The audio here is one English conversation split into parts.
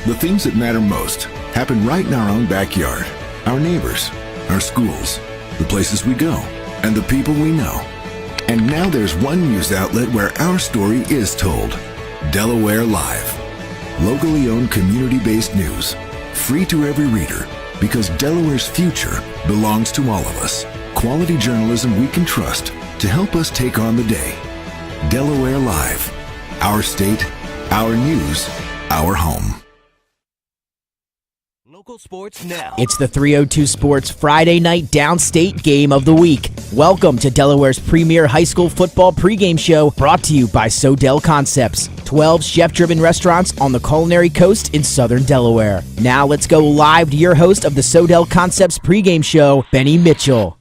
The things that matter most happen right in our own backyard. Our neighbors, our schools, the places we go, and the people we know. And now there's one news outlet where our story is told. Delaware Live. Locally owned, community-based news. Free to every reader, because Delaware's future belongs to all of us. Quality journalism we can trust to help us take on the day. Delaware Live. Our state, our news, our home. Local sports now. It's the 302 Sports Friday night downstate game of the week. Welcome to Delaware's premier high school football pregame show, brought to you by Sodell Concepts, 12 chef-driven restaurants on the culinary coast in southern Delaware. Now let's go live to your host of the Sodell Concepts pregame show, Benny Mitchell.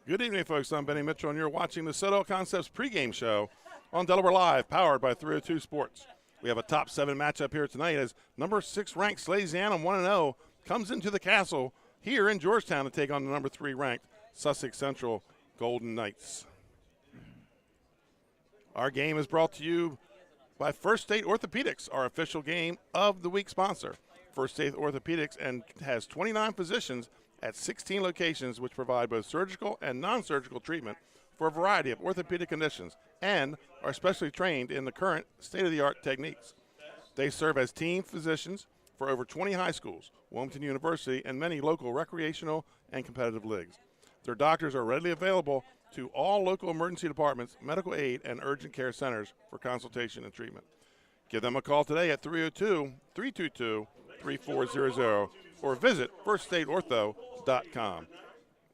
Good evening, folks. I'm Benny Mitchell, and you're watching the Sodell Concepts pregame show on Delaware Live, powered by 302 Sports. We have a top 7 matchup here tonight as number 6 ranked Salesianum 1-0 comes into the castle here in Georgetown to take on the number 3 ranked Sussex Central Golden Knights. Our game is brought to you by First State Orthopedics, our official game of the week sponsor. First State Orthopedics and has 29 physicians at 16 locations which provide both surgical and non-surgical treatment for a variety of orthopedic conditions and are specially trained in the current state-of-the-art techniques. They serve as team physicians for over 20 high schools, Wilmington University, and many local recreational and competitive leagues. Their doctors are readily available to all local emergency departments, medical aid, and urgent care centers for consultation and treatment. Give them a call today at 302-322-3400 or visit firststateortho.com.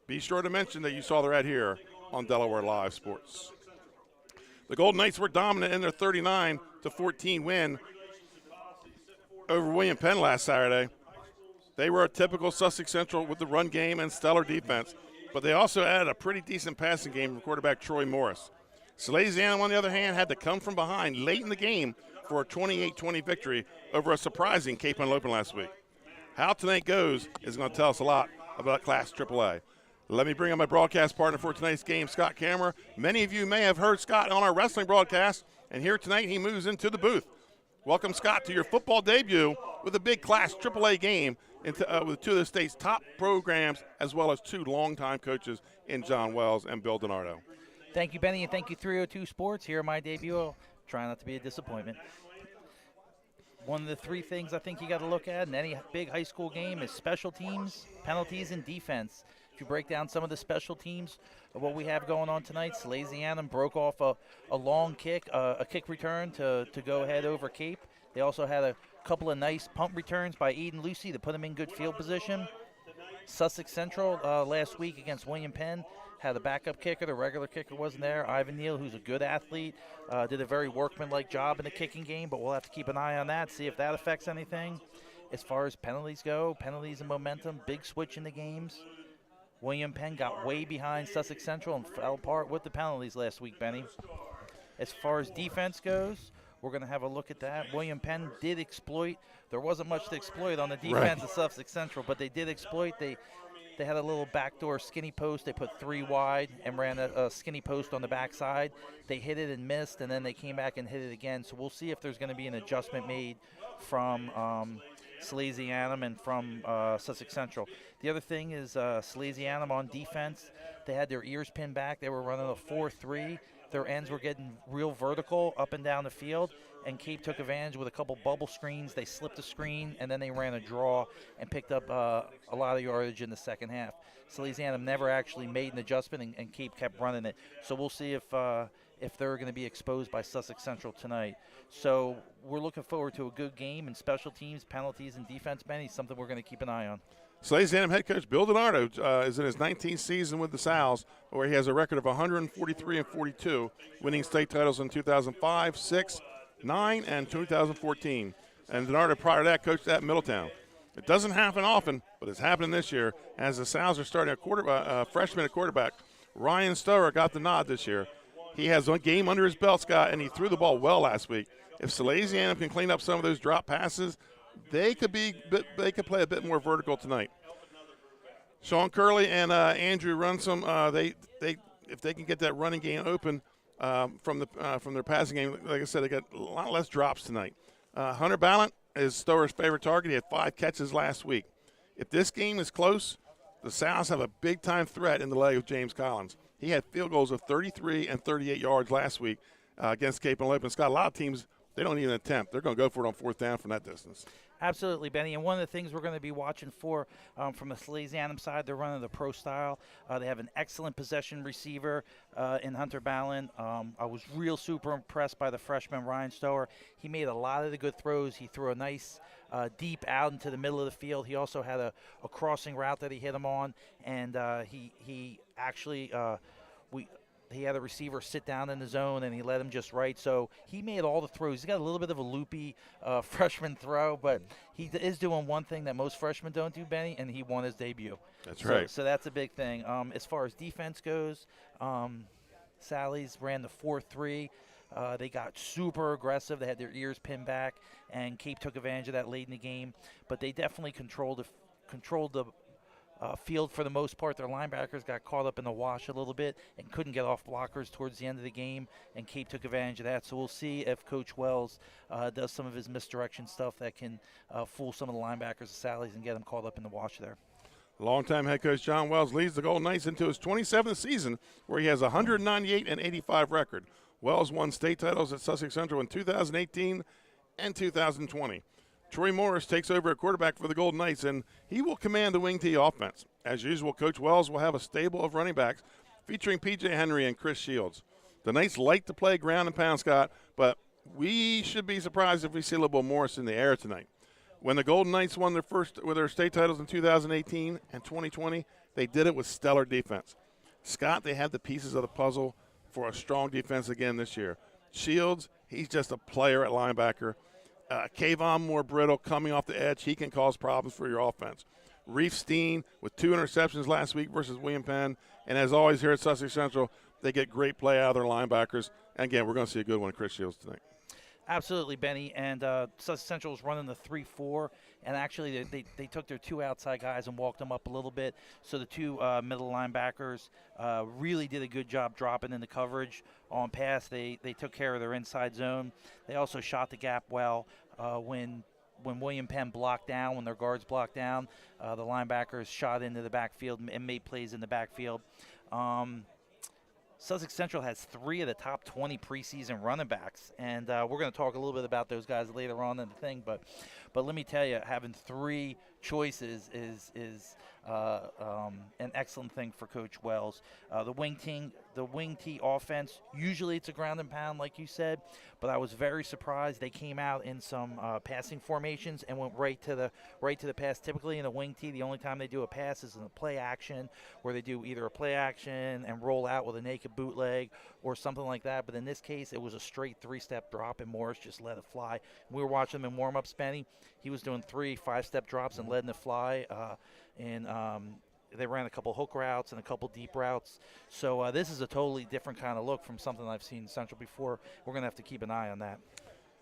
Be sure to mention that you saw the ad here on Delaware Live Sports. The Golden Knights were dominant in their 39-14 win over William Penn last Saturday. They were a typical Sussex Central with the run game and stellar defense, but they also added a pretty decent passing game from quarterback Troy Morris. Salesianum, on the other hand, had to come from behind late in the game for a 28-20 victory over a surprising Cape Henlopen last week. How tonight goes is going to tell us a lot about Class AAA. Let me bring on my broadcast partner for tonight's game, Scott Kammerer. Many of you may have heard Scott on our wrestling broadcast, and here tonight he moves into the booth. Welcome, Scott, to your football debut with a big Class AAA game with 2 of the state's top programs, as well as 2 longtime coaches in John Wells and Bill DiNardo. Thank you, Benny, and thank you, 302 Sports. Here in my debut. I'll try not to be a disappointment. One of the 3 things I think you got to look at in any big high school game is special teams, penalties, and defense. If you break down some of the special teams of what we have going on tonight, Salesianum broke off a long kick, a kick return to go ahead over Cape. They also had a couple of nice punt returns by Aiden Lucy to put them in good field position. Sussex Central last week against William Penn had a backup kicker. The regular kicker wasn't there. Ivan Neal, who's a good athlete, did a very workmanlike job in the kicking game, but we'll have to keep an eye on that, see if that affects anything. As far as penalties go, penalties and momentum, big switch in the games. William Penn got way behind Sussex Central and fell apart with the penalties last week, Benny. As far as defense goes, we're going to have a look at that. William Penn did exploit. There wasn't much to exploit on the defense of Sussex Central, but they did exploit. They had a little backdoor skinny post. They put 3 wide and ran a skinny post on the backside. They hit it and missed, and then they came back and hit it again. So we'll see if there's going to be an adjustment made from Salesianum and from Sussex Central. The other thing is Salesianum on defense. They had their ears pinned back. They were running a 4-3. Their ends were getting real vertical up and down the field, and Cape took advantage with a couple bubble screens. They slipped a screen, and then they ran a draw and picked up a lot of yardage in the second half. Salesianum never actually made an adjustment, and Cape kept running it. So we'll see if they're going to be exposed by Sussex Central tonight. So we're looking forward to a good game in special teams, penalties, and defense, Benny, something we're going to keep an eye on. Salesianum head coach Bill DiNardo is in his 19th season with the Sals, where he has a record of 143-42, winning state titles in 2005, 6, 9, and 2014. And DiNardo, prior to that, coached at Middletown. It doesn't happen often, but it's happening this year as the Sals are starting a freshman at quarterback. Ryan Starr got the nod this year. He has a game under his belt, Scott, and he threw the ball well last week. If Salesianum can clean up some of those drop passes, they could play a bit more vertical tonight. Sean Curley and Andrew Ransom, if they can get that running game open, from their passing game. Like I said, they got a lot less drops tonight. Hunter Ballant is Starr's favorite target. He had 5 catches last week. If this game is close, the Sows have a big-time threat in the leg of James Collins. He had field goals of 33 and 38 yards last week against Cape and Lopen. Scott, a lot of teams, they don't even attempt. They're going to go for it on 4th down from that distance. Absolutely, Benny. And one of the things we're going to be watching for from the Salesianum side, they're running the pro style. They have an excellent possession receiver in Hunter Ballant. I was real super impressed by the freshman Ryan Starr. He made a lot of the good throws. He threw a nice deep out into the middle of the field. He also had a crossing route that he hit him on, and he actually he had a receiver sit down in the zone, and he let him just right. So he made all the throws. He's got a little bit of a loopy freshman throw, but he is doing one thing that most freshmen don't do, Benny, and he won his debut. That's right. So that's a big thing. As far as defense goes, Sally's ran the 4-3. They got super aggressive. They had their ears pinned back, and Cape took advantage of that late in the game. But they definitely controlled the field for the most part. Their linebackers got caught up in the wash a little bit and couldn't get off blockers towards the end of the game, and Cape took advantage of that. So we'll see if Coach Wells does some of his misdirection stuff that can fool some of the linebackers of Sally's and get them caught up in the wash there. Longtime head coach John Wells leads the Golden Knights into his 27th season, where he has a 198-85 record. Wells won state titles at Sussex Central in 2018 and 2020. Troy Morris takes over at quarterback for the Golden Knights, and he will command the wing T offense. As usual, Coach Wells will have a stable of running backs featuring P.J. Henry and Chris Shields. The Knights like to play ground and pound, Scott, but we should be surprised if we see a little bit Morris in the air tonight. When the Golden Knights won their state titles in 2018 and 2020, they did it with stellar defense. Scott, they have the pieces of the puzzle for a strong defense again this year. Shields, he's just a player at linebacker. Kevon, more brittle, coming off the edge. He can cause problems for your offense. Reef Steen with 2 interceptions last week versus William Penn. And as always here at Sussex Central, they get great play out of their linebackers. And again, we're going to see a good one, Chris Shields, tonight. Absolutely, Benny. And Sussex Central was running the 3-4, and actually they took their 2 outside guys and walked them up a little bit. So the 2 middle linebackers really did a good job dropping in the coverage on pass. They took care of their inside zone. They also shot the gap well when William Penn blocked down, when their guards blocked down. The linebackers shot into the backfield and made plays in the backfield. Sussex Central has 3 of the top 20 preseason running backs, and we're going to talk a little bit about those guys later on in the thing. But let me tell you, having 3 choices is an excellent thing for Coach Wells. The wing T offense, usually it's a ground and pound, like you said, but I was very surprised they came out in some passing formations and went right to the pass. Typically in a wing T, the only time they do a pass is in a play action, where they do either a play action and roll out with a naked bootleg or something like that. But in this case, it was a straight 3-step drop, and Morris just let it fly. We were watching him in warm-ups, Benny. He was doing 3 5-step drops and letting it fly. They ran a couple hook routes and a couple deep routes. So this is a totally different kind of look from something I've seen in Central before. We're going to have to keep an eye on that.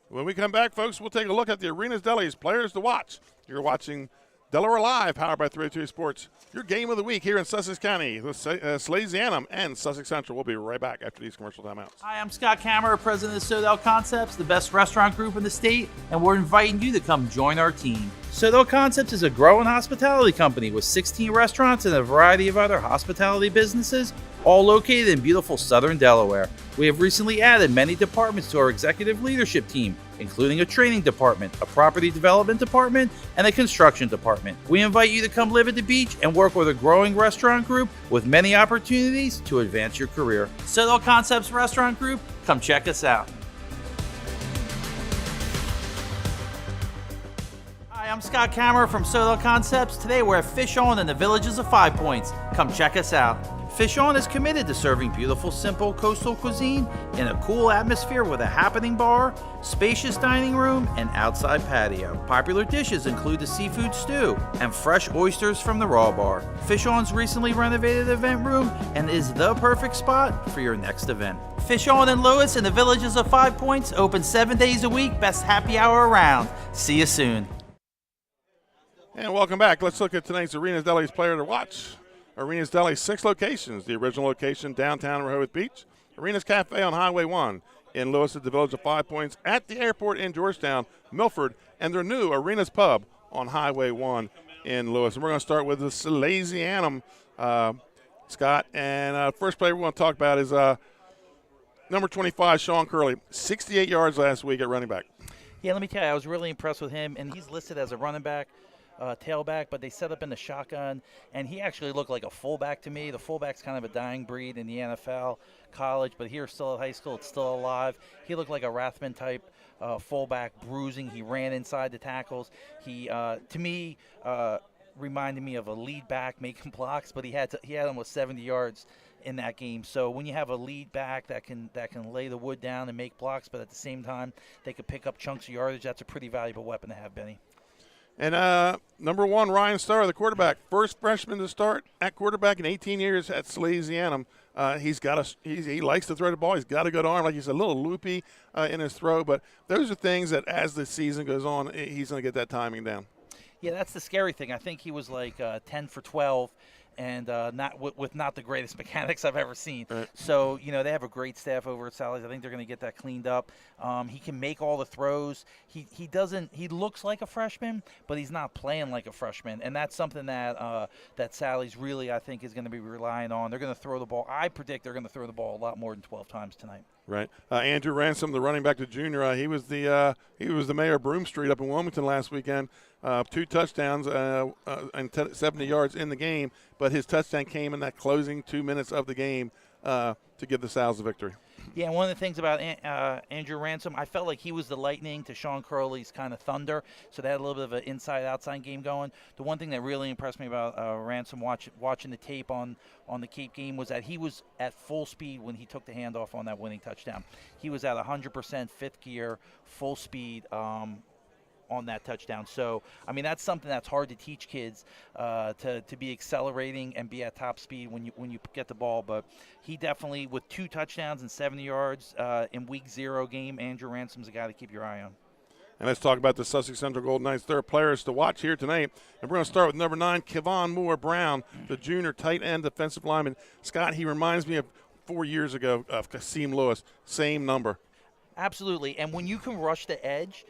When we come back, folks, we'll take a look at the Arenas Deli's players to watch. You're watching Delaware Live, powered by 302 Sports. Your game of the week here in Sussex County with Salesianum and Sussex Central. We'll be right back after these commercial timeouts. Hi, I'm Scott Kammerer, president of Sodell Concepts, the best restaurant group in the state, and we're inviting you to come join our team. Sodell Concepts is a growing hospitality company with 16 restaurants and a variety of other hospitality businesses, all located in beautiful southern Delaware. We have recently added many departments to our executive leadership team, including a training department, a property development department, and a construction department. We invite you to come live at the beach and work with a growing restaurant group with many opportunities to advance your career. Sodell Concepts Restaurant Group, come check us out. Hi, I'm Scott Kammerer from Sodell Concepts. Today we're at Fish On in the Villages of 5 Points. Come check us out. Fish On is committed to serving beautiful, simple coastal cuisine in a cool atmosphere with a happening bar, spacious dining room, and outside patio. Popular dishes include the seafood stew and fresh oysters from the raw bar. Fish On's recently renovated event room and is the perfect spot for your next event. Fish On in Lewis in the Villages of 5 Points, open 7 days a week, best happy hour around. See you soon. And welcome back. Let's look at tonight's Arenas Deli's player to watch. Arenas Deli, 6 locations. The original location, downtown Rehoboth Beach. Arenas Cafe on Highway 1 in Lewis at the Village of 5 Points, at the airport in Georgetown, Milford, and their new Arenas Pub on Highway 1 in Lewis. And we're going to start with the Salesianum, Scott. And first player we want to talk about is number 25, Sean Curley, 68 yards last week at running back. Yeah, let me tell you, I was really impressed with him, and he's listed as a running back, tailback, but they set up in the shotgun, and he actually looked like a fullback to me. The fullback's kind of a dying breed in the NFL, college, but here still at high school, it's still alive. He looked like a Rathman type fullback, bruising. He ran inside the tackles. He, to me, reminded me of a lead back making blocks, but he had almost 70 yards in that game. So when you have a lead back that can lay the wood down and make blocks, but at the same time they could pick up chunks of yardage, that's a pretty valuable weapon to have, Benny. And number 1, Ryan Starr, the quarterback, first freshman to start at quarterback in 18 years at Salesianum. He likes to throw the ball. He's got a good arm, like he's a little loopy in his throw. But those are things that as the season goes on, he's going to get that timing down. Yeah, that's the scary thing. I think he was like 10 for 12. And with not the greatest mechanics I've ever seen. Right. So, they have a great staff over at Sally's. I think they're going to get that cleaned up. He can make all the throws. He looks like a freshman, but he's not playing like a freshman. And that's something that Sally's really, I think, is going to be relying on. They're going to throw the ball. I predict they're going to throw the ball a lot more than 12 times tonight. Right. Andrew Ransom, the running back to junior, he was the mayor of Broome Street up in Wilmington last weekend. 2 touchdowns and 70 yards in the game, but his touchdown came in that closing 2 minutes of the game to give the Sal's the victory. Yeah, and one of the things about Andrew Ransom, I felt like he was the lightning to Sean Curley's kind of thunder, so they had a little bit of an inside-outside game going. The one thing that really impressed me about Ransom watching the tape on the Cape game was that he was at full speed when he took the handoff on that winning touchdown. He was at 100% fifth gear, full speed, on that touchdown. So, I mean, that's something that's hard to teach kids to be accelerating and be at top speed when you get the ball. But he definitely, with 2 touchdowns and 70 yards in week 0 game, Andrew Ransom's a guy to keep your eye on. And let's talk about the Sussex Central Golden Knights. There are players to watch here tonight. And we're going to start with number 9, Kevon Moore-Brown, the junior tight end defensive lineman. Scott, he reminds me of 4 years ago of Kasim Lewis, same number. Absolutely. And when you can rush the edge,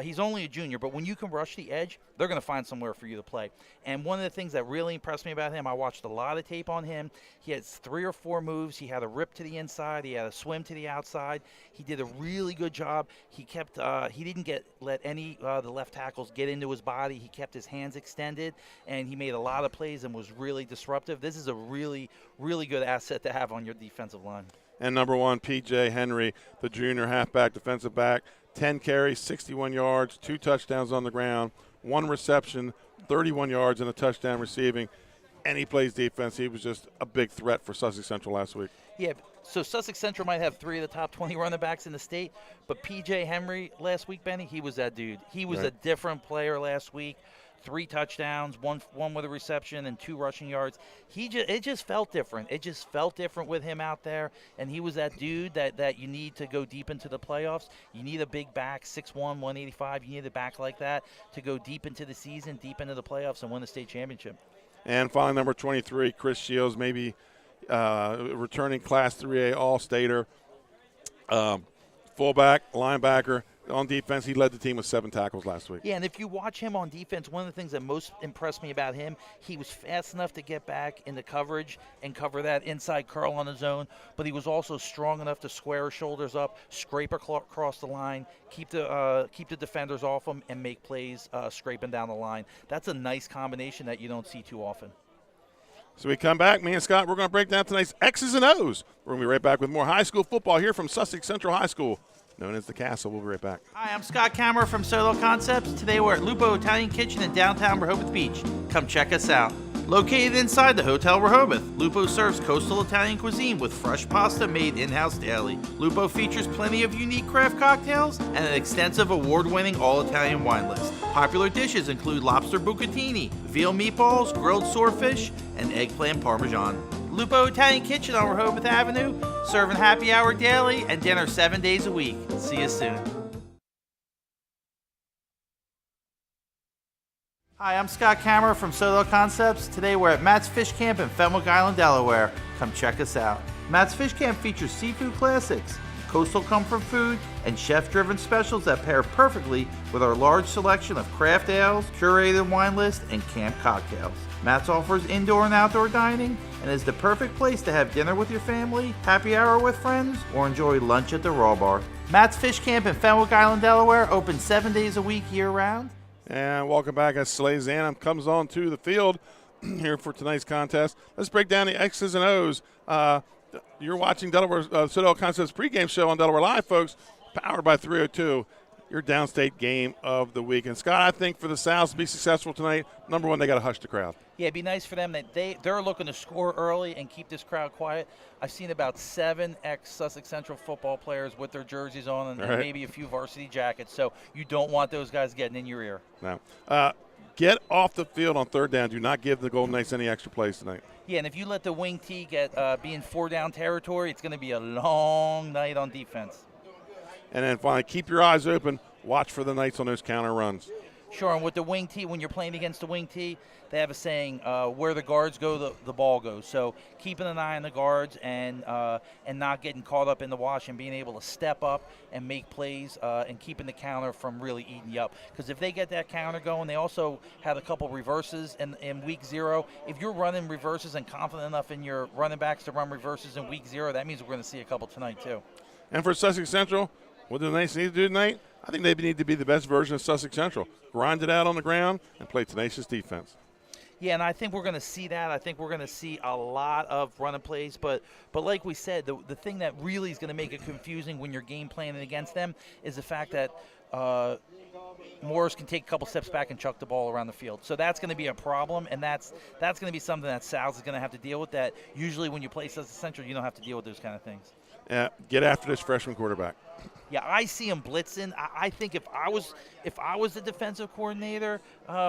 he's only a junior, but when you can rush the edge, they're going to find somewhere for you to play. And one of the things that really impressed me about him, I watched a lot of tape on him. He had 3 or 4 moves. He had a rip to the inside. He had a swim to the outside. He did a really good job. He kept. He didn't let any the left tackles get into his body. He kept his hands extended, and he made a lot of plays and was really disruptive. This is a really, really good asset to have on your defensive line. And number 1, P.J. Henry, the junior halfback, defensive back. 10 carries, 61 yards, 2 touchdowns on the ground, 1 reception, 31 yards, and a touchdown receiving. And he plays defense. He was just a big threat for Sussex Central last week. Yeah, so Sussex Central might have 3 of the top 20 running backs in the state, but P.J. Henry last week, Benny, he was that dude. He was a different player last week. 3 touchdowns, one with a reception, and 2 rushing yards. It just felt different. It just felt different with him out there, and he was that dude that you need to go deep into the playoffs. You need a big back, 6'1", 185. You need a back like that to go deep into the season, deep into the playoffs, and win the state championship. And finally, number 23, Chris Shields, maybe returning Class 3A All-Stater, fullback, linebacker. On defense, he led the team with 7 tackles last week. Yeah, and if you watch him on defense, one of the things that most impressed me about him, he was fast enough to get back into coverage and cover that inside curl on his own, but he was also strong enough to square his shoulders up, scrape across the line, keep the defenders off him, and make plays scraping down the line. That's a nice combination that you don't see too often. So we come back, me and Scott, we're going to break down tonight's X's and O's. We're going to be right back with more high school football here from Sussex Central High School, known as the Castle. We'll be right back. Hi, I'm Scott Kammerer from Sodell Concepts. Today we're at Lupo Italian Kitchen in downtown Rehoboth Beach. Come check us out. Located inside the Hotel Rehoboth, Lupo serves coastal Italian cuisine with fresh pasta made in-house daily. Lupo features plenty of unique craft cocktails and an extensive award-winning all-Italian wine list. Popular dishes include lobster bucatini, veal meatballs, grilled swordfish, and eggplant parmesan. Lupo Italian Kitchen on Rehoboth Avenue, serving happy hour daily and dinner 7 days a week. See you soon. Hi, I'm Scott Kammerer from Sodell Concepts. Today we're at Matt's Fish Camp in Fenwick Island, Delaware. Come check us out. Matt's Fish Camp features seafood classics, coastal comfort food, and chef-driven specials that pair perfectly with our large selection of craft ales, curated wine list, and camp cocktails. Matt's offers indoor and outdoor dining and is the perfect place to have dinner with your family, happy hour with friends, or enjoy lunch at the Raw Bar. Matt's Fish Camp in Fenwick Island, Delaware, open 7 days a week year-round. And welcome back as Salesianum comes on to the field here for tonight's contest. Let's break down the X's and O's. You're watching Delaware Sodell Concepts pregame show on Delaware Live, folks, powered by 302, your downstate game of the week. And, Scott, I think for the South to be successful tonight, number one, they got to hush the crowd. Yeah, it'd be nice for them that they're looking to score early and keep this crowd quiet. I've seen about 7 ex-Sussex Central football players with their jerseys on and maybe a few varsity jackets, so you don't want those guys getting in your ear. No. Get off the field on third down. Do not give the Golden Knights any extra plays tonight. Yeah, and if you let the wing T get be in 4-down territory, it's going to be a long night on defense. And then finally, keep your eyes open. Watch for the Knights on those counter runs. Sure, and with the wing T, when you're playing against the wing T, they have a saying, where the guards go, the ball goes. So keeping an eye on the guards and not getting caught up in the wash and being able to step up and make plays and keeping the counter from really eating you up. Because if they get that counter going, they also had a couple reverses in week 0. If you're running reverses and confident enough in your running backs to run reverses in week 0, that means we're going to see a couple tonight too. And for Sussex Central, what do the Knights need to do tonight? I think they need to be the best version of Sussex Central. Grind it out on the ground and play tenacious defense. Yeah, and I think we're going to see that. I think we're going to see a lot of running plays. But like we said, the thing that really is going to make it confusing when you're game planning against them is the fact that Morris can take a couple steps back and chuck the ball around the field. So that's going to be a problem, and that's going to be something that Sal's is going to have to deal with. That usually when you play Sussex Central, you don't have to deal with those kind of things. Get after this freshman quarterback. Yeah, I see him blitzing. I think if I was the defensive coordinator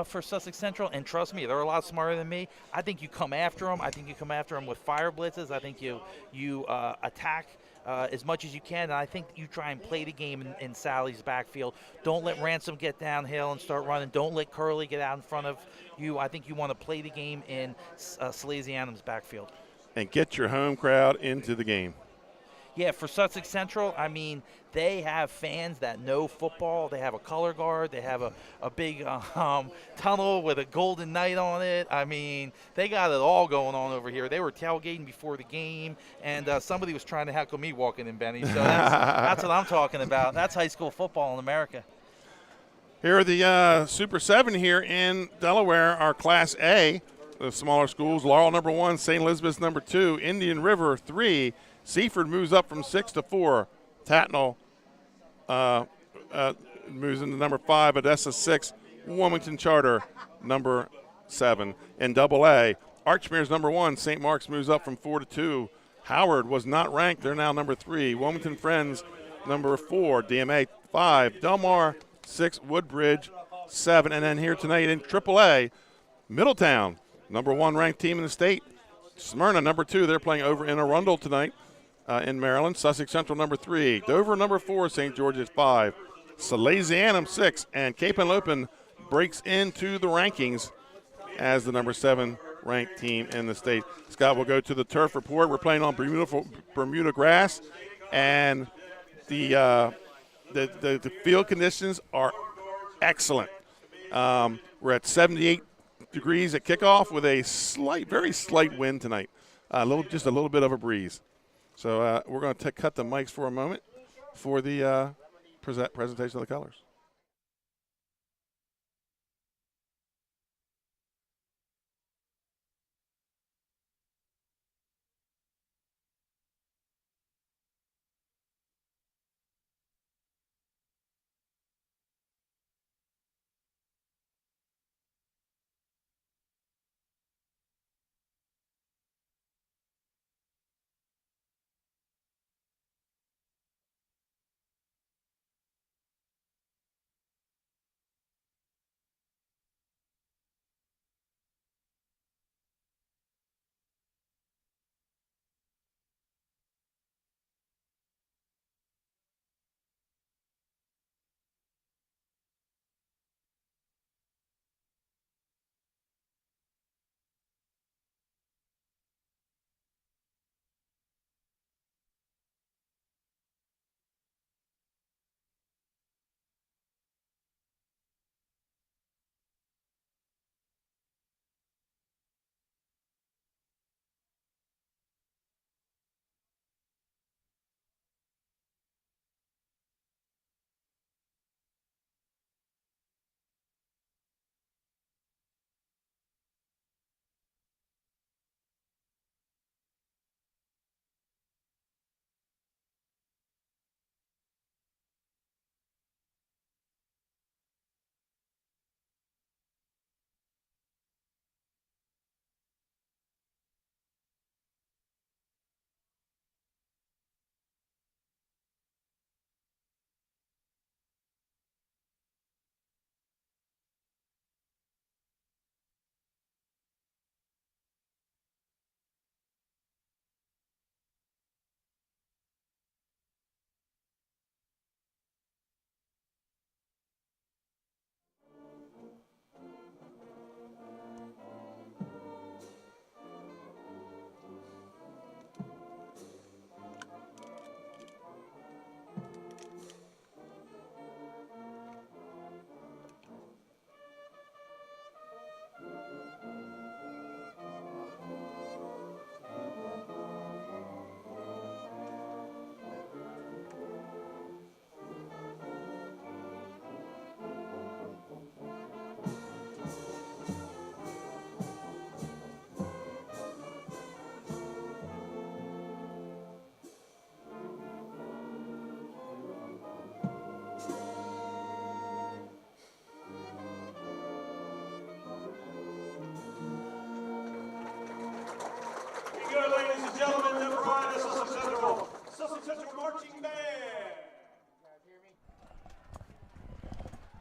for Sussex Central, and trust me, they're a lot smarter than me, I think you come after him. I think you come after him with fire blitzes. I think you attack as much as you can, and I think you try and play the game in Sally's backfield. Don't let Ransom get downhill and start running. Don't let Curley get out in front of you. I think you want to play the game in Salesianum's backfield. And get your home crowd into the game. Yeah, for Sussex Central, I mean, they have fans that know football. They have a color guard. They have a big tunnel with a golden knight on it. I mean, they got it all going on over here. They were tailgating before the game, and somebody was trying to heckle me walking in, Benny. So that's what I'm talking about. That's high school football in America. Here are the Super 7 here in Delaware, our Class A, the smaller schools. Laurel, number 1, St. Elizabeth's number 2, Indian River, 3, Seaford moves up from 6 to 4. Tatnall moves into number 5. Odessa 6. Wilmington Charter number 7. In Double A, Archmere's number 1. St. Mark's moves up from 4 to 2. Howard was not ranked. They're now number 3. Wilmington Friends number 4. DMA 5. Delmar 6. Woodbridge 7. And then here tonight in Triple A, Middletown, number 1 ranked team in the state. Smyrna number 2. They're playing over in Arundel tonight. In Maryland. Sussex Central number 3. Dover number 4. St. George's 5. Salesianum 6. And Cape and Lopin breaks into the rankings as the number 7 ranked team in the state. Scott will go to the turf report. We're playing on Bermuda grass, and the field conditions are excellent. We're at 78 degrees at kickoff with a very slight wind tonight. Just a little bit of a breeze. So we're going to cut the mics for a moment for the presentation of the colors.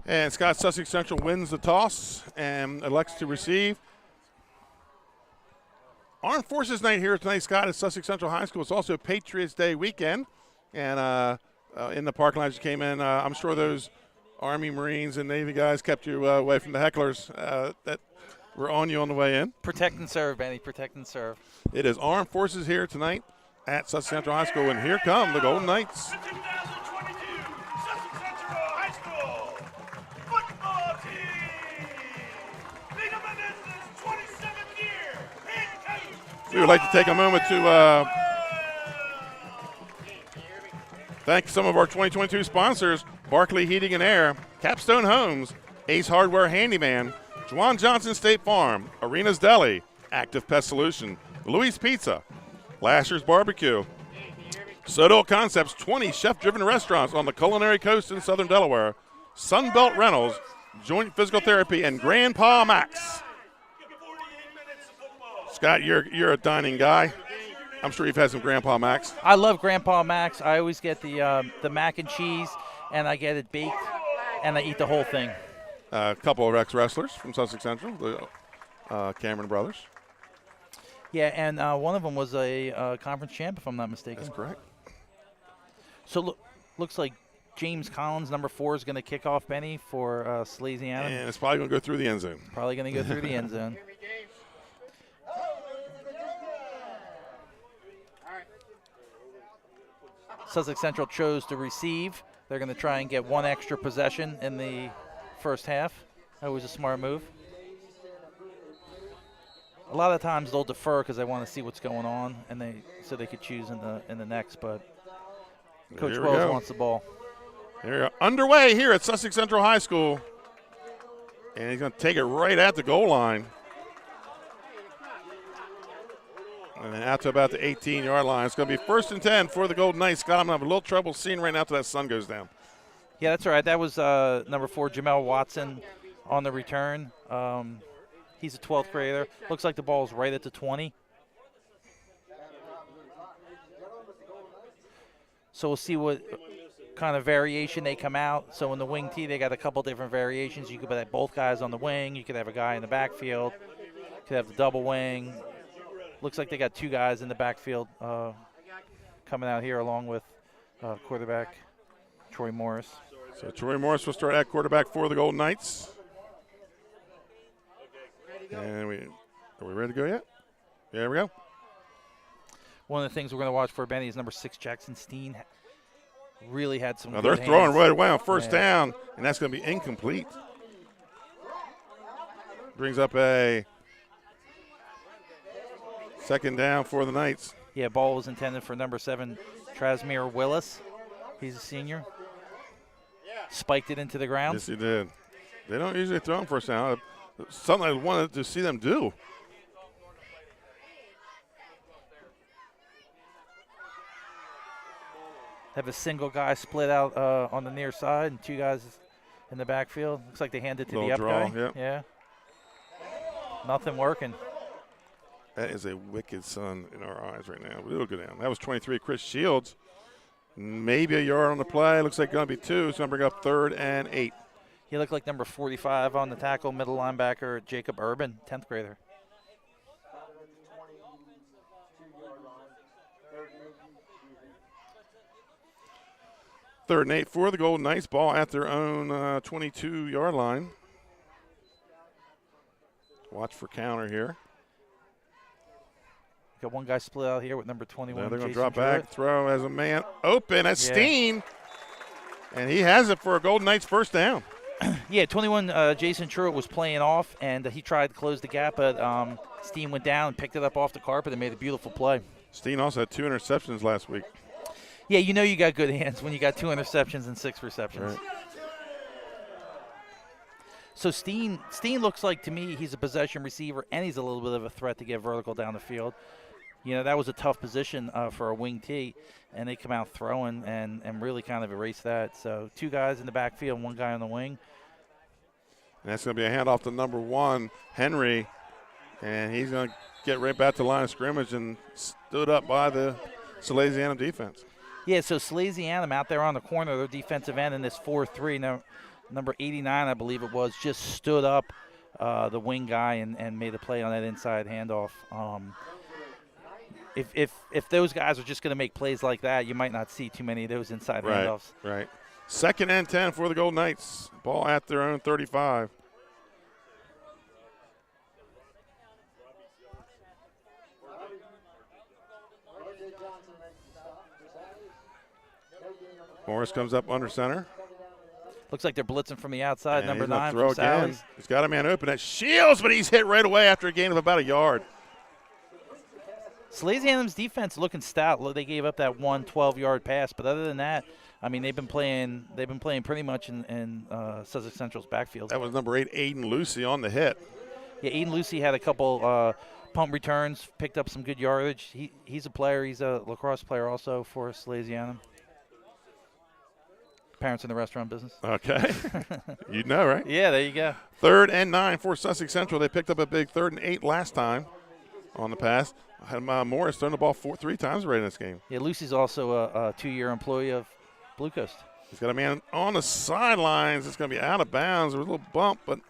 And Scott, Sussex Central wins the toss and elects to receive. Armed Forces Night here tonight, Scott, at Sussex Central High School. It's also Patriots Day weekend. And in the parking lot you came in, I'm sure those Army, Marines, and Navy guys kept you away from the hecklers that were on you on the way in. Protect and serve, Benny. Protect and serve. It is Armed Forces here tonight at Sussex Central High School. And here come the Golden Knights. The 2022 Sussex Central High School football team. Being up in this 27th year in Case. We would like to take a moment to thank some of our 2022 sponsors: Barclay Heating and Air, Capstone Homes, Ace Hardware Handyman, Juwan Johnson State Farm, Arena's Deli, Active Pest Solution, Louis Pizza, Lasher's Barbecue, Sodell Concepts, 20 chef-driven restaurants on the culinary coast in southern Delaware, Sunbelt Rentals, Joint Physical Therapy, and Grandpa Max. Scott, you're a dining guy. I'm sure you've had some Grandpa Max. I love Grandpa Max. I always get the mac and cheese, and I get it baked, and I eat the whole thing. A couple of ex-wrestlers from Sussex Central, the Cameron brothers. Yeah, and one of them was a conference champ, if I'm not mistaken. That's correct. So looks like James Collins, number 4, is going to kick off, Benny, for Salesianum. And it's probably going to go through the end zone. Probably going to go through the end zone. Sussex Central chose to receive. They're going to try and get one extra possession in the first half. That was a smart move. A lot of times they'll defer because they want to see what's going on, and so they could choose in the next. But Coach Wells wants the ball. Here we go. Underway here at Sussex Central High School, and he's going to take it right at the goal line. And then out to about the 18-yard line. It's going to be 1st and 10 for the Golden Knights. Scott, I'm going to have a little trouble seeing right now until that sun goes down. Yeah, that's all right. That was number 4, Jamel Watson, on the return. He's a 12th grader. Looks like the ball's right at the 20. So we'll see what kind of variation they come out. So in the wing tee, they got a couple different variations. You could have both guys on the wing. You could have a guy in the backfield. You could have the double wing. Looks like they got 2 guys in the backfield coming out here, along with quarterback Troy Morris. So Troy Morris will start at quarterback for the Golden Knights. And are we ready to go yet? Yeah, there we go. One of the things we're going to watch for Benny is number 6, Jackson Steen. Really had some. Now they're throwing right away on first down, and that's going to be incomplete. Brings up a 2nd down for the Knights. Yeah, ball was intended for number 7, Trasmere Willis. He's a senior. Spiked it into the ground. Yes, he did. They don't usually throw him first down. Something I wanted to see them do. Have a single guy split out on the near side and 2 guys in the backfield. Looks like they hand it to the up guy. Yep. Yeah. Nothing working. That is a wicked sun in our eyes right now. It'll go down. That was 23, Chris Shields. Maybe a yard on the play. Looks like going to be 2. It's going to bring up 3rd and 8. He looked like number 45 on the tackle, middle linebacker, Jacob Urban, 10th grader. Third and 8 for the Golden Knights. Ball at their own 22-yard line. Watch for counter here. Got one guy split out here with number 21. Now they're going to Jason drop back, Jewett. throw as a man open. That's Steen. And he has it for a Golden Knights first down. Yeah, 21, Jason Truitt was playing off, and he tried to close the gap, but Steen went down and picked it up off the carpet and made a beautiful play. Steen also had 2 interceptions last week. Yeah, you know you got good hands when you got 2 interceptions and 6 receptions. Right. So Steen looks like, to me, he's a possession receiver, and he's a little bit of a threat to get vertical down the field. You know, that was a tough position for a wing tee, and they come out throwing and really kind of erase that. So 2 guys in the backfield, 1 guy on the wing. And that's going to be a handoff to number 1, Henry. And he's going to get right back to the line of scrimmage and stood up by the Salesianum defense. Yeah, so Salesianum out there on the corner, their defensive end in this 4-3. Now, number 89, I believe it was, just stood up the wing guy and made a play on that inside handoff. If those guys are just going to make plays like that, you might not see too many of those inside handoffs. Right. 2nd and 10 for the Golden Knights. Ball at their own 35. Morris comes up under center. Looks like they're blitzing from the outside. And Number he's gonna 9 throw from again. Sally's. He's got a man open at Shields, but he's hit right away after a gain of about a yard. Salesianum's defense looking stout. They gave up that 12-yard pass, but other than that, I mean, they've been playing pretty much in Sussex Central's backfield. That was number 8, Aiden Lucy, on the hit. Yeah, Aiden Lucy had a couple punt returns, picked up some good yardage. He's a player. He's a lacrosse player also for Salesianum. Parents in the restaurant business. Okay. You know, right? Yeah, there you go. 3rd and 9 for Sussex Central. They picked up a big 3rd and 8 last time on the pass. Morris thrown the ball 3 times already in this game. Yeah, Lucy's also a 2-year employee of Blue Coast. He's got a man on the sidelines. It's going to be out of bounds. There was a little bump, but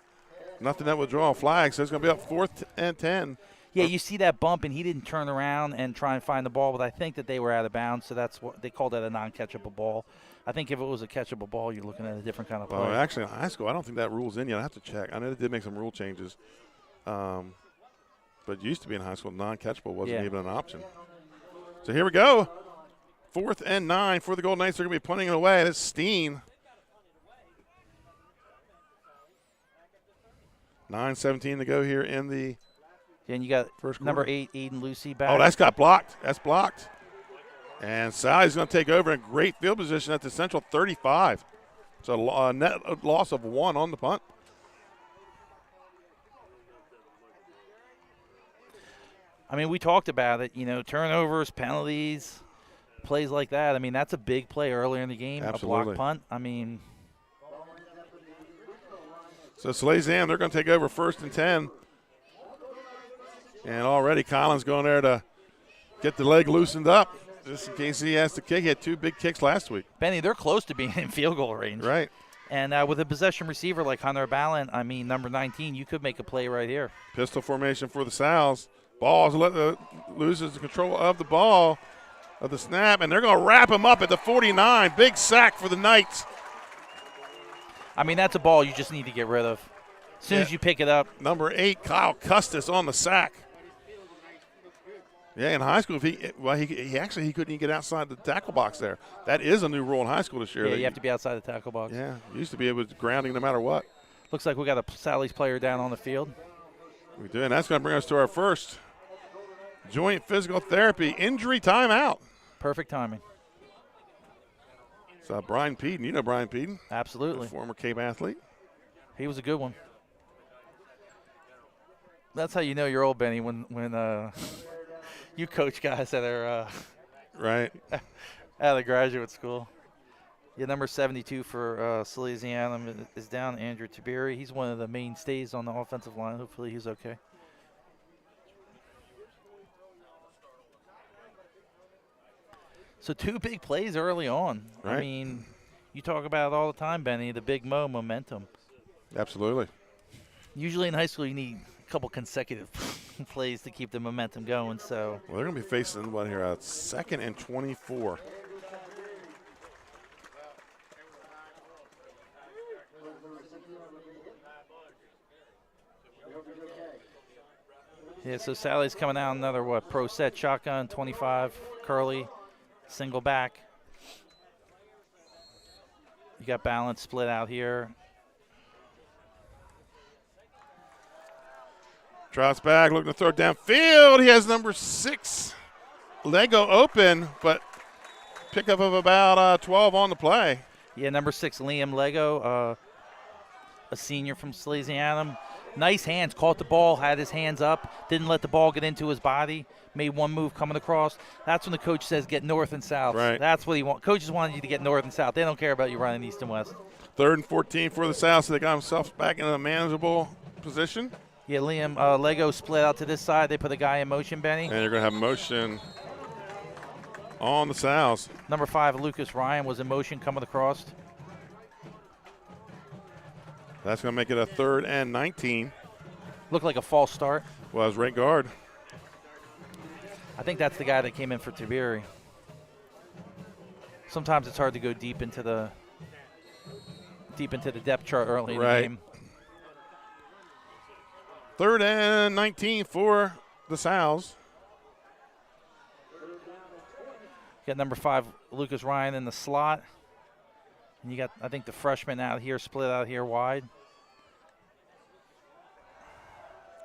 nothing that would draw a flag. So it's going to be up 4th and 10. Yeah, you see that bump, and he didn't turn around and try and find the ball, but I think that they were out of bounds, so that's what they called that a non-catchable ball. I think if it was a catchable ball, you're looking at a different kind of play. Well, actually, in high school, I don't think that rule's in yet. I have to check. I know they did make some rule changes. But it used to be in high school, non-catchable wasn't even an option. So here we go. 4th and 9 for the Golden Knights. They're going to be punting it away. That's Steen. 9:17 to go here in the and you got first number quarter. 8, Aiden Lucy back. Oh, that's got blocked. That's blocked. And Sally's going to take over in great field position at the Central 35. It's a net loss of 1 on the punt. I mean, we talked about it, turnovers, penalties, plays like that. I mean, that's a big play earlier in the game, Absolutely. a block punt. I mean. So Salesianum, they're going to take over 1st and 10. And already Collins going there to get the leg loosened up just in case he has to kick. He had 2 big kicks last week. Benny, they're close to being in field goal range. Right. And with a possession receiver like Hunter Ballin, I mean, number 19, you could make a play right here. Pistol formation for the Sows. Loses the control of the ball, of the snap, and they're going to wrap him up at the 49. Big sack for the Knights. I mean, that's a ball you just need to get rid of. As soon as you pick it up. Number 8, Kyle Custis on the sack. Yeah, in high school, he couldn't even get outside the tackle box there. That is a new rule in high school this year. Yeah, you have to be outside the tackle box. Yeah, you used to be able to grounding no matter what. Looks like we got a Sally's player down on the field. We do, and that's going to bring us to our first joint physical therapy injury timeout. Perfect timing. It's Brian Peden. You know Brian Peden. Absolutely. Former Cape athlete. He was a good one. That's how you know you're old, Benny, when you coach guys that are right out of graduate school. Yeah, number 72 for Salesianum is down, Andrew Tiberi. He's one of the mainstays on the offensive line. Hopefully he's okay. So 2 big plays early on. Right. I mean, you talk about it all the time, Benny, the big momentum. Absolutely. Usually in high school you need a couple consecutive plays to keep the momentum going. So Well, they're going to be facing what here? 2nd and 24. yeah, so Sally's coming out another pro set shotgun 25 curly single back. You got balance split out here. Trout's back, looking to throw it downfield. He has number 6, Lego open, but pickup of about 12 on the play. Yeah, number 6, Liam Lego, a senior from Salesianum. Nice hands, caught the ball, had his hands up, didn't let the ball get into his body, made one move coming across. That's when the coach says get north and south. Right. That's what he wants. Coaches want you to get north and south. They don't care about you running east and west. 3rd and 14 for the South, so they got themselves back in a manageable position. Yeah, Liam Lego split out to this side. They put a guy in motion, Benny. And you're going to have motion on the Sows. Number 5, Lucas Ryan, was in motion coming across. That's going to make it a 3rd and 19. Looked like a false start. Was right guard. I think that's the guy that came in for Tiberi. Sometimes it's hard to go deep into the depth chart early in the game. 3rd and 19 for the Sows. Got number 5, Lucas Ryan, in the slot. And you got, I think, the freshman out here, split out here wide.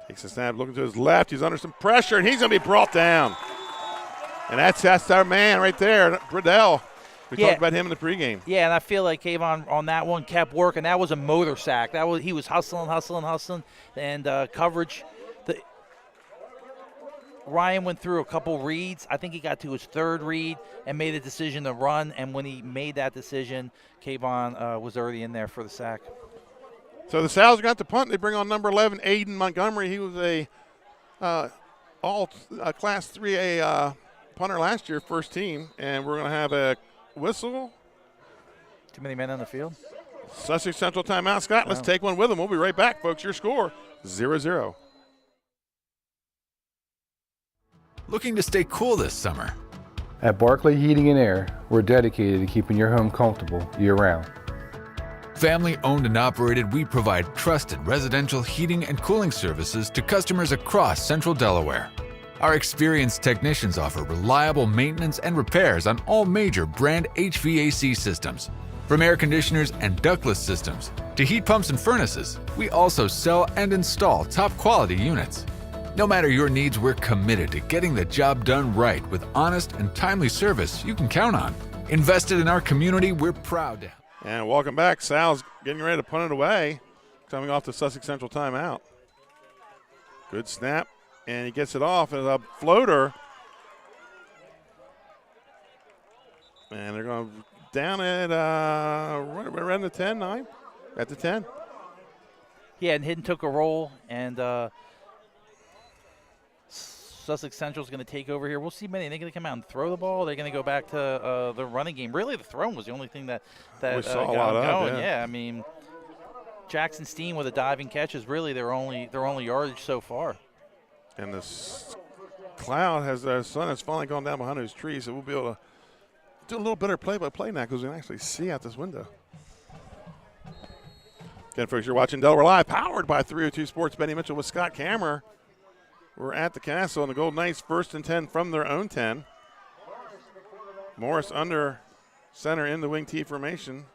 Takes a snap, looking to his left. He's under some pressure, and he's going to be brought down. And that's our man right there, Bradell. We talked about him in the pregame. Yeah, and I feel like Kevon on that one kept working. That was a motor sack. He was hustling, and coverage. Ryan went through a couple reads. I think he got to his 3rd read and made a decision to run. And when he made that decision, Kevon was already in there for the sack. So the Sows got the punt. They bring on number 11, Aiden Montgomery. He was a Class 3A punter last year, first team. And we're going to have a whistle. Too many men on the field. Sussex Central timeout. Scott, let's take one with them. We'll be right back, folks. Your score, 0-0. Looking to stay cool this summer? At Barclay Heating and Air, we're dedicated to keeping your home comfortable year-round. Family owned and operated, we provide trusted residential heating and cooling services to customers across Central Delaware. Our experienced technicians offer reliable maintenance and repairs on all major brand HVAC systems. From air conditioners and ductless systems to heat pumps and furnaces, we also sell and install top quality units. No matter your needs, we're committed to getting the job done right with honest and timely service you can count on. Invested in our community, we're proud to. And welcome back. Sal's getting ready to punt it away, coming off the Sussex Central timeout. Good snap, and he gets it off as a floater. And they're going down at around the 10, 9, at the 10. Yeah, and Hidden took a roll, and Sussex Central is going to take over here. We'll see many. They're going to come out and throw the ball. They're going to go back to the running game. Really, the throwing was the only thing that we saw got a lot them going. of. Yeah, I mean, Jackson Steen with a diving catch is really their only yardage so far. And this cloud the sun has finally gone down behind those trees, so we'll be able to do a little better play-by-play now because we can actually see out this window. Again, folks, you're watching Delaware Live, powered by 302 Sports. Benny Mitchell with Scott Kammer. We're at the Castle, and the Golden Knights 1st and 10 from their own 10. Morris under center in the wing T formation.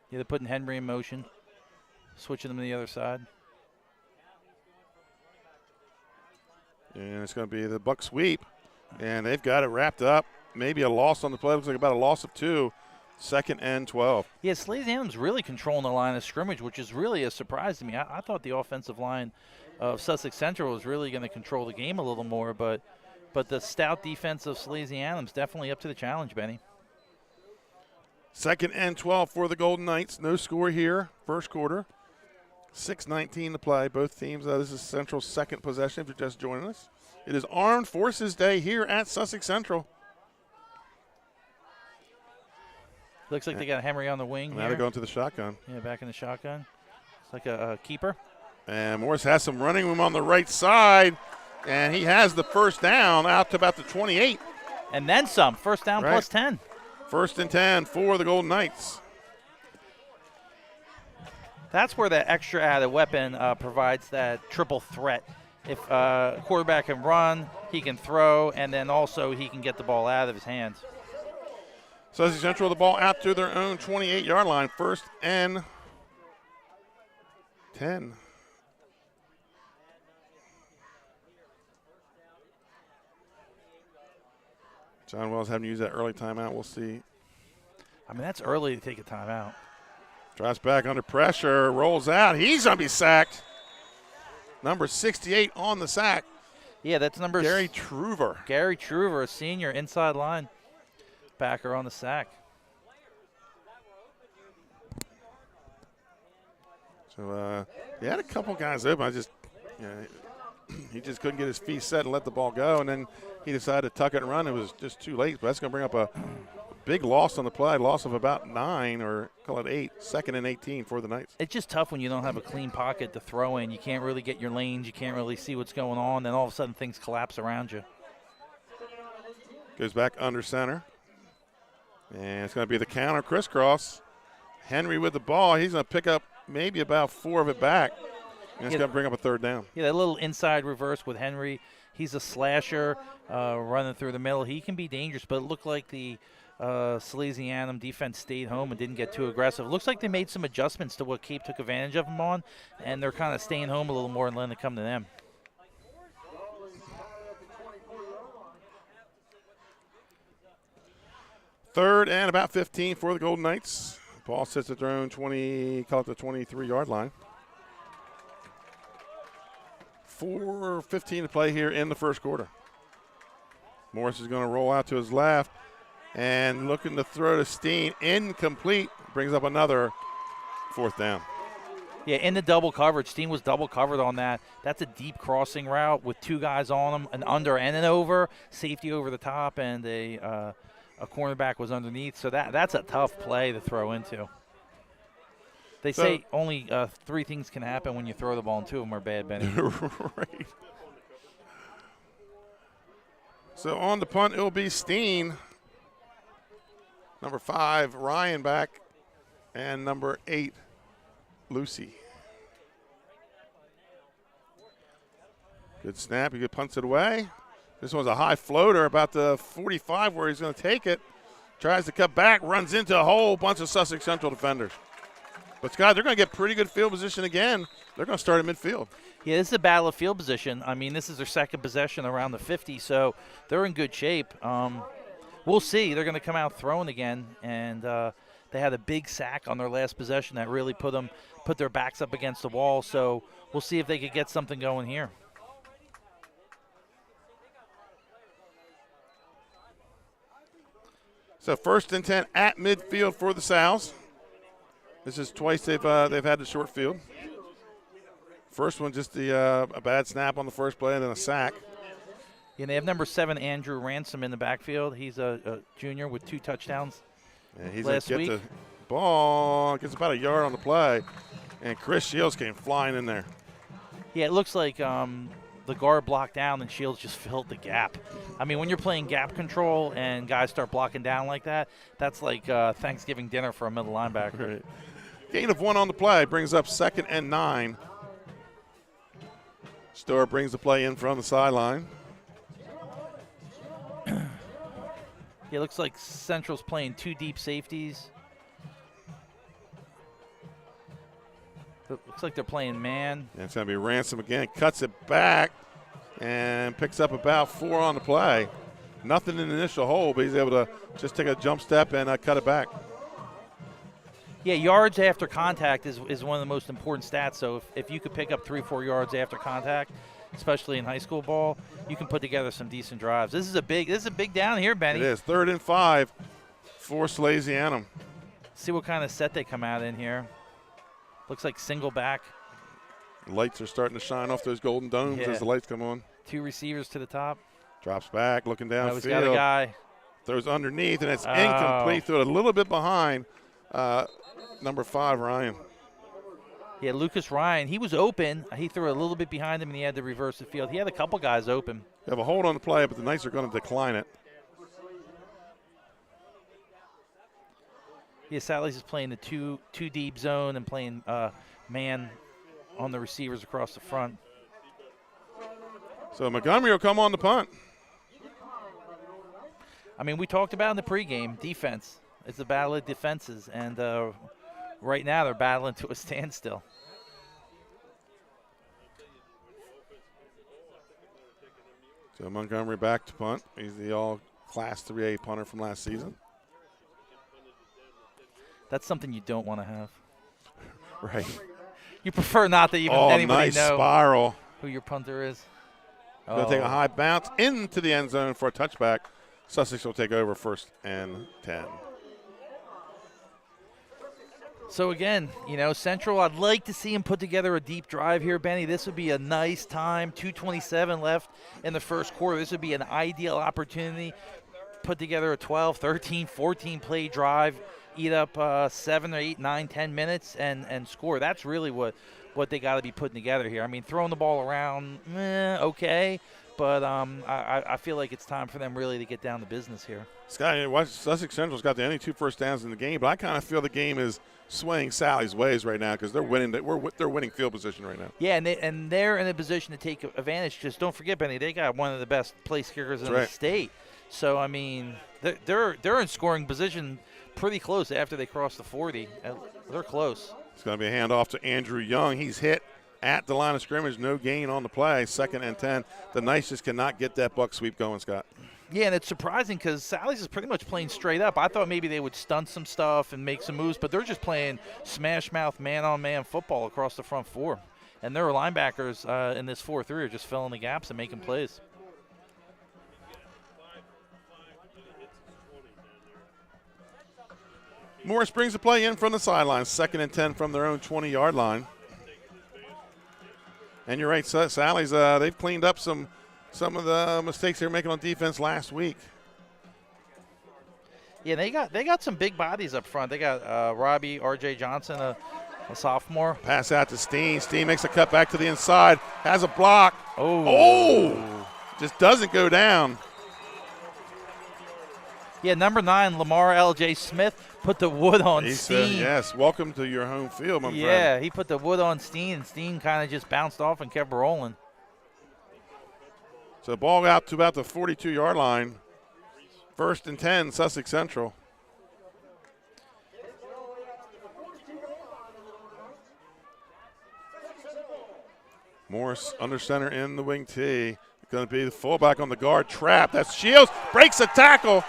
Yeah, they're putting Henry in motion, switching them to the other side. And it's going to be the Buck sweep, and they've got it wrapped up. Maybe a loss on the play. Looks like about a loss of 2. 2nd and 12. Yeah, Salesianum's really controlling the line of scrimmage, which is really a surprise to me. I thought the offensive line of Sussex Central was really going to control the game a little more, but the stout defense of Salesianum's definitely up to the challenge, Benny. 2nd and 12 for the Golden Knights. No score here, first quarter. 6:19 to play. Both teams, this is Central's second possession if you're just joining us. It is Armed Forces Day here at Sussex Central. Looks like they got Henry on the wing. Now they're going to the shotgun. Yeah, back in the shotgun. It's like a keeper. And Morris has some running room on the right side, and he has the first down out to about the 28. And then some. First down plus 10. 1st and 10 for the Golden Knights. That's where that extra added weapon provides that triple threat. If quarterback can run, he can throw, and then also he can get the ball out of his hands. Sussex Central the ball out to their own 28-yard line. 1st and 10. John Wells having to use that early timeout. We'll see. I mean, that's early to take a timeout. Drops back under pressure, rolls out. He's going to be sacked. Number 68 on the sack. Yeah, that's number Gary Truver. Gary Truver, a senior inside line backer on the sack. So he had a couple guys open. he just couldn't get his feet set and let the ball go, and then he decided to tuck it and run. It was just too late, but that's going to bring up a big loss on the play, loss of about 9 or call it 8, 2nd and 18 for the Knights. It's just tough when you don't have a clean pocket to throw in. You can't really get your lanes. You can't really see what's going on. Then all of a sudden things collapse around you. Goes back under center. And it's going to be the counter crisscross. Henry with the ball. He's going to pick up maybe about 4 of it back. And it's going to bring up a 3rd down. Yeah, that little inside reverse with Henry. He's a slasher running through the middle. He can be dangerous, but it looked like the Salesianum defense stayed home and didn't get too aggressive. Looks like they made some adjustments to what Cape took advantage of them on, and they're kind of staying home a little more and letting it come to them. Third and about 15 for the Golden Knights. Ball sits at their own 20, call it the 23-yard line. 4:15 to play here in the first quarter. Morris is going to roll out to his left and looking to throw to Steen. Incomplete. Brings up another 4th down. Yeah, in the double coverage. Steen was double covered on that. That's a deep crossing route with 2 guys on him, an under and an over, safety over the top, and a cornerback was underneath. So that's a tough play to throw into. They say only 3 things can happen when you throw the ball, and 2 of them are bad, Benny. Right. So on the punt, it'll be Steen. Number 5, Ryan back, and number 8, Lucy. Good snap. He good punts it away. This one's a high floater about the 45 where he's going to take it. Tries to cut back, runs into a whole bunch of Sussex Central defenders. But, Scott, they're going to get pretty good field position again. They're going to start at midfield. Yeah, this is a battle of field position. I mean, this is their 2nd possession around the 50, so they're in good shape. We'll see. They're going to come out throwing again, and they had a big sack on their last possession that really put their backs up against the wall. So we'll see if they could get something going here. So 1st and 10 at midfield for the Sows. This is twice they've had the short field. First one just a bad snap on the first play and then a sack. Yeah, they have number 7, Andrew Ransom, in the backfield. He's a junior with 2 touchdowns he's last gonna week. get the ball, gets about a yard on the play, and Chris Shields came flying in there. Yeah, it looks like the guard blocked down and Shields just filled the gap. I mean, when you're playing gap control and guys start blocking down like that, that's like Thanksgiving dinner for a middle linebacker. Right. Gain of 1 on the play brings up 2nd and 9. Starr brings the play in from the sideline. Yeah, it looks like Central's playing 2 deep safeties. It looks like they're playing man. And it's going to be Ransom again. Cuts it back and picks up about 4 on the play. Nothing in the initial hole, but he's able to just take a jump step and cut it back. Yeah, yards after contact is one of the most important stats. So if you could pick up 3-4 yards after contact, especially in high school ball, you can put together some decent drives. This is a big down here, Benny. It is 3rd and 5 for Salesianum. See what kind of set they come out in here. Looks like single back. Lights are starting to shine off those golden domes as the lights come on. 2 receivers to the top. Drops back, looking downfield. He's got a guy. Throws underneath, and it's incomplete. Threw it a little bit behind number 5, Ryan. Yeah, Lucas Ryan, he was open. He threw a little bit behind him, and he had to reverse the field. He had a couple guys open. You have a hold on the play, but the Knights are going to decline it. Yeah, Sally's is playing the two deep zone and playing man on the receivers across the front. So Montgomery will come on the punt. I mean, we talked about in the pregame, defense. It's a battle of defenses, and right now they're battling to a standstill. So Montgomery back to punt. He's the all-class 3A punter from last season. That's something you don't want to have. Right. You prefer not to even anybody nice know spiral. who your punter is. Going to take a high bounce into the end zone for a touchback. Sussex will take over 1st and 10. So again, Central, I'd like to see him put together a deep drive here, Benny. This would be a nice time. 2:27 left in the first quarter. This would be an ideal opportunity. Put together a 12, 13, 14 play drive, eat up 7 or 8, 9, 10 minutes and score. That's really what they got to be putting together here. I mean, throwing the ball around, okay, but I feel like it's time for them really to get down to business here. Scott, Sussex Central's got the only 2 first downs in the game, but I kind of feel the game is swaying Sally's ways right now because they're winning. They're winning field position right now. Yeah, and they're in a position to take advantage. Just don't forget, Benny, they got one of the best place kickers in the state. So I mean, they're in scoring position pretty close after they cross the 40. They're close. It's going to be a handoff to Andrew Young. He's hit at the line of scrimmage. No gain on the play. 2nd and 10. The Knights just cannot get that buck sweep going, Scott. Yeah, and it's surprising because Sally's is pretty much playing straight up. I thought maybe they would stunt some stuff and make some moves, but they're just playing smash-mouth, man-on-man football across the front 4. And their linebackers in this 4-3 are just filling the gaps and making plays. Morris brings the play in from the sideline. 2nd and 10 from their own 20-yard line. And you're right, Sally's, they've cleaned up some of the mistakes they were making on defense last week. Yeah, they got some big bodies up front. They got Robbie R.J. Johnson, a sophomore. Pass out to Steen. Steen makes a cut back to the inside. Has a block. Oh! Just doesn't go down. Yeah, number 9, Lamar L.J. Smith, put the wood on Steen. Yes, welcome to your home field, my friend. Yeah, he put the wood on Steen, and Steen kind of just bounced off and kept rolling. So the ball out to about the 42-yard line. 1st and 10, Sussex Central. Morris under center in the wing tee. Going to be the fullback on the guard trap. That's Shields. Breaks a tackle.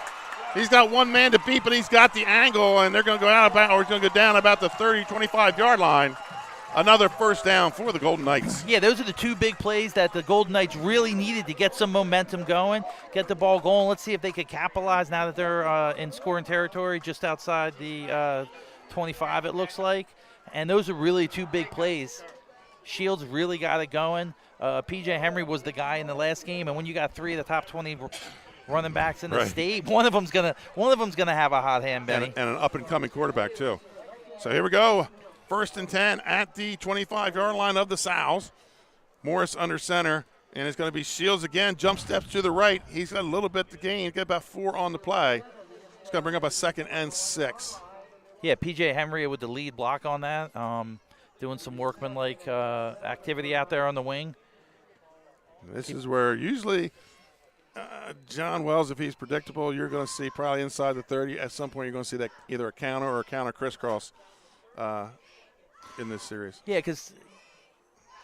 He's got one man to beat, but he's got the angle, and they're going to go down about the 30, 25-yard line. Another first down for the Golden Knights. Yeah, those are the 2 big plays that the Golden Knights really needed to get some momentum going, get the ball going. Let's see if they could capitalize now that they're in scoring territory just outside the 25, it looks like. And those are really 2 big plays. Shields really got it going. P.J. Henry was the guy in the last game, and when you got 3 of the top 20 running backs in the state, one of them's gonna have a hot hand, Benny. And an up-and-coming quarterback, too. So here we go. 1st and 10 at the 25-yard line of the Sows. Morris under center, and it's going to be Shields again. Jump steps to the right. He's got a little bit to gain. Get about 4 on the play. It's going to bring up a 2nd and 6. Yeah, P.J. Henry with the lead block on that. Doing some workman-like activity out there on the wing. This is where usually John Wells, if he's predictable, you're going to see probably inside the 30. At some point, you're going to see that either a counter or a counter crisscross in this series. Yeah, because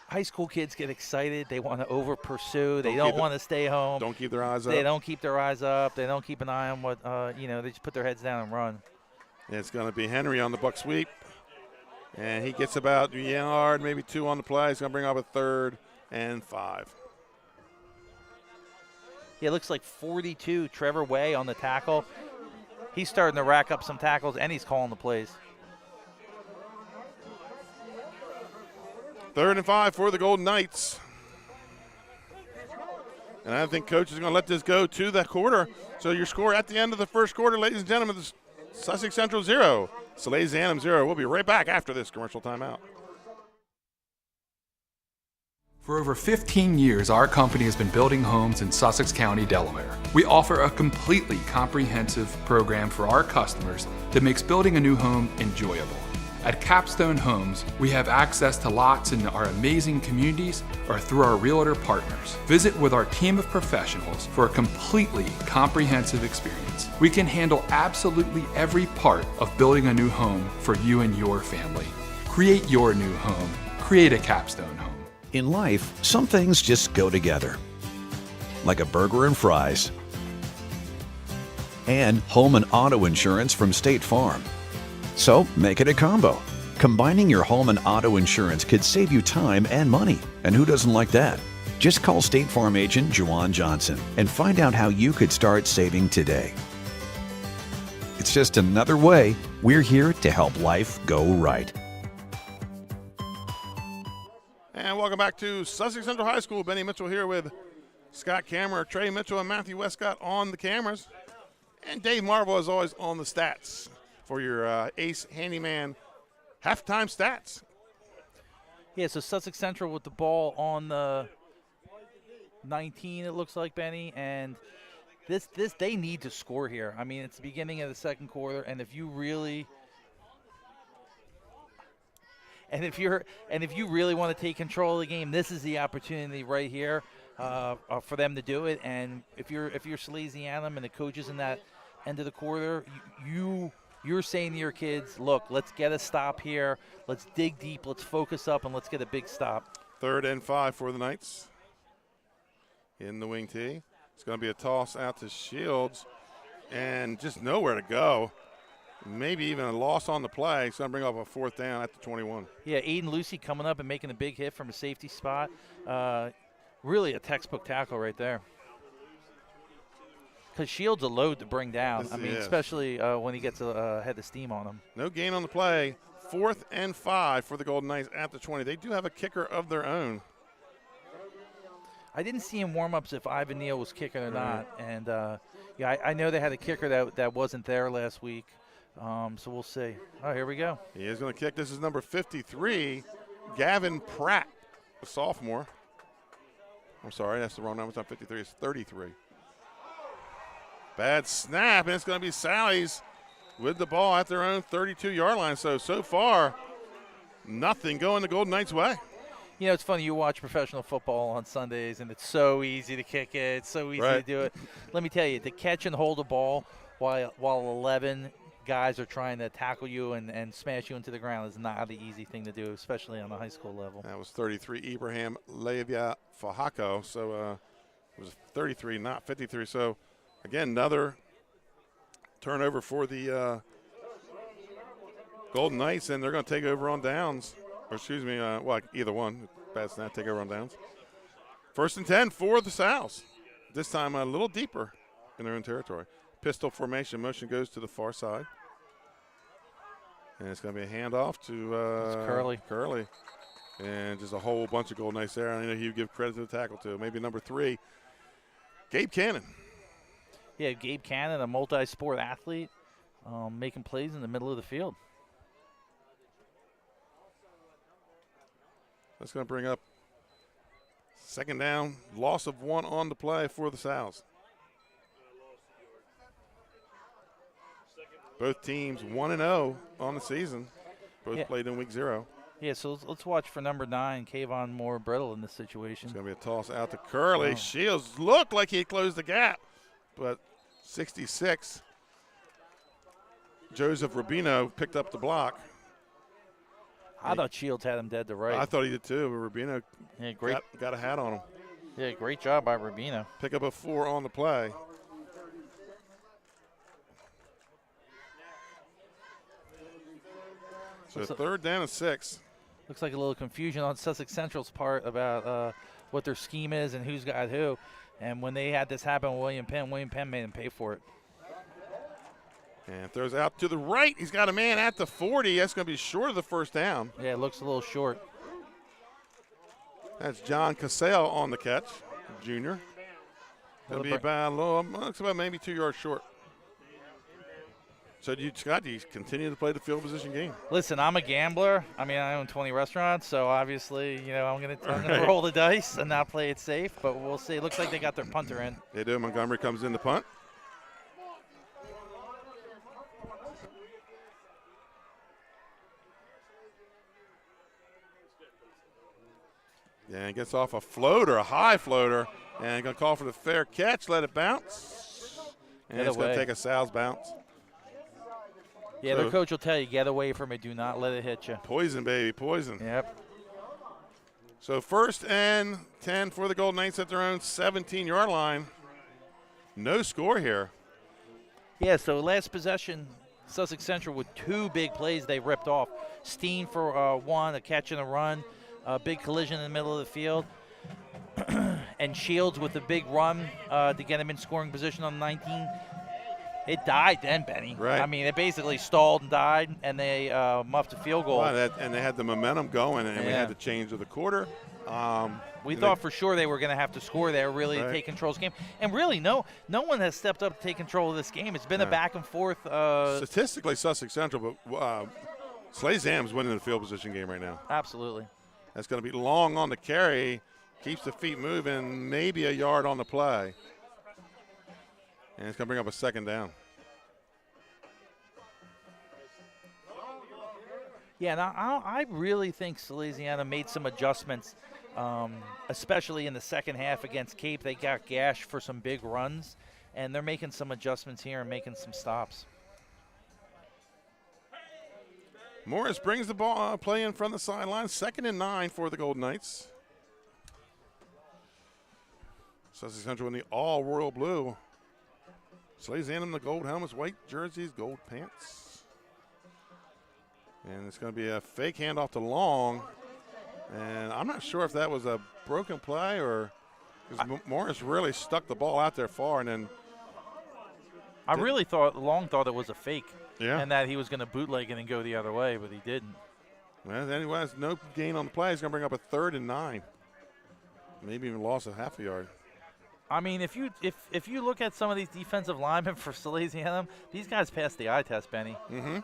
high school kids get excited. They want to over-pursue. They don't want to stay home. Don't keep their eyes up. They don't keep their eyes up. They don't keep an eye on what, they just put their heads down and run. It's going to be Henry on the buck sweep. And he gets about a yard, maybe 2 on the play. He's going to bring up a 3rd and 5. Yeah, it looks like 42, Trevor Way on the tackle. He's starting to rack up some tackles, and he's calling the plays. 3rd and 5 for the Golden Knights. And I think Coach is going to let this go to the quarter. So your score at the end of the first quarter, ladies and gentlemen, is Sussex Central 0, Salesianum 0. We'll be right back after this commercial timeout. For over 15 years, our company has been building homes in Sussex County, Delaware. We offer a completely comprehensive program for our customers that makes building a new home enjoyable. At Capstone Homes, we have access to lots in our amazing communities or through our realtor partners. Visit with our team of professionals for a completely comprehensive experience. We can handle absolutely every part of building a new home for you and your family. Create your new home. Create a Capstone home. In life, some things just go together. Like a burger and fries. And home and auto insurance from State Farm. So make it a combo. Combining your home and auto insurance could save you time and money. And who doesn't like that? Just call State Farm agent Juwan Johnson and find out how you could start saving today. It's just another way we're here to help life go right. And welcome back to Sussex Central High School. Benny Mitchell here with Scott Kammerer, Trey Mitchell, and Matthew Westcott on the cameras. And Dave Marvel, as always, on the stats for your Ace Handyman halftime stats. Yeah, so Sussex Central with the ball on the 19, it looks like, Benny, and this they need to score here. I mean, it's the beginning of the second quarter, and if you really want to take control of the game, this is the opportunity right here for them to do it. And if you're Salesianum and the coaches in that end of the quarter, you're saying to your kids, look, let's get a stop here. Let's dig deep. Let's focus up, and let's get a big stop. 3rd and 5 for the Knights in the wing tee. It's going to be a toss out to Shields, and just nowhere to go. Maybe even a loss on the play. It's going to bring up a 4th down at the 21. Yeah, Aiden Lucy coming up and making a big hit from a safety spot. Really a textbook tackle right there. Because Shields a load to bring down. Yes, I mean, yes. especially when he gets a head of steam on him. No gain on the play. 4th and 5 for the Golden Knights at the 20. They do have a kicker of their own. I didn't see in warm-ups if Ivan Neal was kicking or not. And, I know they had a kicker that wasn't there last week. So we'll see. Oh, here we go. He is going to kick. This is number 53, Gavin Pratt, a sophomore. I'm sorry, that's the wrong number. It's not 53. It's 33. Bad snap, and it's going to be Sally's with the ball at their own 32-yard line. So far, nothing going the Golden Knights' way. You know, it's funny. You watch professional football on Sundays, and it's so easy to kick it. It's so easy to do it. Let me tell you, to catch and hold a ball while 11 guys are trying to tackle you and smash you into the ground is not the easy thing to do, especially on the high school level. That was 33, Ibrahim Levia Fahako. So it was 33, not 53. So, again, another turnover for the Golden Knights, and they're going to take over on downs. Or excuse me, either one. Bad snap, take over on downs. 1st and 10 for the Sows. This time a little deeper in their own territory. Pistol formation. Motion goes to the far side. And it's going to be a handoff to Curley. And just a whole bunch of Golden Knights there. I know he would give credit to the tackle, too. Maybe number 3, Gabe Cannon. Yeah, Gabe Cannon, a multi-sport athlete, making plays in the middle of the field. That's going to bring up 2nd down, loss of 1 on the play for the Sows. Both teams 1-0 on the season. Both played in week 0. Yeah, so let's watch for number 9, Kevon more brittle in this situation. It's going to be a toss out to Curley. Shields looked like he closed the gap, but 66, Joseph Rubino picked up the block. I thought Shields had him dead to right. I thought he did too, but Rubino got a hat on him. Yeah, great job by Rubino. Pick up a 4 on the play. So 3rd down and 6. Looks like a little confusion on Sussex Central's part about what their scheme is and who's got who. And when they had this happen with William Penn made him pay for it. And throws out to the right. He's got a man at the 40. That's going to be short of the 1st down. Yeah, it looks a little short. That's John Cassell on the catch, junior. Going to be about looks about maybe 2 yards short. So, Scott, do you continue to play the field position game? Listen, I'm a gambler. I mean, I own 20 restaurants, so obviously, I'm gonna roll the dice and not play it safe. But we'll see. It looks like they got their punter in. They do. Montgomery comes in to punt. And gets off a floater, a high floater, and going to call for the fair catch. Let it bounce, and it's going to take a Sal's bounce. Yeah, their coach will tell you, get away from it. Do not let it hit you. Poison, baby, poison. Yep. So 1st and 10 for the Golden Knights at their own 17-yard line. No score here. Yeah, so last possession, Sussex Central with 2 big plays they ripped off. Steen for 1, a catch and a run, a big collision in the middle of the field. And Shields with a big run to get him in scoring position on 19. It died then, Benny. Right. I mean, it basically stalled and died, and they muffed a field goal. Well, and they had the momentum going, and we Yeah. had to change to the quarter. We thought for sure they were going to have to score there, really, to take control of this game. And really, no one has stepped up to take control of this game. It's been a back and forth. Statistically, Sussex Central, but Salesianum's winning the field position game right now. Absolutely. That's going to be long on the carry, keeps the feet moving, maybe a yard on the play. And it's going to bring up a second down. Yeah, now I really think Salesianum made some adjustments, especially in the second half against Cape. They got gashed for some big runs, and they're making some adjustments here and making some stops. Morris brings the ball play in front of the sideline. 2nd and 9 for the Golden Knights. Sussex Central in the all royal blue. Salesianum, the gold helmets, white jerseys, gold pants. And it's going to be a fake handoff to Long. And I'm not sure if that was a broken play or because Morris really stuck the ball out there far. And then I really thought Long thought it was a fake. Yeah. And that he was going to bootleg it and go the other way, but he didn't. Well, anyway, no gain on the play. He's going to bring up a 3rd and 9. Maybe even lost a half a yard. I mean, if you look at some of these defensive linemen for Salesianum, these guys passed the eye test, Benny. Mm-hmm.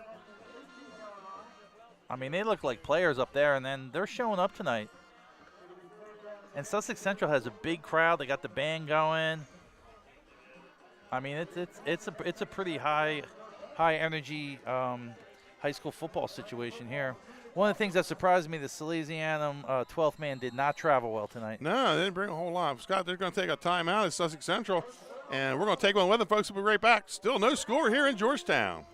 I mean, they look like players up there, and then they're showing up tonight. And Sussex Central has a big crowd. They got the band going. I mean, it's a pretty high energy high school football situation here. One of the things that surprised me, the Salesianum 12th man did not travel well tonight. No, they didn't bring a whole lot. Scott, they're going to take a timeout at Sussex Central, and we're going to take one with them, folks. We'll be right back. Still no score here in Georgetown.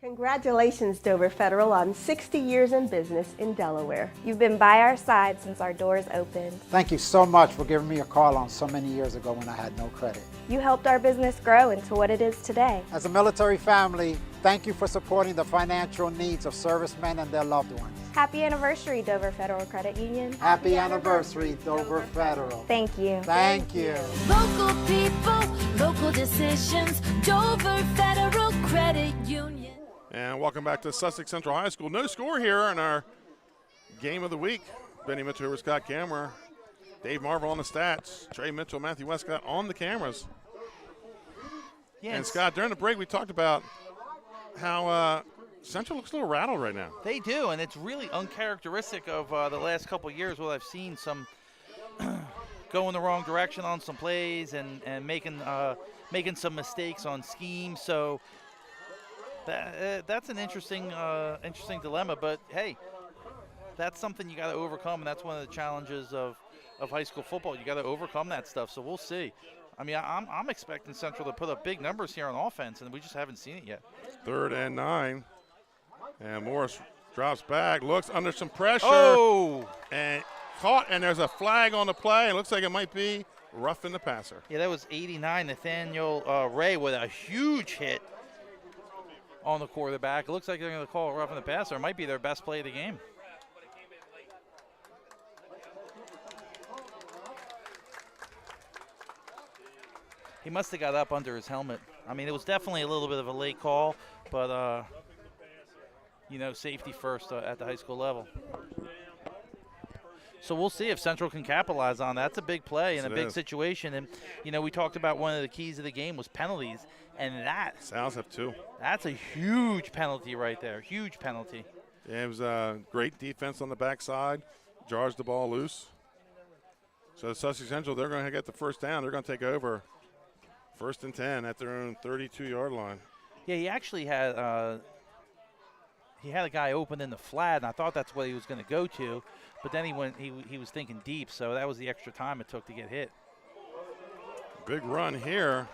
Congratulations, Dover Federal, on 60 years in business in Delaware. You've been by our side since our doors opened. Thank you so much for giving me a call on so many years ago when I had no credit. You helped our business grow into what it is today. As a military family, thank you for supporting the financial needs of servicemen and their loved ones. Happy anniversary, Dover Federal Credit Union. Happy anniversary, Dover Federal. Thank you. Thank you. Local people, local decisions, Dover Federal Credit Union. And welcome back to Sussex Central High School. No score here in our game of the week. Benny Mitchell here with Scott Cameron. Dave Marvel on the stats. Trey Mitchell, Matthew Westcott on the cameras. Yes. And Scott, during the break we talked about how Central looks a little rattled right now. They do, and it's really uncharacteristic of the last couple of years where I've seen some go in the wrong direction on some plays and making some mistakes on scheme. So that's an interesting dilemma. But hey, that's something you got to overcome, and that's one of the challenges of high school football. You got to overcome that stuff. So we'll see. I mean, I'm expecting Central to put up big numbers here on offense, and we just haven't seen it yet. 3rd and 9. And Morris drops back, looks under some pressure. Oh! And caught, and there's a flag on the play. It looks like it might be roughing the passer. Yeah, that was 89, Nathaniel Ray with a huge hit on the quarterback. It looks like they're going to call it roughing the passer. It might be their best play of the game. He must have got up under his helmet. I mean, it was definitely a little bit of a late call, but, safety first at the high school level. So we'll see if Central can capitalize on that. That's a big play in a big situation. And, we talked about one of the keys of the game was penalties, and that. Sounds have 2. That's a huge penalty right there, huge penalty. Yeah, it was a great defense on the backside, jars the ball loose. So Sussex Central, they're going to get the first down. They're going to take over 1st and 10 at their own 32-yard line. Yeah, he actually had a guy open in the flat, and I thought that's what he was going to go to, but then he was thinking deep, so that was the extra time it took to get hit. Big run here.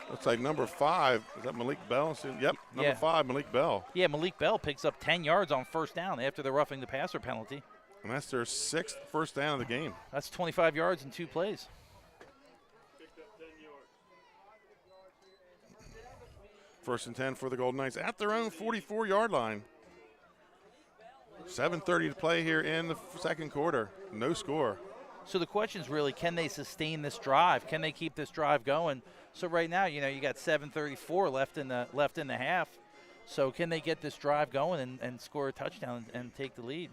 Looks like number 5. Is that Malik Bell? Yep, number 5, Malik Bell. Yeah, Malik Bell picks up 10 yards on first down after the roughing the passer penalty. And that's their 6th first down of the game. That's 25 yards in 2 plays. First and 10 for the Golden Knights at their own 44-yard line. 7:30 to play here in the second quarter. No score. So the question is really, can they sustain this drive? Can they keep this drive going? So right now, you got 7:34 left in the half. So can they get this drive going and score a touchdown and take the lead?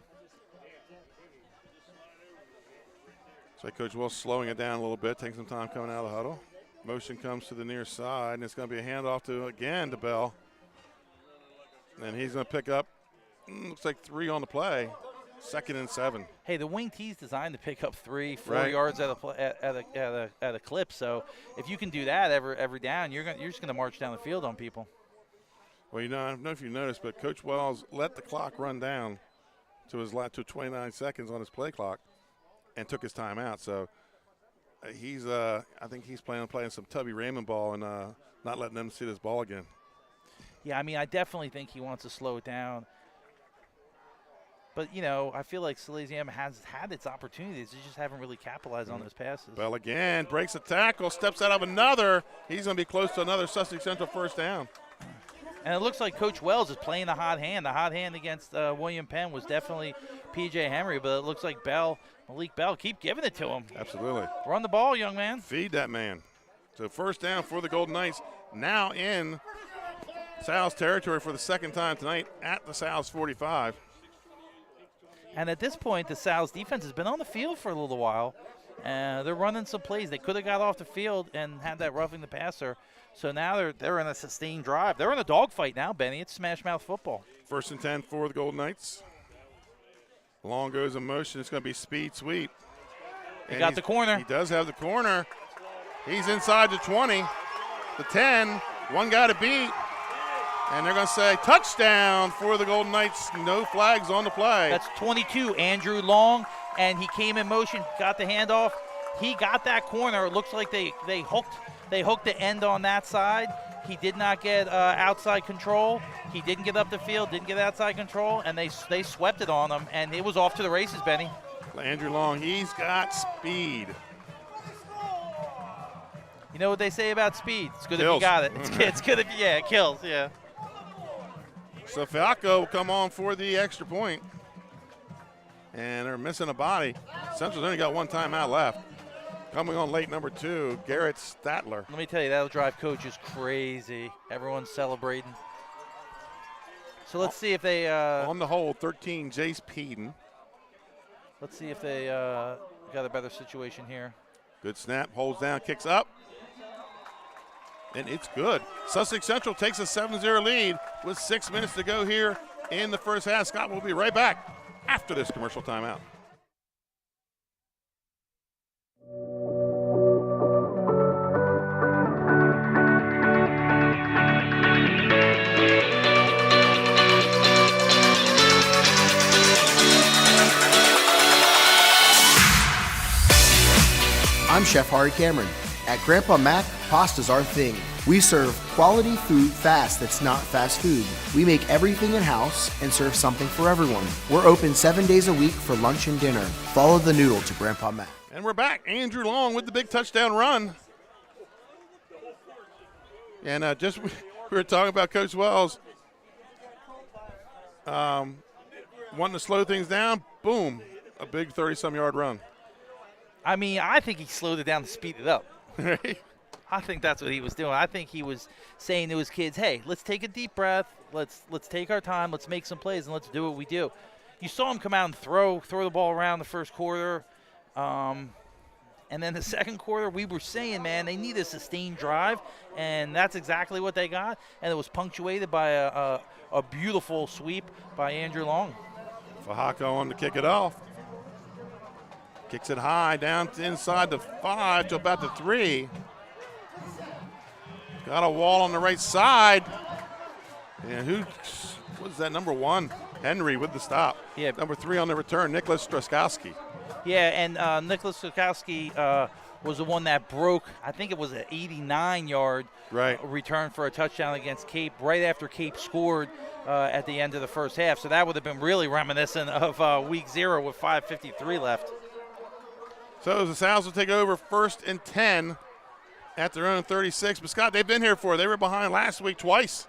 So Coach Wells slowing it down a little bit, taking some time coming out of the huddle. Motion comes to the near side, and it's going to be a handoff to Bell. And he's going to pick up, looks like 3 on the play. 2nd and 7. Hey, the wing tee's designed to pick up 3, 4 right. yards at a clip. So if you can do that every down, you're just going to march down the field on people. Well, I don't know if you noticed, but Coach Wells let the clock run down to 29 seconds on his play clock, and took his time out. So he's I think he's playing some Tubby Raymond ball and not letting them see this ball again. Yeah, I mean, I definitely think he wants to slow it down. But, I feel like Salesianum has had its opportunities. They just haven't really capitalized on those passes. Bell again breaks a tackle, steps out of another. He's going to be close to another Sussex Central first down. And it looks like Coach Wells is playing the hot hand. The hot hand against William Penn was definitely P.J. Henry, but it looks like Malik Bell, keep giving it to him. Absolutely. Run the ball, young man. Feed that man. So first down for the Golden Knights, now in Sal's territory for the second time tonight at the Sal's 45. And at this point, the Sal's defense has been on the field for a little while. They're running some plays. They could have got off the field and had that roughing the passer. So now they're in a sustained drive. They're in a dogfight now, Benny. It's smash mouth football. 1st and 10 for the Golden Knights. Long goes in motion. It's going to be speed sweep. He got the corner. He does have the corner. He's inside the 20, the 10. One guy to beat. And they're going to say touchdown for the Golden Knights. No flags on the play. That's 22, Andrew Long, and he came in motion, got the handoff. He got that corner. It looks like they hooked the end on that side. He did not get outside control. He didn't get up the field, didn't get outside control, and they swept it on him, and it was off to the races, Benny. Andrew Long, he's got speed. You know what they say about speed? It's good Kills. if you got it. It's good if it kills, yeah. So Falco will come on for the extra point. And they're missing a body. Central's only got one timeout left. Coming on late, number 2, Garrett Statler. Let me tell you, that'll drive coaches crazy. Everyone's celebrating. So let's see if they on the hold, 13, Jace Peden. Let's see if they got a better situation here. Good snap, holds down, kicks up. And it's good. Sussex Central takes a 7-0 lead with 6 minutes to go here in the first half. Scott will be right back after this commercial timeout. I'm Chef Hari Cameron. At Grandpa Mac, pasta's our thing. We serve quality food fast that's not fast food. We make everything in-house and serve something for everyone. We're open 7 days a week for lunch and dinner. Follow the noodle to Grandpa Mac. And we're back. Andrew Long with the big touchdown run. And we were talking about Coach Wells wanting to slow things down. Boom, a big 30-some yard run. I mean, I think he slowed it down to speed it up. I think that's what he was doing. I think he was saying to his kids, hey, let's take a deep breath. Let's take our time. Let's make some plays, and let's do what we do. You saw him come out and throw the ball around the first quarter. And then the second quarter, we were saying, man, they need a sustained drive, and that's exactly what they got. And it was punctuated by a beautiful sweep by Andrew Long. Fajardo on to kick it off. Kicks it high down to inside the 5 to about the 3. Got a wall on the right side. And what is that, number 1? Henry with the stop. Yeah. Number 3 on the return, Nicholas Struskowski. Yeah, and Nicholas Struskowski was the one that broke, I think it was an 89-yard return for a touchdown against Cape right after Cape scored at the end of the first half. So that would have been really reminiscent of week 0 with 5:53 left. So the Sal's will take over 1st and 10 at their own 36. But, Scott, they've been here for. They were behind last week twice.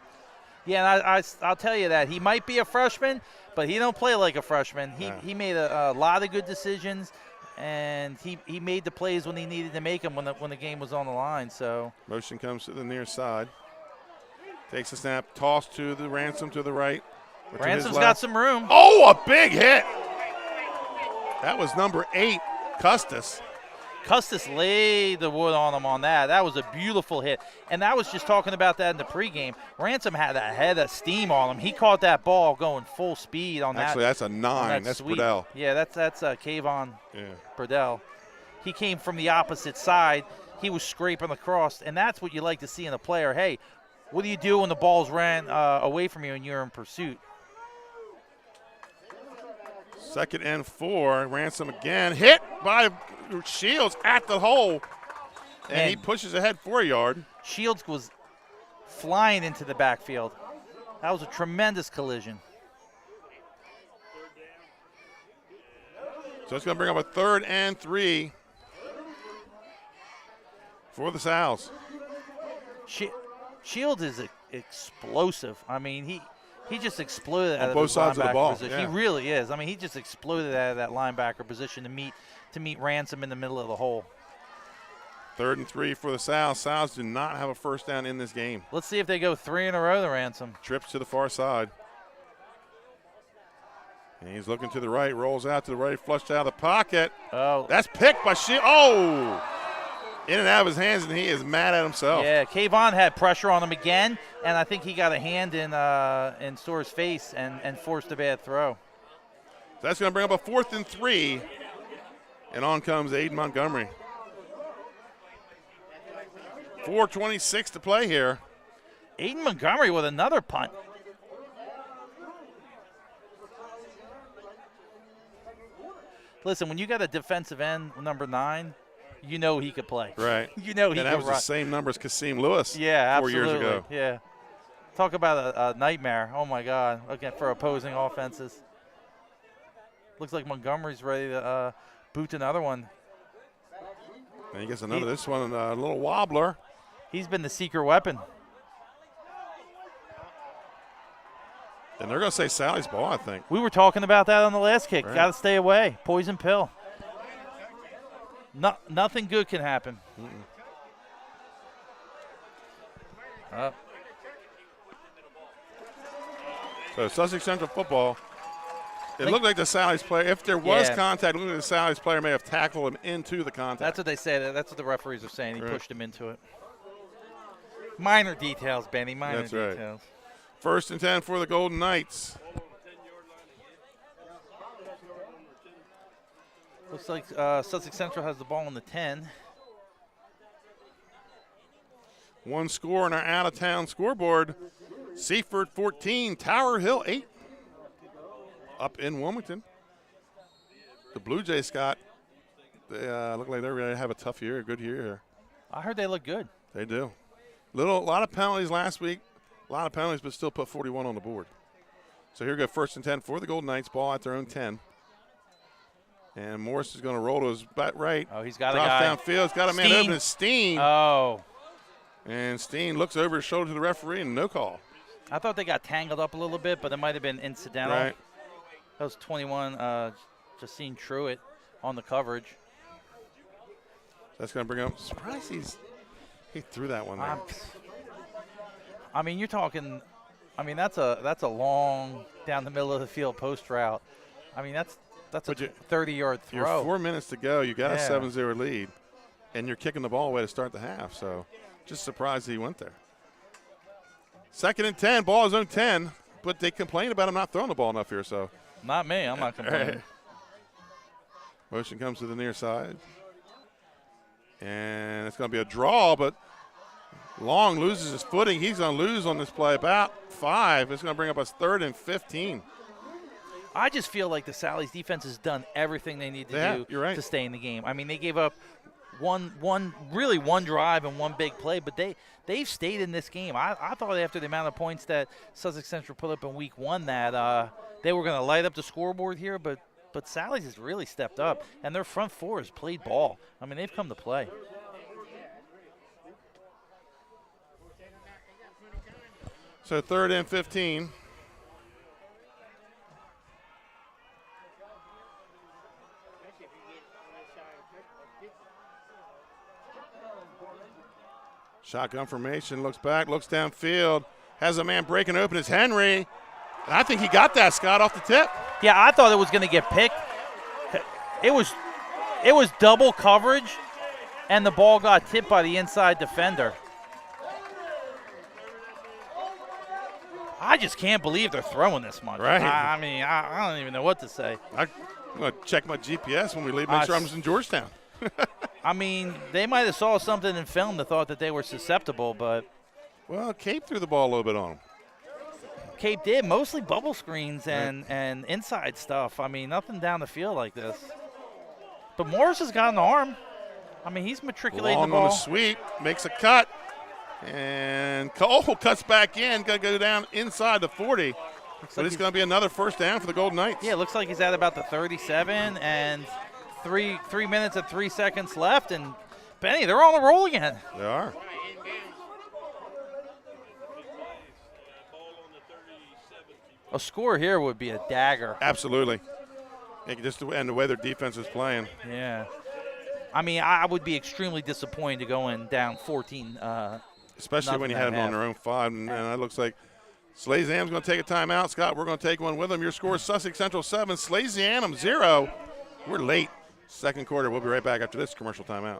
Yeah, and I'll tell you that. He might be a freshman, but he don't play like a freshman. He made a lot of good decisions. and he made the plays when he needed to make them when the game was on the line. So motion comes to the near side. Takes a snap, toss to the Ransom to the right. Ransom's got some room. Oh, a big hit. That was number 8, Custis. Custis laid the wood on him on that. That was a beautiful hit. And I was just talking about that in the pregame. Ransom had a head of steam on him. He caught that ball going full speed on that. Actually, that's a 9. That's sweep. Burdell. Yeah, that's Kevon Burdell. He came from the opposite side. He was scraping across, and that's what you like to see in a player. Hey, what do you do when the ball's ran away from you and you're in pursuit? 2nd and 4. Ransom again. Hit by Shields at the hole. And he pushes ahead 4 yard. Shields was flying into the backfield. That was a tremendous collision. So it's going to bring up a 3rd and 3 for the Sows. Shields is explosive. I mean, he just exploded out of both sides of the ball. position. Yeah. He really is. I mean, he just exploded out of that linebacker position to meet Ransom in the middle of the hole. 3rd and 3 for the Sows. Sows do not have a first down in this game. Let's see if they go 3 in a row to Ransom. Trips to the far side. And he's looking to the right, rolls out to the right, flushed out of the pocket. Oh. That's picked by Shields. Oh! In and out of his hands, and he is mad at himself. Yeah, Kevon had pressure on him again, and I think he got a hand in Starr's face and forced a bad throw. So that's going to bring up a 4th and 3. And on comes Aiden Montgomery. 4:26 to play here. Aiden Montgomery with another punt. Listen, when you got a defensive end, number 9, you know he could play. Right. You know he could And that was run. the same number as Kasim Lewis 4 absolutely. years ago. Yeah. Talk about a nightmare. Oh, my God. Okay, for opposing offenses. Looks like Montgomery's ready to boot another one. And he gets another. This one, a little wobbler. He's been the secret weapon. And they're going to say Sally's ball, I think. We were talking about that on the last kick. Right. Got to stay away. Poison pill. Nothing good can happen. So Sussex Central Football. It looked like the Sally's player, if there was contact, it looked like the Sally's player may have tackled him into the contact. That's what they said. That's what the referees are saying. He Right. pushed him into it. Minor details, Benny. Minor That's right. details. 1st and 10 for the Golden Knights. Looks like Sussex Central has the ball on the 10. One score on our out-of-town scoreboard. Seaford 14, Tower Hill 8. Up in Wilmington. The Blue Jays, Scott, they look like they're going to have a tough year, a good year here. I heard they look good. They do. A lot of penalties last week. A lot of penalties, but still put 41 on the board. So here we go, 1st and 10 for the Golden Knights. Ball at their own 10. And Morris is going to roll to his back right. Oh, he's got a Drops guy. downfield. He's got a man Steen. open. It's Steen. Oh. And Steen looks over his shoulder to the referee and no call. I thought they got tangled up a little bit, but it might have been incidental. Right. That was 21, Justine Truitt on the coverage. That's going to bring up. Surprised he threw that one there. I mean, you're talking. I mean, that's a long down the middle of the field post route. I mean, that's a 30-yard throw. You're 4 minutes to go. You got a Yeah. 7-0 lead, and you're kicking the ball away to start the half. So, just surprised he went there. 2nd and 10. Ball is on 10, but they complain about him not throwing the ball enough here. So, Not me. I'm not complaining. Motion comes to the near side, and it's going to be a draw, but Long loses his footing. He's going to lose on this play about 5. It's going to bring up a 3rd and 15. I just feel like the Sally's defense has done everything they need to do to stay in the game. I mean, they gave up one drive and one big play, but they've stayed in this game. I thought after the amount of points that Sussex Central put up in week 1 that they were going to light up the scoreboard here, but Sally's has really stepped up, and their front 4 has played ball. I mean, they've come to play. So 3rd and 15. Shotgun formation, looks back, looks downfield, has a man breaking open. It's Henry. And I think he got that, Scott, off the tip. Yeah, I thought it was going to get picked. It was double coverage, and the ball got tipped by the inside defender. I just can't believe they're throwing this much. Right. I mean, I don't even know what to say. I'm going to check my GPS when we leave, make sure I'm in Georgetown. I mean, they might have saw something in film that thought that they were susceptible, but. Well, Cape threw the ball a little bit on them. Cape did, mostly bubble screens and inside stuff. I mean, nothing down the field like this. But Morris has got an arm. I mean, he's matriculating Long the ball. on the sweep, makes a cut. And Cole cuts back in, going to go down inside the 40. But it's going to be another first down for the Golden Knights. Yeah, it looks like he's at about the 37 and 3 minutes and 3 seconds left. And, Benny, they're on the roll again. They are. A score here would be a dagger. Absolutely. And the way their defense is playing. Yeah. I mean, I would be extremely disappointed to go in down 14. Especially when you had them on their own 5. And it looks like Salesianum's going to take a timeout. Scott, we're going to take one with them. Your score is Sussex Central 7, Salesianum 0. We're late. Second quarter. We'll be right back after this commercial timeout.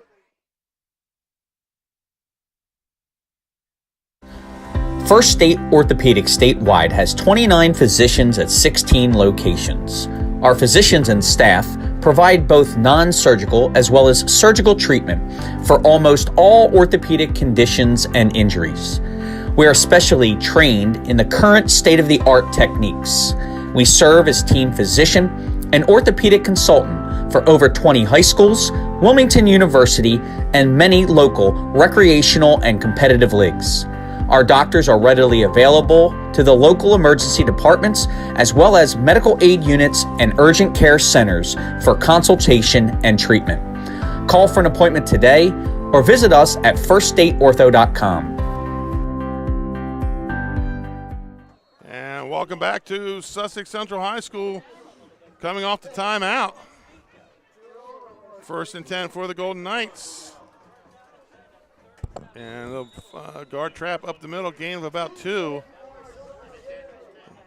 First State Orthopedic statewide has 29 physicians at 16 locations. Our physicians and staff provide both non-surgical as well as surgical treatment for almost all orthopedic conditions and injuries. We are specially trained in the current state-of-the-art techniques. We serve as team physician and orthopedic consultant for over 20 high schools, Wilmington University, and many local recreational and competitive leagues. Our doctors are readily available to the local emergency departments as well as medical aid units and urgent care centers for consultation and treatment. Call for an appointment today or visit us at firststateortho.com. And welcome back to Sussex Central High School. Coming off the timeout. 1st and 10 for the Golden Knights. And the guard trap up the middle, gain of about 2.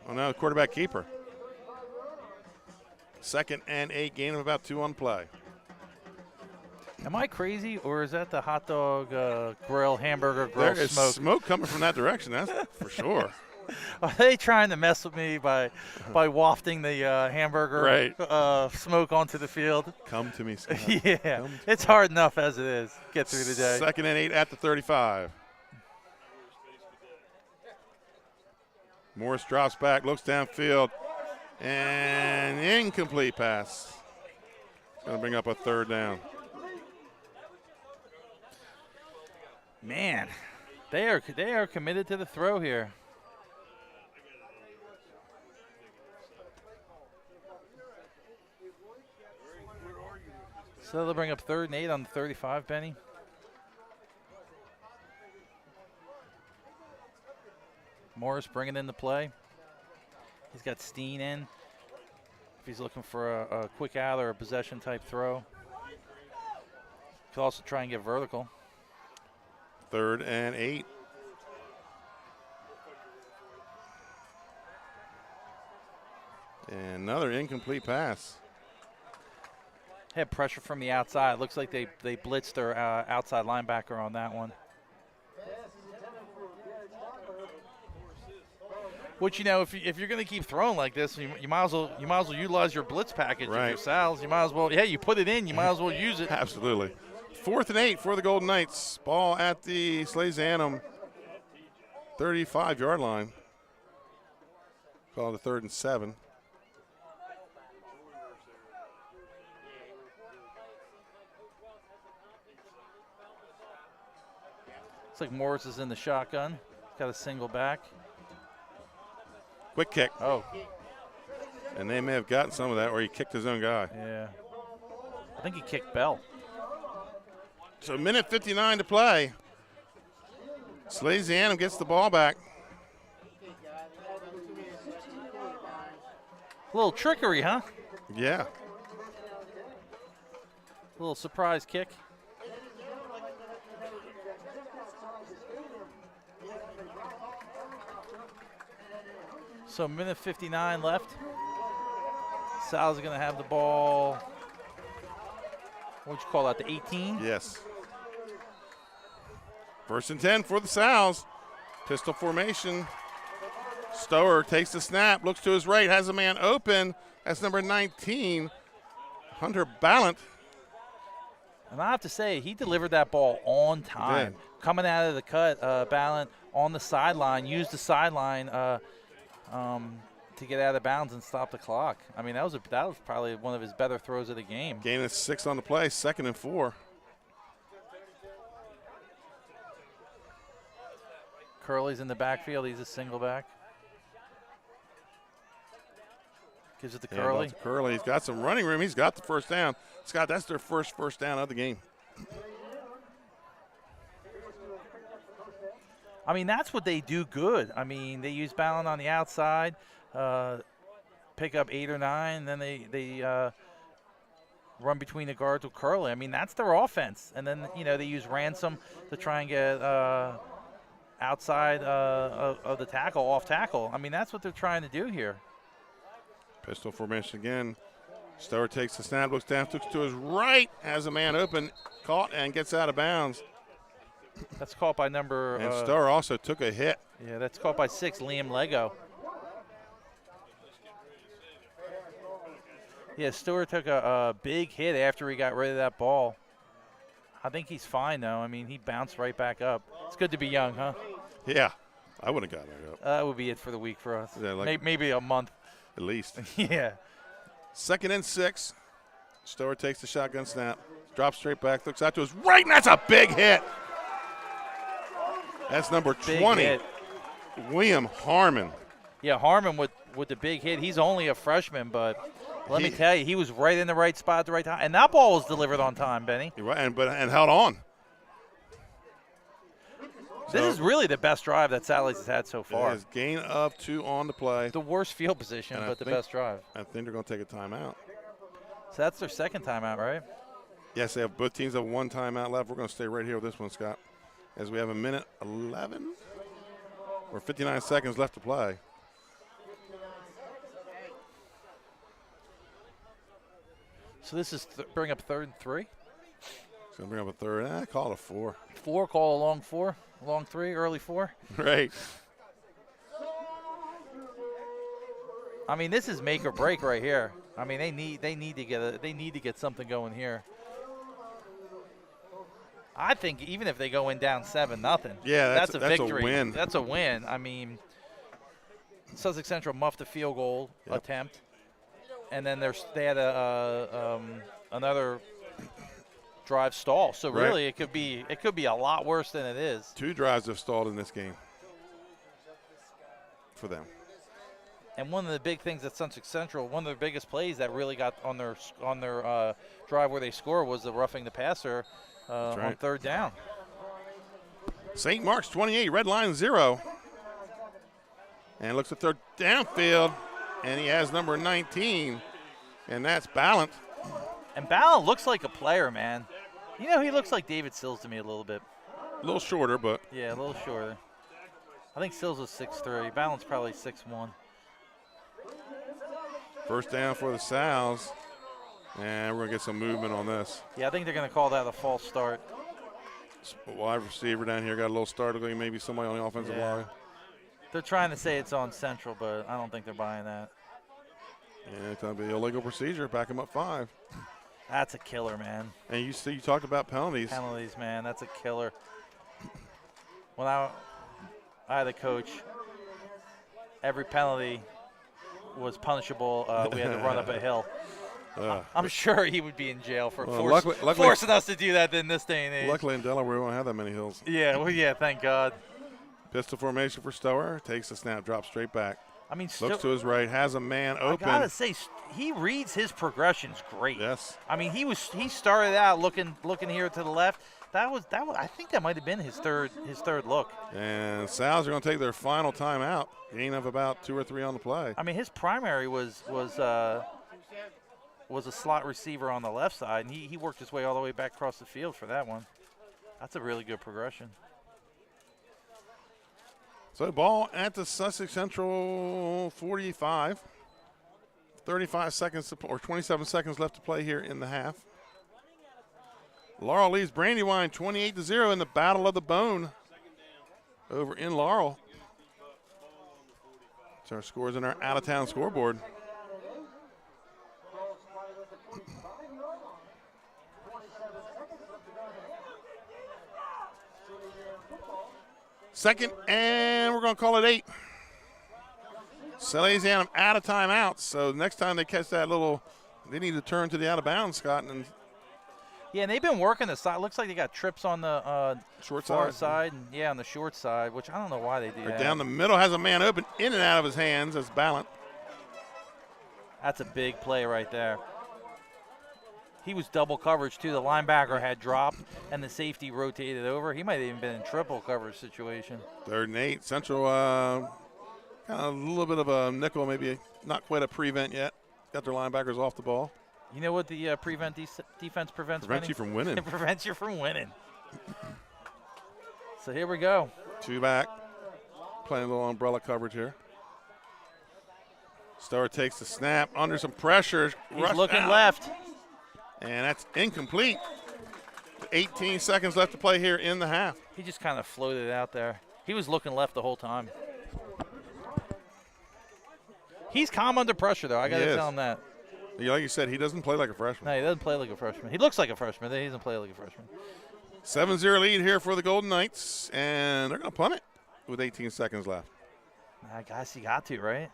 Oh, now the quarterback keeper. 2nd and 8, gain of about 2 on play. Am I crazy, or is that the hot dog grill, hamburger grill There is smoke coming from that direction, that's for sure. Are they trying to mess with me by wafting the hamburger smoke onto the field? Come to me, Scott. Yeah, it's hard enough as it is. Get through the day. 2nd and 8 at the 35. Morris drops back, looks downfield, and incomplete pass. Going to bring up a 3rd down. Man, they are committed to the throw here. So they'll bring up 3rd and 8 on the 35, Benny. Morris bringing in the play. He's got Steen in. If he's looking for a quick out or a possession type throw. Could also try and get vertical. 3rd and 8. And another incomplete pass. Had pressure from the outside. Looks like they blitzed their outside linebacker on that one. Which, you know, if you're going to keep throwing like this, you might as well utilize your blitz package of your Sal's. You might as well, you put it in. You might as well use it. Absolutely. 4th and 8 for the Golden Knights. Ball at the Salesianum 35-yard line. Call it a 3rd and 7. Looks like Morris is in the shotgun. Got a single back. Quick kick. Oh. And they may have gotten some of that, or he kicked his own guy. Yeah. I think he kicked Bell. So minute 59 to play. Salesianum gets the ball back. A little trickery, huh? Yeah. little surprise kick. So minute 59 left. Sal's going to have the ball. What'd you call that, the 18? Yes. 1st and 10 for the Sals. Pistol formation. Starr takes the snap, looks to his right, has a man open. That's number 19, Hunter Ballant. And I have to say, he delivered that ball on time. Coming out of the cut, Ballant on the sideline, used the sideline to get out of bounds and stop the clock. I mean, that was probably one of his better throws of the game. Gain of 6 on the play, 2nd and 4. Curley's in the backfield. He's a single back. Gives it to Curley. Curley. He's got some running room. He's got the first down. Scott, that's their first down of the game. I mean, that's what they do good. I mean, they use Ballant on the outside, pick up 8 or 9, then they run between the guards with Curley. I mean, that's their offense. And then, they use Ransom to try and get outside of the tackle, off tackle. I mean, that's what they're trying to do here. Pistol formation again. Starr takes the snap, looks down, looks to his right, has a man open, caught, and gets out of bounds. That's caught by number. And Starr also took a hit. Yeah, that's caught by 6, Liam Lego. Yeah, Stewart took a big hit after he got rid of that ball. I think he's fine, though. I mean, he bounced right back up. It's good to be young, huh? Yeah, I would have gotten back up. That would be it for the week for us. Yeah, maybe a month. At least. Yeah. 2nd and 6. Starr takes the shotgun snap, drops straight back, looks out to his right, and that's a big hit. That's number 20, William Harmon. Yeah, Harmon with the big hit. He's only a freshman, but let me tell you, he was right in the right spot at the right time. And that ball was delivered on time, Benny. Right, and held on. This is really the best drive that Sally's has had so far. It is gain of 2 on the play. The worst field position, but the best drive. I think they're going to take a timeout. So that's their 2nd timeout, right? Yes, they have both teams have 1 timeout left. We're going to stay right here with this one, Scott, as we have a minute 11 or 59 seconds left to play. So this is bring up 3rd and 3. It's going to bring up a 3rd. Call it a 4. 4, call a long 4. Long 3, early 4. Right. I mean, this is make or break right here. I mean, they need to get something going here. I think even if they go in down 7-0, yeah, that's a victory. A win. That's a win. I mean, Sussex Central muffed a field goal attempt, and then they had another drive stall. So really, it could be a lot worse than it is. 2 drives have stalled in this game for them. And one of the big things at Sussex Central, one of their biggest plays that really got on their drive where they score was the roughing the passer on 3rd down. St. Mark's 28, red line 0. And looks at 3rd downfield, and he has number 19, and that's Ballant. And Ballant looks like a player, man. He looks like David Sills to me a little bit. A little shorter, but. Yeah, a little shorter. I think Sills was 6'3". Ballant's probably 6'1". First down for the Sals, and we're going to get some movement on this. Yeah, I think they're going to call that a false start. Wide receiver down here got a little start, looking maybe somebody on the offensive line. They're trying to say it's on Central, but I don't think they're buying that. Yeah, it's going to be illegal procedure. Back him up 5. That's a killer, man. And you talked about penalties. Penalties, man. That's a killer. When I had a coach, every penalty was punishable. We had to run up a hill. I'm sure he would be in jail for forcing us to do that in this day and age. Luckily in Delaware, we don't have that many hills. Yeah, thank God. Pistol formation for Starr. Takes the snap, drops straight back. I mean, looks to his right, has a man open. I gotta say, he reads his progressions great. Yes. I mean, he started out looking here to the left. That was. I think that might have been his third look. And Sal's are going to take their final timeout. Gain of about 2 or 3 on the play. I mean, his primary was was a slot receiver on the left side, and he worked his way all the way back across the field for that one. That's a really good progression. So ball at the Sussex Central 45. 35 seconds or 27 seconds left to play here in the half. Laurel leads Brandywine 28-0 in the Battle of the Bone over in Laurel. That's our scores in our out-of-town scoreboard. Second, and we're going to call it 8. Salesianum out of timeouts, so next time they catch that little, they need to turn to the out of bounds, Scott. And yeah, and they've been working the side. Looks like they got trips on the short far side, and yeah, on the short side, which I don't know why they do that. Down the middle has a man open, in and out of his hands as Ballant. That's a big play right there. He was double coverage too. The linebacker had dropped, and the safety rotated over. He might have even been in triple coverage situation. 3rd and 8. Central kind of a little bit of a nickel, maybe not quite a prevent yet. Got their linebackers off the ball. You know what the prevent defense prevents? Prevents you from winning. It prevents you from winning. So here we go. 2 back. Playing a little umbrella coverage here. Starr takes the snap under some pressure. He's looking left. And that's incomplete. 18 seconds left to play here in the half. He just kind of floated out there. He was looking left the whole time. He's calm under pressure, though. I got to tell him that. Like you said, he doesn't play like a freshman. No, he doesn't play like a freshman. He looks like a freshman. He doesn't play like a freshman. 7-0 lead here for the Golden Knights, and they're going to punt it with 18 seconds left. I guess you got to, right?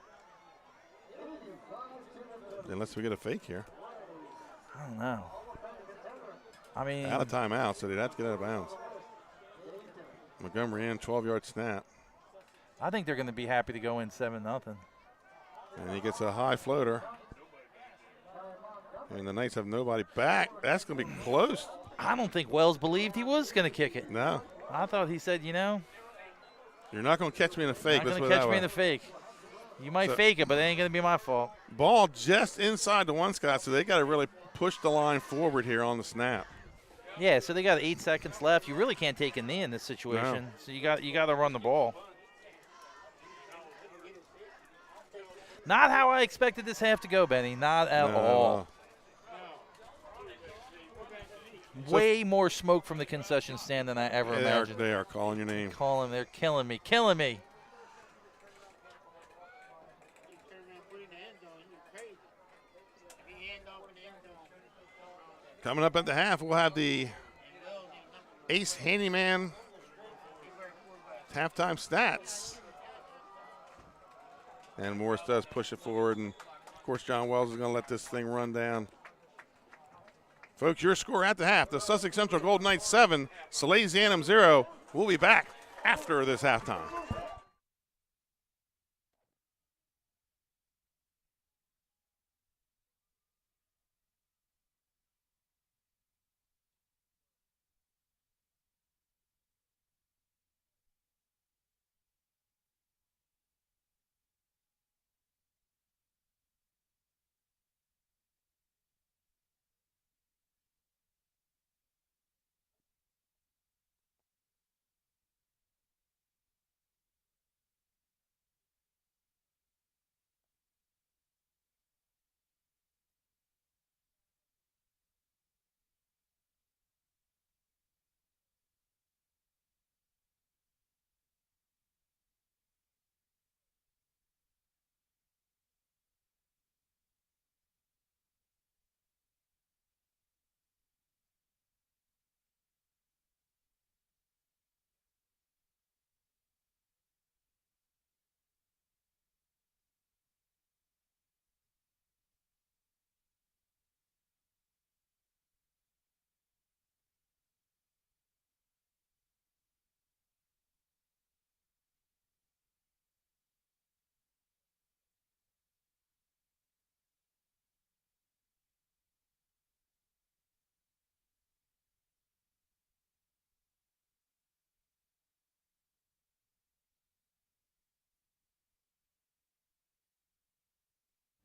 Unless we get a fake here. I don't know. I mean, out of timeout, so they'd have to get out of bounds. Montgomery in, 12-yard snap. I think they're going to be happy to go in 7-0. And he gets a high floater. And the Knights have nobody back. That's going to be close. I don't think Wells believed he was going to kick it. No. I thought he said, you know. You're not going to catch me in a fake. Not going to catch me in a fake. You might fake it, but it ain't going to be my fault. Ball just inside the 1, Scott, so they got to really push the line forward here on the snap. Yeah, so they got 8 seconds left. You really can't take a knee in this situation. No. So you got to run the ball. Not how I expected this half to go, Benny. Not at all. Way more smoke from the concession stand than I ever imagined. They are calling your name. They're killing me. Killing me. Coming up at the half, we'll have the Ace Handyman halftime stats. And Morris does push it forward, and of course John Wells is going to let this thing run down. Folks, your score at the half, the Sussex Central Golden Knights 7, Salesianum 0. We'll be back after this halftime.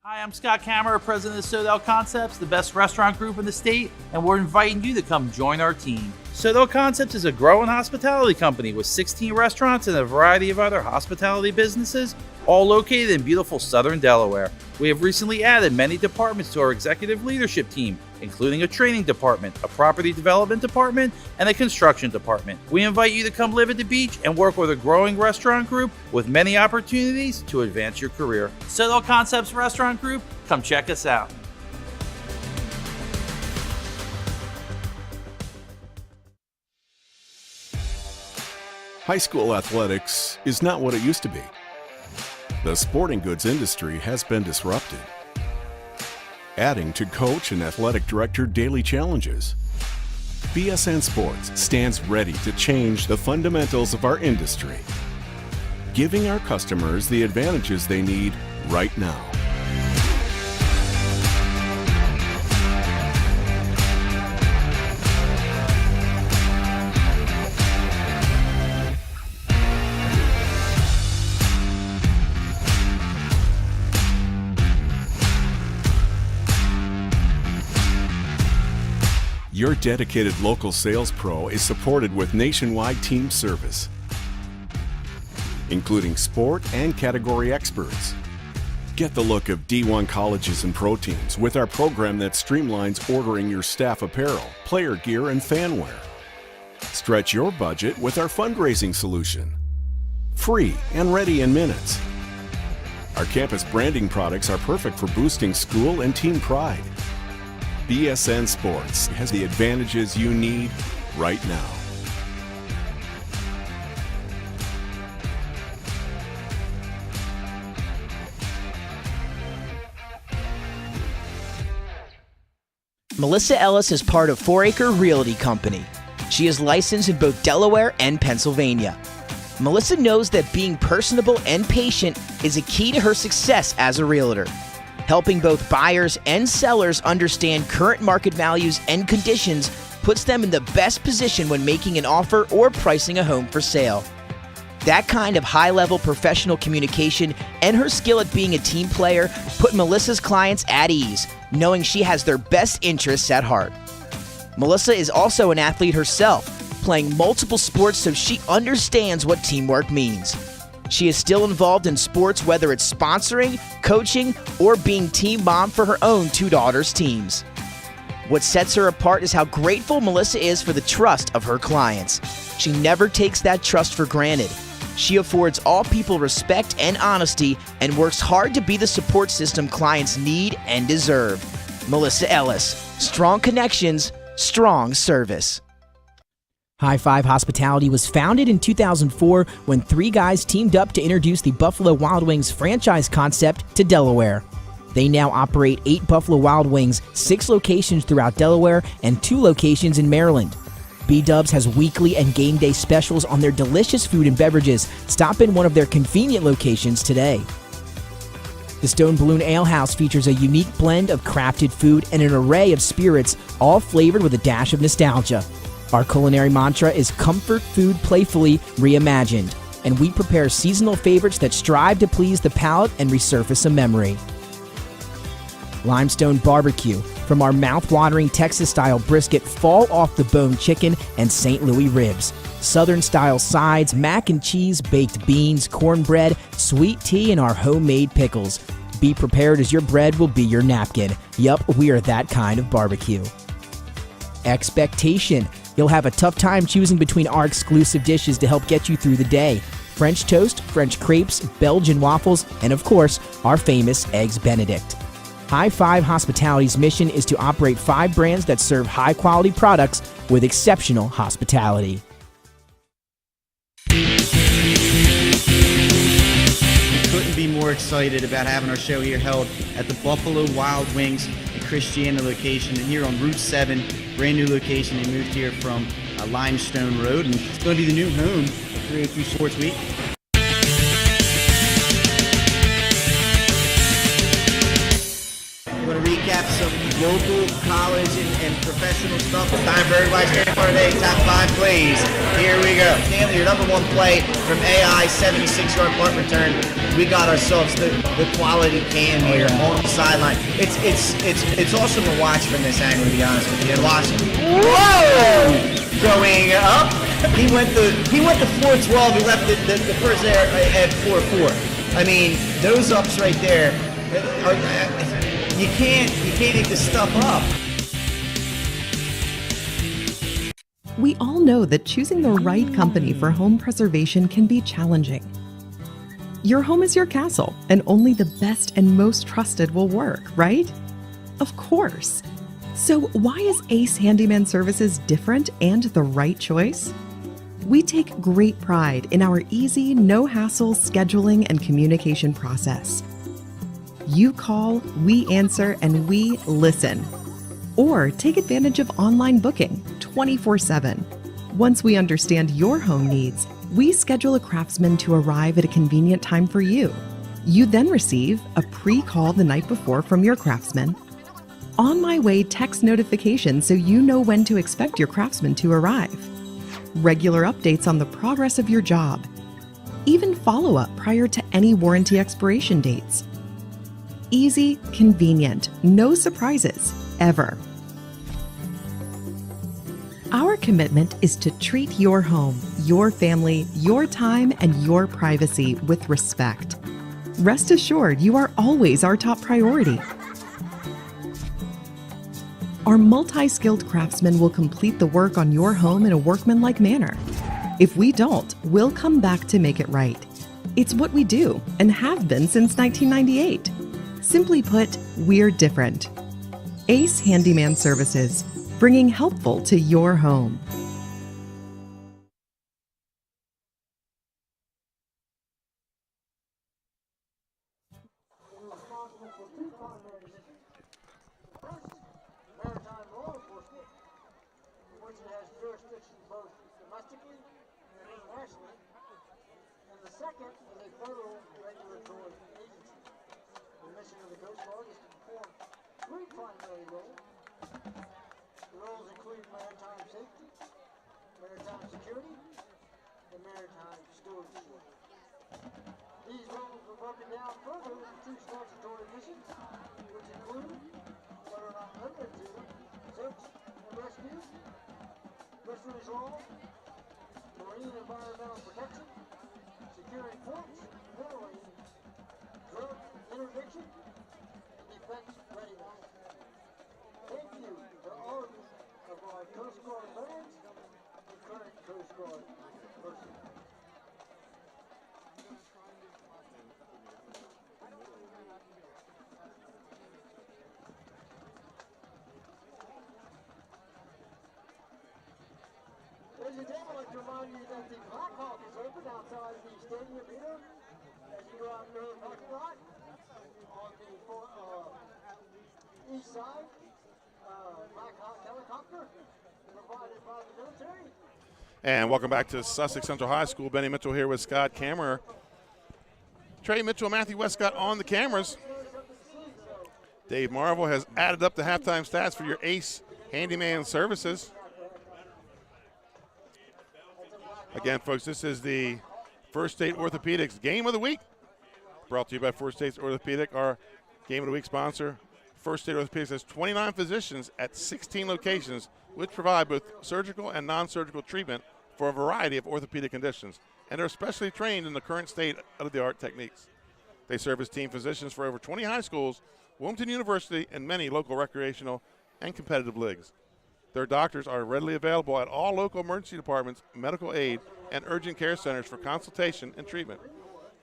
Hi, I'm Scott Kammerer, president of Sodell Concepts, the best restaurant group in the state, and we're inviting you to come join our team. Sodell Concepts is a growing hospitality company with 16 restaurants and a variety of other hospitality businesses, all located in beautiful southern Delaware. We have recently added many departments to our executive leadership team, including a training department, a property development department, and a construction department. We invite you to come live at the beach and work with a growing restaurant group with many opportunities to advance your career. Sodell Concepts Restaurant Group, come check us out. High school athletics is not what it used to be. The sporting goods industry has been disrupted, adding to coach and athletic director daily challenges. BSN Sports stands ready to change the fundamentals of our industry, giving our customers the advantages they need right now. Your dedicated local sales pro is supported with nationwide team service, including sport and category experts. Get the look of D1 colleges and pro teams with our program that streamlines ordering your staff apparel, player gear, and fan wear. Stretch your budget with our fundraising solution. Free and ready in minutes. Our campus branding products are perfect for boosting school and team pride. BSN Sports has the advantages you need right now. Melissa Ellis is part of 4 Acre Realty Company. She is licensed in both Delaware and Pennsylvania. Melissa knows that being personable and patient is a key to her success as a realtor. Helping both buyers and sellers understand current market values and conditions puts them in the best position when making an offer or pricing a home for sale. That kind of high-level professional communication and her skill at being a team player put Melissa's clients at ease, knowing she has their best interests at heart. Melissa is also an athlete herself, playing multiple sports so she understands what teamwork means. She is still involved in sports, whether it's sponsoring, coaching, or being team mom for her own 2 daughters' teams. What sets her apart is how grateful Melissa is for the trust of her clients. She never takes that trust for granted. She affords all people respect and honesty and works hard to be the support system clients need and deserve. Melissa Ellis, strong connections, strong service. High Five Hospitality was founded in 2004 when 3 guys teamed up to introduce the Buffalo Wild Wings franchise concept to Delaware. They now operate 8 Buffalo Wild Wings, 6 locations throughout Delaware, and 2 locations in Maryland. B-Dubs has weekly and game day specials on their delicious food and beverages. Stop in one of their convenient locations today. The Stone Balloon Ale House features a unique blend of crafted food and an array of spirits, all flavored with a dash of nostalgia. Our culinary mantra is comfort food playfully reimagined, and we prepare seasonal favorites that strive to please the palate and resurface a memory. Limestone Barbecue, from our mouth-watering Texas-style brisket, fall-off-the-bone chicken, and St. Louis ribs. Southern-style sides, mac and cheese, baked beans, cornbread, sweet tea, and our homemade pickles. Be prepared as your bread will be your napkin. Yup, we are that kind of barbecue. Expectation. You'll have a tough time choosing between our exclusive dishes to help get you through the day. French toast, French crepes, Belgian waffles, and of course, our famous Eggs Benedict. High Five Hospitality's mission is to operate 5 brands that serve high-quality products with exceptional hospitality. We couldn't be more excited about having our show here held at the Buffalo Wild Wings and Christiana location here on Route 7, brand new location. They moved here from Limestone Road, and it's going to be the new home of 302 Sports Week. going to recap some local college and professional stuff. It's time for everybody's favorite part of the day, top 5 plays. Here we go. Stanley, your number 1 play from AI, 76-yard punt return. We got ourselves the quality cam here on the sideline. It's awesome to watch from this angle, to be honest with you. And watch. Whoa! Going up. He went the 4-12. He left the first there at 4-4. I mean, those ups right there, you can't make this stuff up. We all know that choosing the right company for home preservation can be challenging. Your home is your castle, and only the best and most trusted will work, right? Of course. So why is Ace Handyman Services different and the right choice? We take great pride in our easy, no-hassle scheduling and communication process. You call, we answer, and we listen. Or take advantage of online booking 24/7. Once we understand your home needs, we schedule a craftsman to arrive at a convenient time for you. You then receive a pre-call the night before from your craftsman. On my way text notification so you know when to expect your craftsman to arrive. Regular updates on the progress of your job. Even follow-up prior to any warranty expiration dates. Easy, convenient, no surprises, ever. Our commitment is to treat your home, your family, your time, and your privacy with respect. Rest assured, you are always our top priority. Our multi-skilled craftsmen will complete the work on your home in a workmanlike manner. If we don't, we'll come back to make it right. It's what we do and have been since 1998. Simply put, we're different. Ace Handyman Services, bringing helpful to your home. Ladies and gentlemen, I'd like to remind you that the Black Hawk is open outside the stadium here. As you go out into the parking lot on the east side, Black Hawk helicopter provided by the military. And welcome back to Sussex Central High School. Benny Mitchell here with Scott Kammerer. Trey Mitchell, Matthew Westcott on the cameras. Dave Marvel has added up the halftime stats for your Ace Handyman Services. Again, folks, this is the First State Orthopedics Game of the Week. Brought to you by First State Orthopedic, our Game of the Week sponsor. First State Orthopedics has 29 physicians at 16 locations, which provide both surgical and non-surgical treatment for a variety of orthopedic conditions, and are specially trained in the current state-of-the-art techniques. They serve as team physicians for over 20 high schools, Wilmington University, and many local recreational and competitive leagues. Their doctors are readily available at all local emergency departments, medical aid, and urgent care centers for consultation and treatment.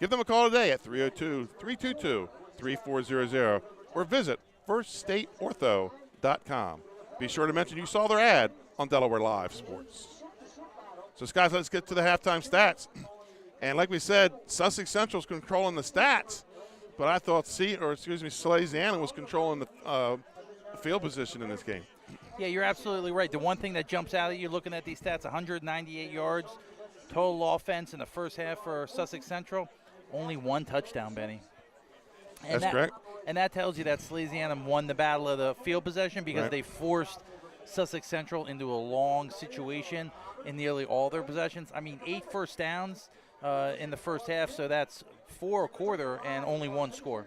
Give them a call today at 302-322-3400 or visit firststateortho.com. Be sure to mention you saw their ad on Delaware Live Sports. So, guys, let's get to the halftime stats. And like we said, Sussex Central's controlling the stats, but I thought Salesianum was controlling the field position in this game. Yeah, you're absolutely right. The one thing that jumps out at you looking at these stats, 198 yards, total offense in the first half for Sussex Central, only one touchdown, Benny. And That's correct. And that tells you that Salesianum won the battle of the field possession because Right. they forced Sussex Central into a long situation in nearly all their possessions. I mean, 8 first downs in the first half, so that's 4 a quarter and only 1 score.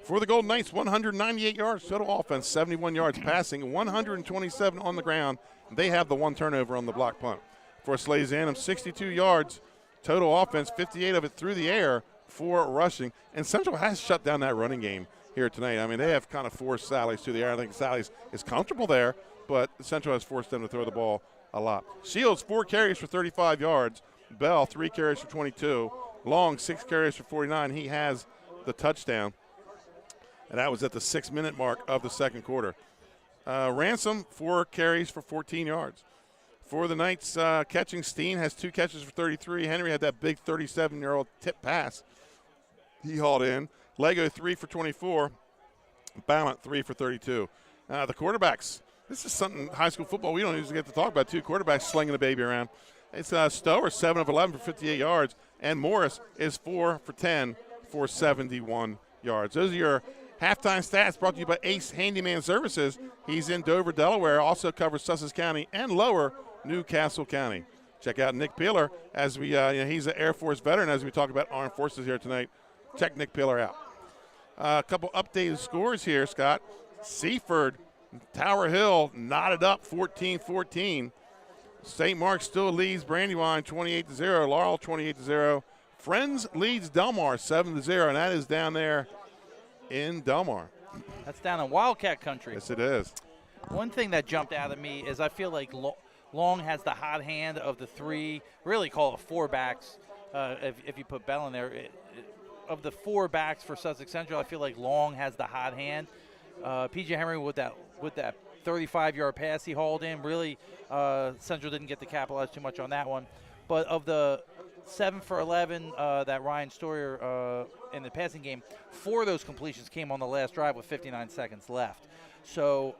For the Golden Knights, 198 yards total offense, 71 yards passing, 127 on the ground. They have the 1 turnover on the block punt. For Salesianum, 62 yards total offense, 58 of it through the air for rushing. And Central has shut down that running game here tonight. I mean, they have kind of forced Sally's to the air. I think Sally's is comfortable there, but Central has forced them to throw the ball a lot. Shields, 4 carries for 35 yards. Bell, 3 carries for 22. Long, 6 carries for 49. He has the touchdown. And that was at the 6-minute mark of the second quarter. Ransom, 4 carries for 14 yards. For the Knights, catching, Steen has 2 catches for 33. Henry had that big 37-year-old tip pass. He hauled in. Lego, 3 for 24. Ballant, 3 for 32. The quarterbacks, this is something high school football we don't usually get to talk about, too. Quarterbacks slinging the baby around. It's Stower, 7 of 11 for 58 yards. And Morris is 4 for 10 for 71 yards. Those are your halftime stats brought to you by Ace Handyman Services. He's in Dover, Delaware, also covers Sussex County and Lower Newcastle County. Check out Nick Peeler as we, he's an Air Force veteran as we talk about armed forces here tonight. Check Nick Peeler out. A couple updated scores here, Scott. Seaford, Tower Hill knotted up 14-14. St. Mark still leads Brandywine 28-0. Laurel 28-0. Friends leads Delmar 7-0, and that is down there in Delmar. That's down in Wildcat country. Yes, it is. One thing that jumped out at me is I feel like Long has the hot hand of the 3, really call it 4 backs if you put Bell in there. Of the 4 backs for Sussex Central, I feel like Long has the hot hand. P.J. Henry with that 35-yard pass he hauled in, really Central didn't get to capitalize too much on that one. But of the 7 for 11 that Ryan Stoyer in the passing game, 4 of those completions came on the last drive with 59 seconds left. So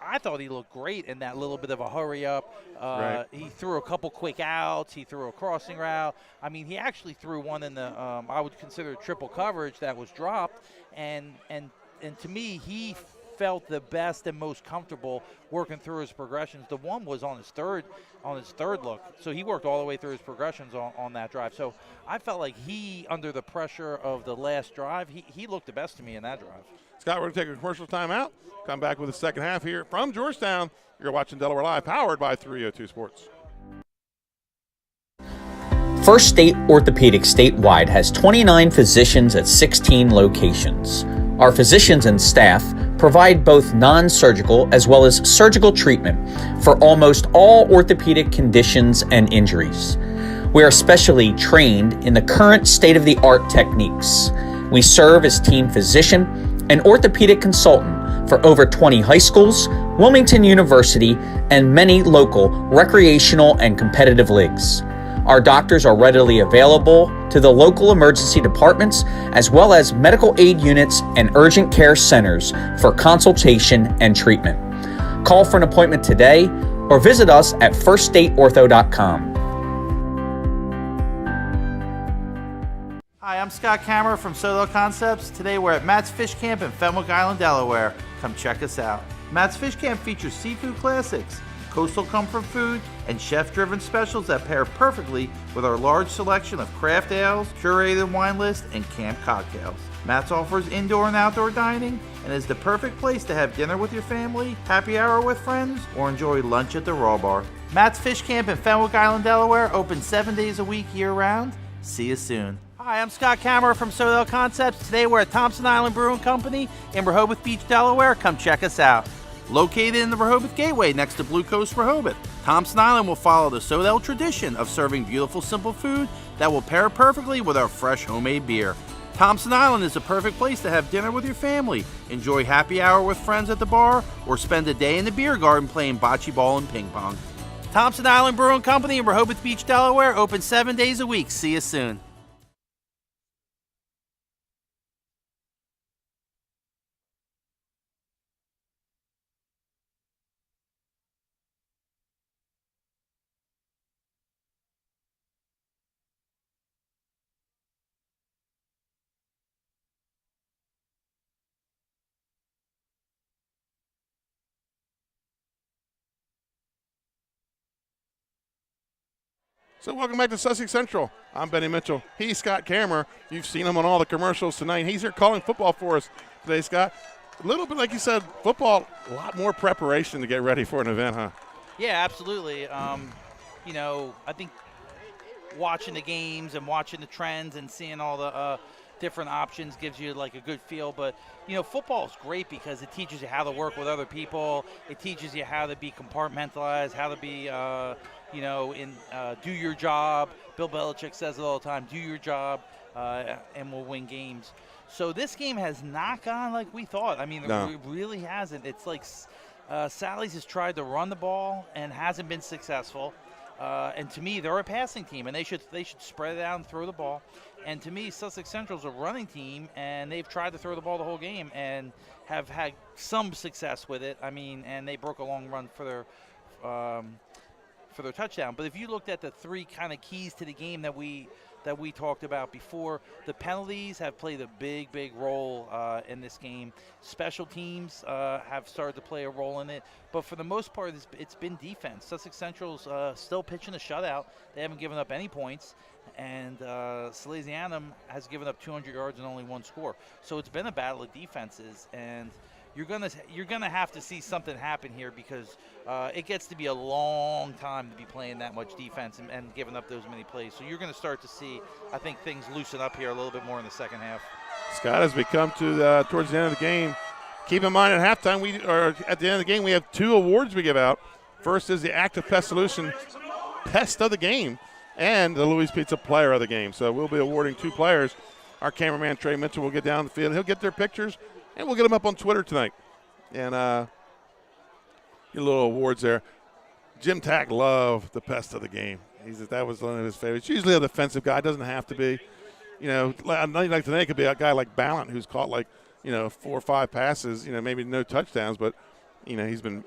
I thought he looked great in that little bit of a hurry up. Right. He threw a couple quick outs. He threw a crossing route. I mean, he actually threw one in the I would consider triple coverage that was dropped. And to me, he felt the best and most comfortable working through his progressions. The one was on his third look, so he worked all the way through his progressions on that drive. So I felt like he, under the pressure of the last drive, he looked the best to me in that drive. Scott, we're going to take a commercial timeout. Come back with the second half here from Georgetown. You're watching Delaware Live, powered by 302 Sports. First State Orthopedic statewide has 29 physicians at 16 locations. Our physicians and staff provide both non-surgical as well as surgical treatment for almost all orthopedic conditions and injuries. We are specially trained in the current state-of-the-art techniques. We serve as team physician and orthopedic consultant for over 20 high schools, Wilmington University, and many local recreational and competitive leagues. Our doctors are readily available to the local emergency departments as well as medical aid units and urgent care centers for consultation and treatment. Call for an appointment today or visit us at firststateortho.com. Hi, I'm Scott Kammerer from Sodell Concepts. Today we're at Matt's Fish Camp in Fenwick Island, Delaware. Come check us out. Matt's Fish Camp features seafood classics, coastal comfort food, and chef-driven specials that pair perfectly with our large selection of craft ales, curated wine list, and camp cocktails. Matt's offers indoor and outdoor dining and is the perfect place to have dinner with your family, happy hour with friends, or enjoy lunch at the Raw Bar. Matt's Fish Camp in Fenwick Island, Delaware, open 7 days a week year-round. See you soon. Hi, I'm Scott Kammerer from Sodell Concepts. Today we're at Thompson Island Brewing Company in Rehoboth Beach, Delaware. Come check us out. Located in the Rehoboth Gateway next to Blue Coast Rehoboth, Thompson Island will follow the Sodell tradition of serving beautiful, simple food that will pair perfectly with our fresh homemade beer. Thompson Island is the perfect place to have dinner with your family, enjoy happy hour with friends at the bar, or spend a day in the beer garden playing bocce ball and ping pong. Thompson Island Brewing Company in Rehoboth Beach, Delaware, open 7 days a week. See you soon. So welcome back to Sussex Central. I'm Benny Mitchell. He's Scott Kammer. You've seen him on all the commercials tonight. He's here calling football for us today, Scott. A little bit like you said, football, a lot more preparation to get ready for an event, huh? Yeah, absolutely. You know, I think watching the games and watching the trends and seeing all the different options gives you like a good feel. But, you know, football is great because it teaches you how to work with other people. It teaches you how to be compartmentalized, how to be, you know, do your job. Bill Belichick says it all the time, do your job, and we'll win games. So this game has not gone like we thought. I mean, it really hasn't. It's like Sally's has tried to run the ball and hasn't been successful. And to me, they're a passing team, and they should spread it out and throw the ball. And to me, Sussex Central's a running team, and they've tried to throw the ball the whole game and have had some success with it. I mean, and they broke a long run for their touchdown. But if you looked at the three kind of keys to the game that we talked about before, the penalties have played a big role in this game. Special teams have started to play a role in it. But for the most part, it's been defense. Sussex Central's still pitching a shutout. They haven't given up any points. And Salesianum has given up 200 yards and only one score. So it's been a battle of defenses. And you're gonna have to see something happen here because it gets to be a long time to be playing that much defense and giving up those many plays. So you're going to start to see, I think, things loosen up here a little bit more in the second half. Scott, as we come to towards the end of the game, keep in mind at halftime at the end of the game we have 2 awards we give out. First is the Active Pest Solution Pest of the Game and the Louis Pizza Player of the Game. So we'll be awarding 2 players. Our cameraman Trey Mitchell will get down the field. He'll get their pictures. And we'll get them up on Twitter tonight. And get a little awards there. Jim Tack loved the Pest of the Game. That was one of his favorites. Usually a defensive guy. Doesn't have to be. You know, like today it could be a guy like Ballant who's caught 4 or 5 passes, maybe no touchdowns, but, he's been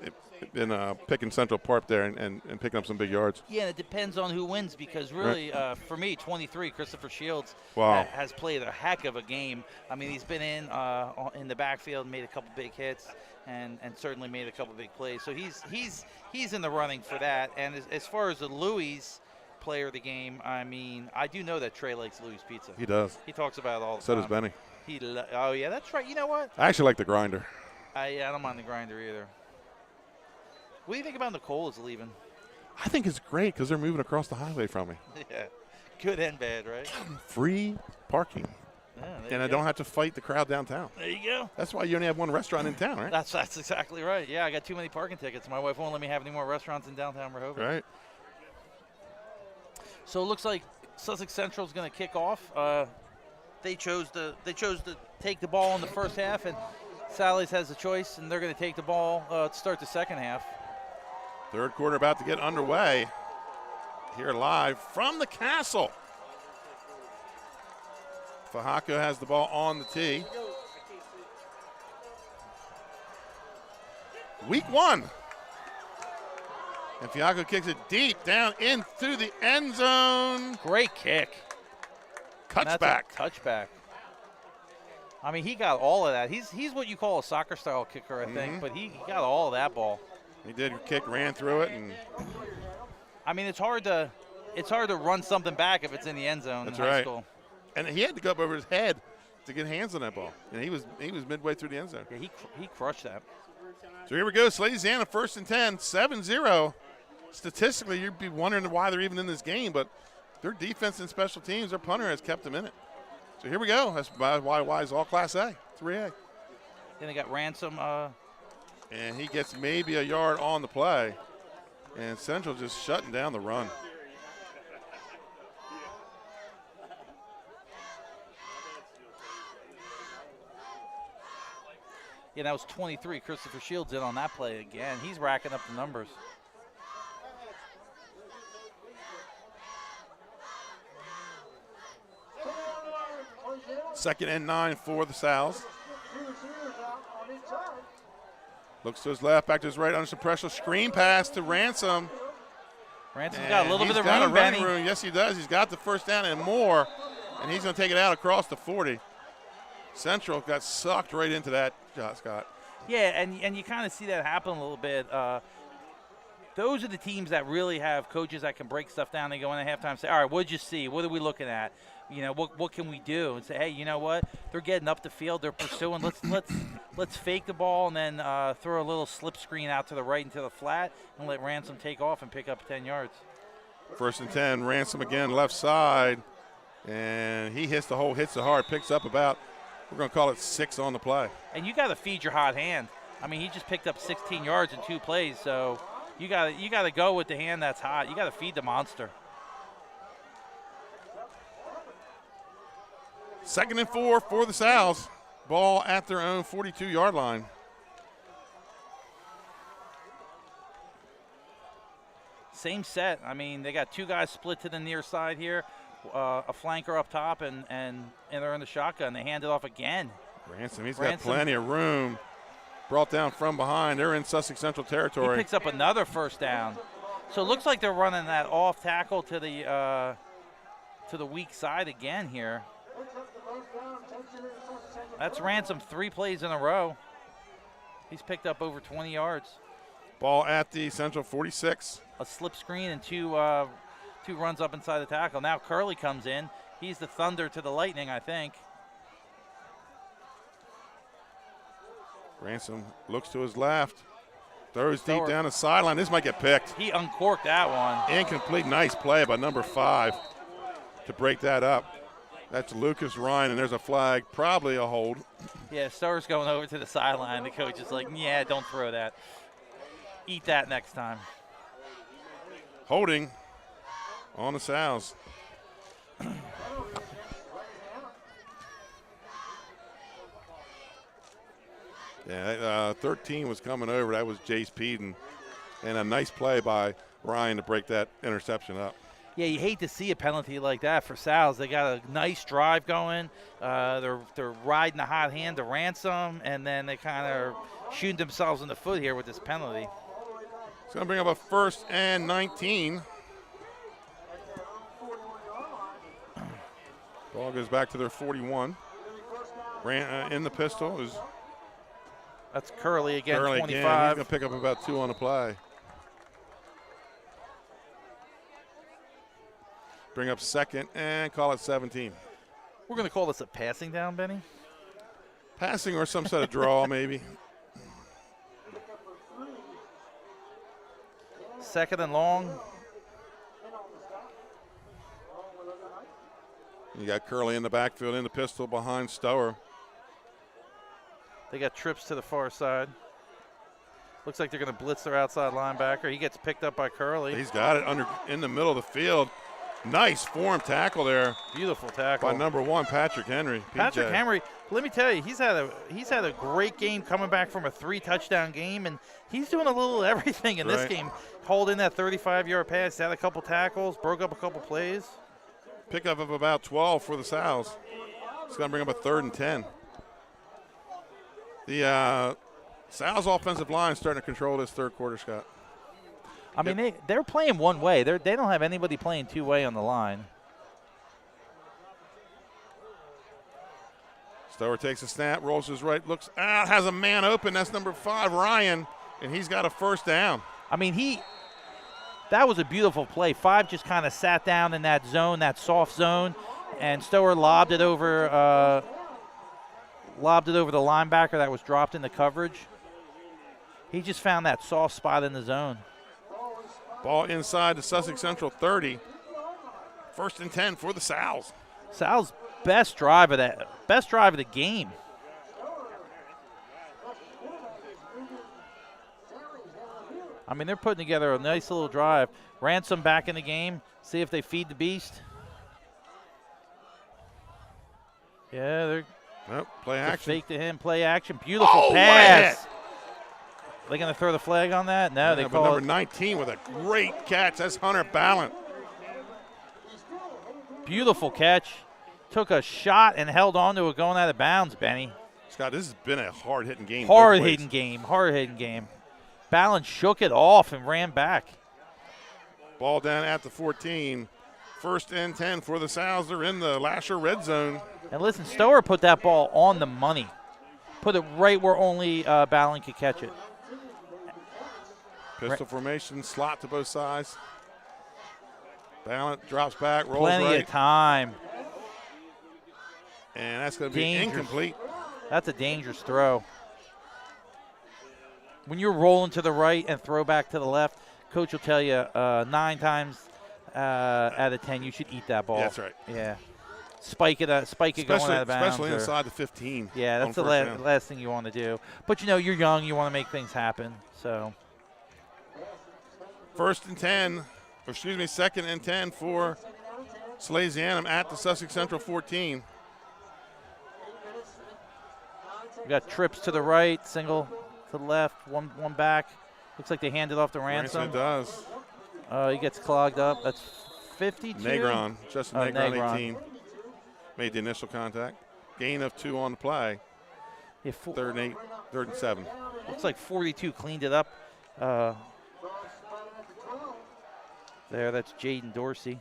picking Central Park there and picking up some big yards. Yeah, and it depends on who wins because really, for me, 23, Christopher Shields has played a heck of a game. I mean, he's been in the backfield, made a couple big hits, and certainly made a couple big plays. So he's in the running for that. And as far as the Louis player of the game, I mean, I do know that Trey likes Louis Pizza. He does. He talks about it all the so time. So does Benny. Oh, yeah, that's right. You know what? I actually like the grinder. I don't mind the grinder either. What do you think about Nicole is leaving? I think it's great because they're moving across the highway from me. Yeah, good and bad, right? Free parking. Yeah, and I don't have to fight the crowd downtown. There you go. That's why you only have one restaurant in town, right? That's exactly right. Yeah, I got too many parking tickets. My wife won't let me have any more restaurants in downtown Rehoboth. Right. So it looks like Sussex Central is going to kick off. They chose to take the ball in the first half, and Sally's has a choice, and they're going to take the ball to start the second half. Third quarter about to get underway here live from the Castle. Fajardo has the ball on the tee. Week 1. And Fiaco kicks it deep down into the end zone. Great kick. Touchback. Touchback. I mean, he got all of that. He's what you call a soccer-style kicker, I think, but he got all of that ball. He did kick, ran through it, and I mean, it's hard to run something back if it's in the end zone. That's in high right. School. And he had to go up over his head to get hands on that ball, and he was midway through the end zone. Yeah, he crushed that. So here we go, Salesianum, 1st and 10, 7-0. Statistically, you'd be wondering why they're even in this game, but their defense and special teams, their punter has kept them in it. So here we go. That's why it's all Class A, 3A. Then they got Ransom. And he gets maybe a yard on the play. And Central just shutting down the run. Yeah, that was 23. Christopher Shields in on that play again. He's racking up the numbers. Second and 9 for the Sal's. Looks to his left, back to his right, under some pressure. Screen pass to Ransom. Ransom's got a little bit of running room, room. Yes, he does. He's got the first down and more, and he's going to take it out across the 40. Central got sucked right into that, Scott. Yeah, and you kind of see that happen a little bit. those are the teams that really have coaches that can break stuff down. They go in at halftime and say, all right, what did you see? What are we looking at? You know, what can we do? And say, hey, you know what? They're getting up the field. They're pursuing. Let's fake the ball and then throw a little slip screen out to the right into the flat and let Ransom take off and pick up 10 yards. 1st and 10. Ransom again, left side. And he hits the hole, hits it hard, picks up about, we're going to call it 6 on the play. And you got to feed your hot hand. I mean, he just picked up 16 yards in 2 plays, so you got to go with the hand that's hot. You got to feed the monster. 2nd and 4 for the Sows. Ball at their own 42-yard line. Same set. I mean, they got 2 guys split to the near side here. A flanker up top, and they're in the shotgun. They hand it off again. Ransom, he's got plenty of room. Brought down from behind. They're in Sussex Central territory. He picks up another 1st down. So it looks like they're running that off tackle to the weak side again here. That's Ransom 3 plays in a row. He's picked up over 20 yards. Ball at the Central 46. A slip screen and two runs up inside the tackle. Now Curley comes in. He's the thunder to the lightning, I think. Ransom looks to his left. Throws deep down the sideline. This might get picked. He uncorked that one. Incomplete. Nice play by number 5 to break that up. That's Lucas Ryan, and there's a flag, probably a hold. Yeah, Starr's going over to the sideline. The coach is like, yeah, don't throw that. Eat that next time. Holding on the Sows. Yeah, 13 was coming over. That was Jace Peden. And a nice play by Ryan to break that interception up. Yeah, you hate to see a penalty like that for Sows. They got a nice drive going. They're riding the hot hand to Ransom, and then they kind of shooting themselves in the foot here with this penalty. It's going to bring up a 1st and 19. Ball goes back to their 41. In the pistol is that's Curley again, Curley 25. Again. He's going to pick up about 2 on the play. Bring up 2nd and call it 17. We're going to call this a passing down, Benny? Passing or some sort of draw, maybe. 2nd and long. You got Curley in the backfield, in the pistol behind Starr. They got trips to the far side. Looks like they're going to blitz their outside linebacker. He gets picked up by Curley. He's got it in the middle of the field. Nice form tackle there. Beautiful tackle by number 1, Patrick Henry. Patrick Henry, let me tell you, he's had a great game coming back from a 3-touchdown game, and he's doing a little everything in this game. Holding that 35-yard pass, had a couple tackles, broke up a couple plays. Pickup of about 12 for the Sows. It's going to bring up a 3rd and 10. The Sows offensive line is starting to control this 3rd quarter, Scott. I mean, they're playing one way. They don't have anybody playing 2-way on the line. Stower takes a snap, rolls his right, looks out, has a man open. That's number 5, Ryan, and he's got a 1st down. I mean, that was a beautiful play. 5 just kind of sat down in that zone, that soft zone, and Stower lobbed it over the linebacker that was dropped in the coverage. He just found that soft spot in the zone. Ball inside the Sussex Central 30. 1st and 10 for the Sows. Sows' best drive of the game. I mean, they're putting together a nice little drive. Ransom back in the game. See if they feed the beast. Yeah, they're play action. Fake to him, play action. Beautiful pass. Are they going to throw the flag on that? No, they call number 19 with a great catch. That's Hunter Ballant. Beautiful catch. Took a shot and held on to it going out of bounds, Benny. Scott, this has been a hard-hitting game. Hard-hitting game. Ballant shook it off and ran back. Ball down at the 14. 1st and 10 for the Sows. They're in the Lasher red zone. And listen, Stower put that ball on the money. Put it right where only Ballant could catch it. Pistol formation, slot to both sides. Balance, drops back, rolls Plenty right. of time. And that's going to be incomplete. That's a dangerous throw. When you're rolling to the right and throw back to the left, coach will tell you 9 times out of 10 you should eat that ball. Yeah, that's right. Yeah. Spike it going out of bounds. Especially inside the 15. Yeah, that's the last thing you want to do. But, you're young. You want to make things happen. So. Second and 10 for Salesianum at the Sussex Central 14. We got trips to the right, single to the left, one back. Looks like they hand it off to Ransom. It does. He gets clogged up. That's 52. Negron, Justin Negron, 18. Made the initial contact. Gain of 2 on the play. Yeah, third and 7. Looks like 42 cleaned it up. There, that's Jaden Dorsey.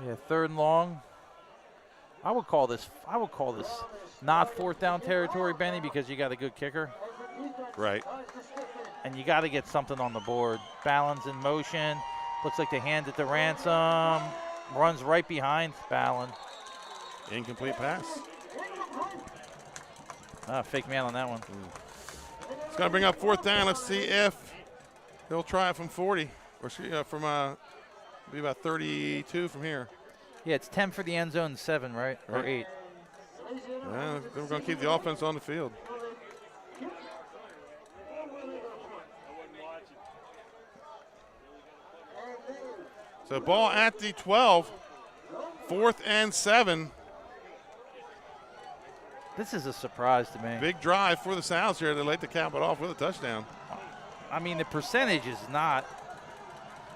Yeah, 3rd and long. I would call this not 4th down territory, Benny, because you got a good kicker. Right. And you got to get something on the board. Ballin's in motion. Looks like they hand it to Ransom. Runs right behind Ballin. Incomplete pass. Fake man on that one. It's going to bring up 4th down. Let's see if they'll try it from 40 or from be about 32 from here. Yeah, it's 10 for the end zone, 7, right? Or 8. Yeah, we're going to keep the offense on the field. So ball at the 12, 4th and 7. This is a surprise to me. Big drive for the Sows here. They'd like to cap it off with a touchdown. I mean, the percentage is not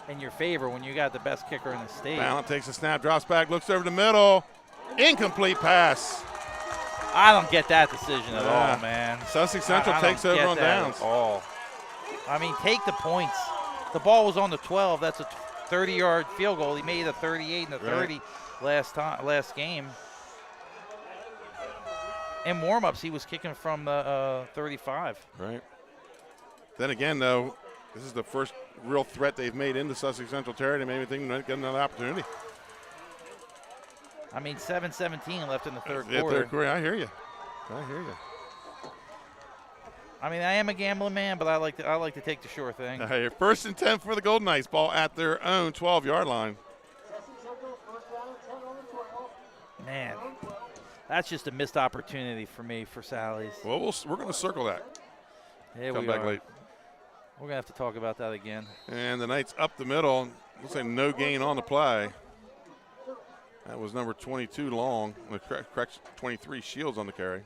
in your favor when you got the best kicker in the state. Allen takes a snap, drops back, looks over the middle. Incomplete pass. I don't get that decision at all, man. Sussex Central takes over on downs. At all. I mean, take the points. The ball was on the 12. That's a 30-yard field goal. He made a 38 and a 30 last game. In warm-ups, he was kicking from the 35. Right. Then again, though, this is the first real threat they've made into Sussex Central territory. Maybe they might get another opportunity. I mean, 7:17 left in the third quarter. quarter. Third quarter. I hear you. I mean, I am a gambling man, but I like to take the sure thing. 1st and 10 for the Golden Knights. Ball at their own 12-yard line. Man, that's just a missed opportunity for me for Sally's. Well, we're going to circle that. Yeah, Come back late. We're going to have to talk about that again. And the Knights up the middle. Looks like no gain on the play. That was number 22 Long. Correct, 23 Shields on the carry.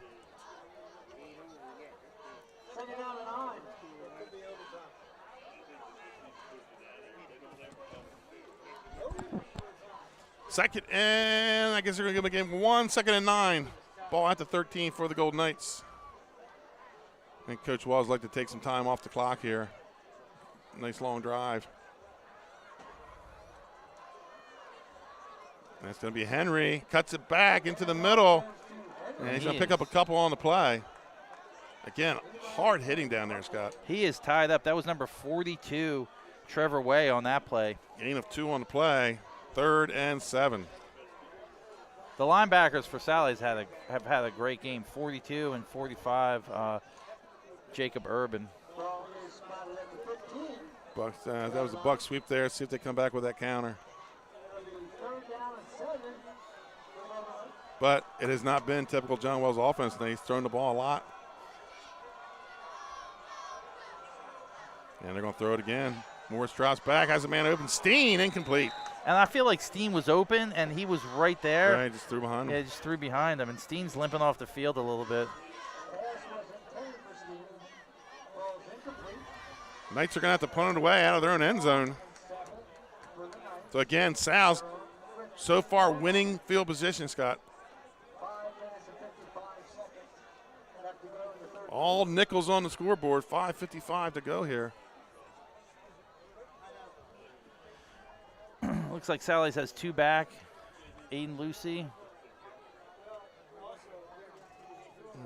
Second and I guess they're going to give a game 1, 2nd and 9. Ball at the 13 for the Golden Knights. I think Coach Walls like to take some time off the clock here. Nice long drive. That's going to be Henry. Cuts it back into the middle. And he's going to pick up a couple on the play. Again, hard hitting down there, Scott. He is tied up. That was number 42, Trevor Way, on that play. Gain of 2 on the play. 3rd and 7. The linebackers for Sally's have had a great game. 42 and 45, Jacob Urban. Bucks, that was a Buck sweep there. See if they come back with that counter. But it has not been typical John Wells offense. He's thrown the ball a lot. And they're going to throw it again. Morris drops back, has a man open. Steen, incomplete. And I feel like Steen was open, and he was right there. Right, just threw behind him. Yeah, just threw behind him. And Steen's limping off the field a little bit. Knights are going to have to punt it away out of their own end zone. So again, Sal's so far winning field position, Scott. All nickels on the scoreboard, 5:55 to go here. Looks like Sally's has 2 back. Aiden Lucy.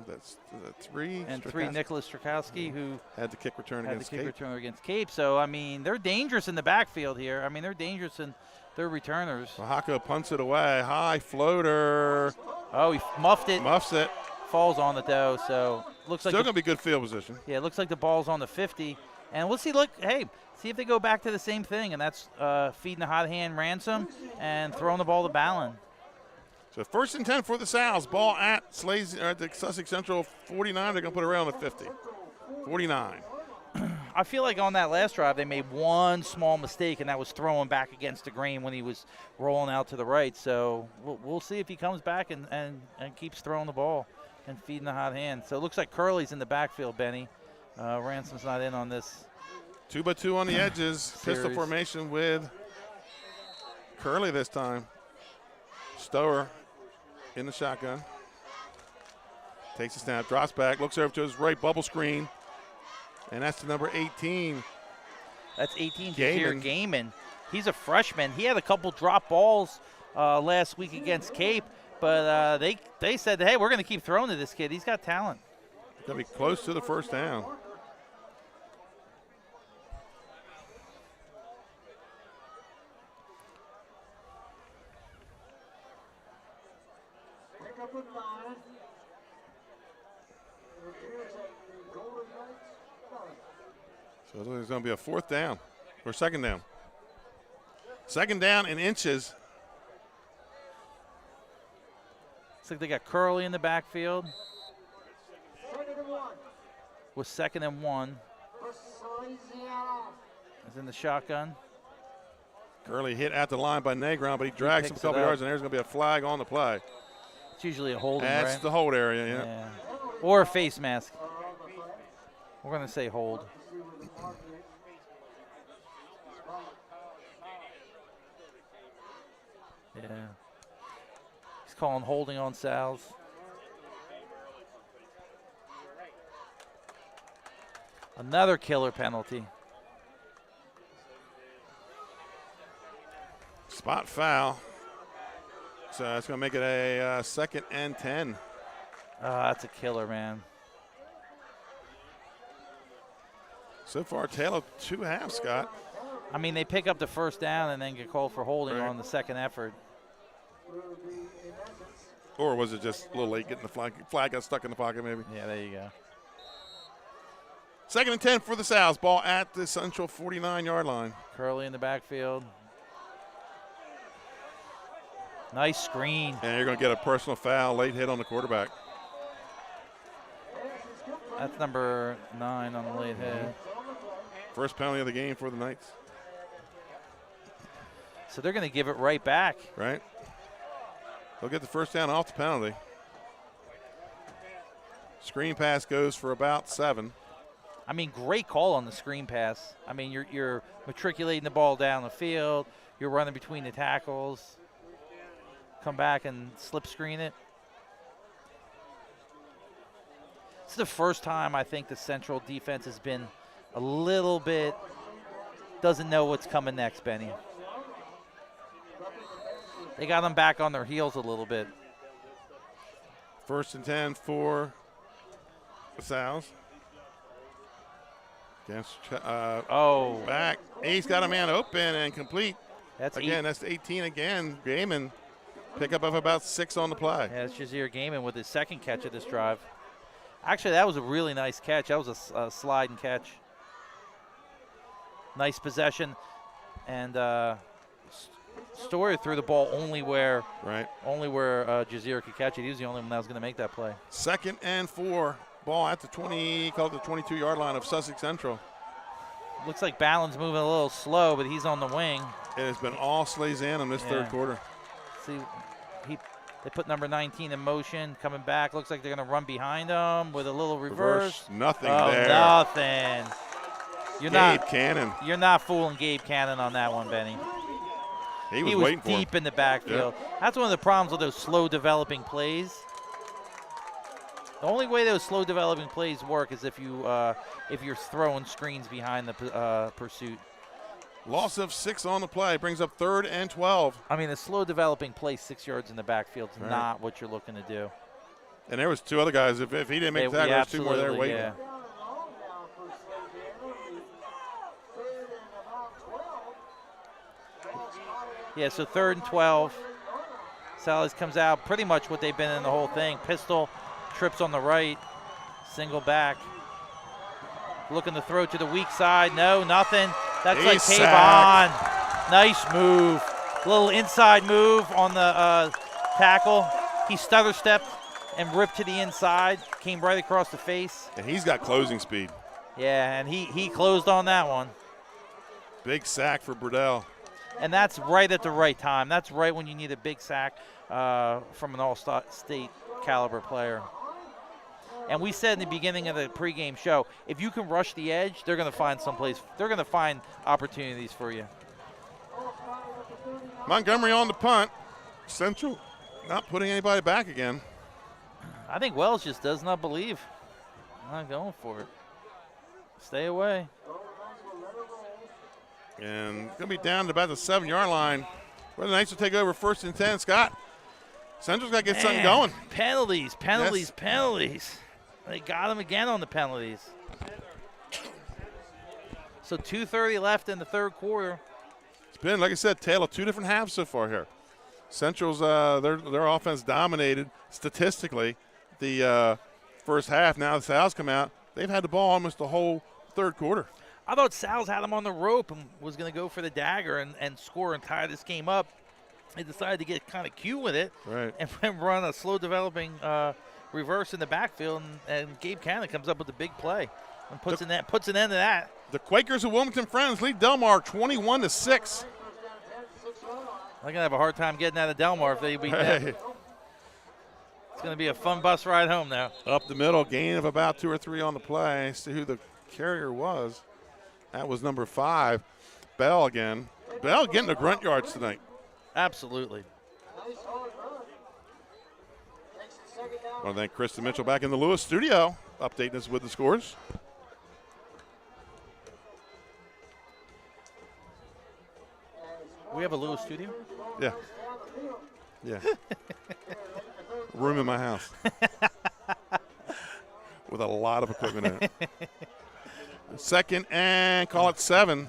That's 3. And 3, Nicholas Strakowski, who had the kick return had against the kick Cape. return against Cape. So, I mean, they're dangerous in the backfield here. I mean, they're dangerous in their returners. Oaxaca punts it away. High floater. Oh, he muffed it. Muffs it. Falls on it, though, so looks like Still going to be good field position. Yeah, it looks like the ball's on the 50. And we'll see, see if they go back to the same thing, and that's feeding the hot hand Ransom and throwing the ball to Ballin. So 1st and 10 for the Sows. Ball at the Sussex Central 49. They're going to put it around the 50. 49. I feel like on that last drive they made one small mistake, and that was throwing back against the grain when he was rolling out to the right. So we'll see if he comes back and keeps throwing the ball and feeding the hot hand. So it looks like Curley's in the backfield, Benny. Ransom's not in on this. 2-by-2 on the edges. Pistol formation with Curley this time. Stower in the shotgun. Takes a snap, drops back, looks over to his right, bubble screen. And that's the number 18. That's 18, Jazir Gaiman. He's a freshman. He had a couple drop balls last week against Cape, but they said, hey, we're going to keep throwing to this kid. He's got talent. Going to be close to the 1st down. So it's going to be a 4th down or 2nd down. 2nd down in inches. Looks like they got Curley in the backfield. With 2nd and 1. Is in the shotgun. Curley hit at the line by Negron, but he drags him a couple yards, and there's going to be a flag on the play. It's usually a holding, That's right? the hold area, yeah. Or a face mask. We're going to say hold. Yeah. He's calling holding on Sal's. Another killer penalty. Spot foul. So that's going to make it a 2nd and 10. That's a killer, man. So far, tail of 2 halves, Scott. I mean, they pick up the 1st down and then get called for holding on the 2nd effort. Or was it just a little late getting the flag? Flag got stuck in the pocket, maybe. Yeah, there you go. 2nd and 10 for the Sows. Ball at the Central 49-yard line. Curley in the backfield. Nice screen. And you're going to get a personal foul, late hit on the quarterback. That's number 9 on the late hit. First penalty of the game for the Knights. So they're going to give it right back. Right. They'll get the 1st down off the penalty. Screen pass goes for about 7. I mean, great call on the screen pass. I mean, you're matriculating the ball down the field. You're running between the tackles. Come back and slip screen it. It's the first time I think the Central defense has been a little bit, doesn't know what's coming next, Benny. They got them back on their heels a little bit. 1st and 10 for the Sows. Against, back. He's got a man open and complete. That's 18 again. Gaiman pick up of about 6 on the play. Yeah, it's Jazir Gaiman with his 2nd catch of this drive. Actually, that was a really nice catch. That was a slide and catch. Nice possession. And Story threw the ball only where Jazir could catch it. He was the only one that was going to make that play. 2nd and 4. Ball at the 22-yard line of Sussex Central. Looks like Ballin's moving a little slow, but he's on the wing. It has been all Salesianum this 3rd quarter. See, they put number 19 in motion, coming back. Looks like they're going to run behind him with a little reverse. Nothing there. Nothing. Gabe Cannon. You're not fooling Gabe Cannon on that one, Benny. He was waiting for him. Deep in the backfield. Yeah. That's one of the problems with those slow developing plays. The only way those slow developing plays work is if you're throwing screens behind the pursuit. Loss of 6 on the play brings up 3rd and 12. I mean, the slow developing play 6 yards in the backfield is not what you're looking to do. And there was two other guys. If he didn't make the tackle, there's two more there waiting. Yeah. Yeah, so 3rd and 12. Sally's comes out pretty much what they've been in the whole thing. Pistol, trips on the right, single back. Looking to throw to the weak side. No, nothing. That's like Kevon. Nice move. Little inside move on the tackle. He stutter stepped and ripped to the inside. Came right across the face. And he's got closing speed. Yeah, and he closed on that one. Big sack for Burdell. And that's right at the right time. That's right when you need a big sack from an all-state caliber player. And we said in the beginning of the pregame show, if you can rush the edge, they're going to find someplace. They're going to find opportunities for you. Montgomery on the punt. Central not putting anybody back again. I think Wells just does not believe. Not going for it. Stay away. And going to be down to about the 7-yard line. Well, the Knights will take over 1st and 10. Scott, Central's got to get something going. Penalties. They got him again on the penalties. So 2:30 left in the 3rd quarter. It's been, like I said, tale of two different halves so far here. Central's their offense dominated statistically the first half. Now the Sal's come out. They've had the ball almost the whole 3rd quarter. I thought Sal's had him on the rope and was going to go for the dagger and score and tie this game up. They decided to get kind of cute with it and run a slow-developing reverse in the backfield, and Gabe Cannon comes up with a big play and puts an end to that. The Quakers of Wilmington Friends lead Delmar 21-6. They're going to have a hard time getting out of Delmar if they beat them. It's going to be a fun bus ride home now. Up the middle, gain of about 2 or 3 on the play. See who the carrier was. That was number 5, Bell again. Bell getting the grunt yards tonight. Absolutely. I want to thank Kristen Mitchell back in the Lewis studio, updating us with the scores. We have a Lewis studio? Yeah. Yeah. Room in my house with a lot of equipment in it. 2nd and call it 7.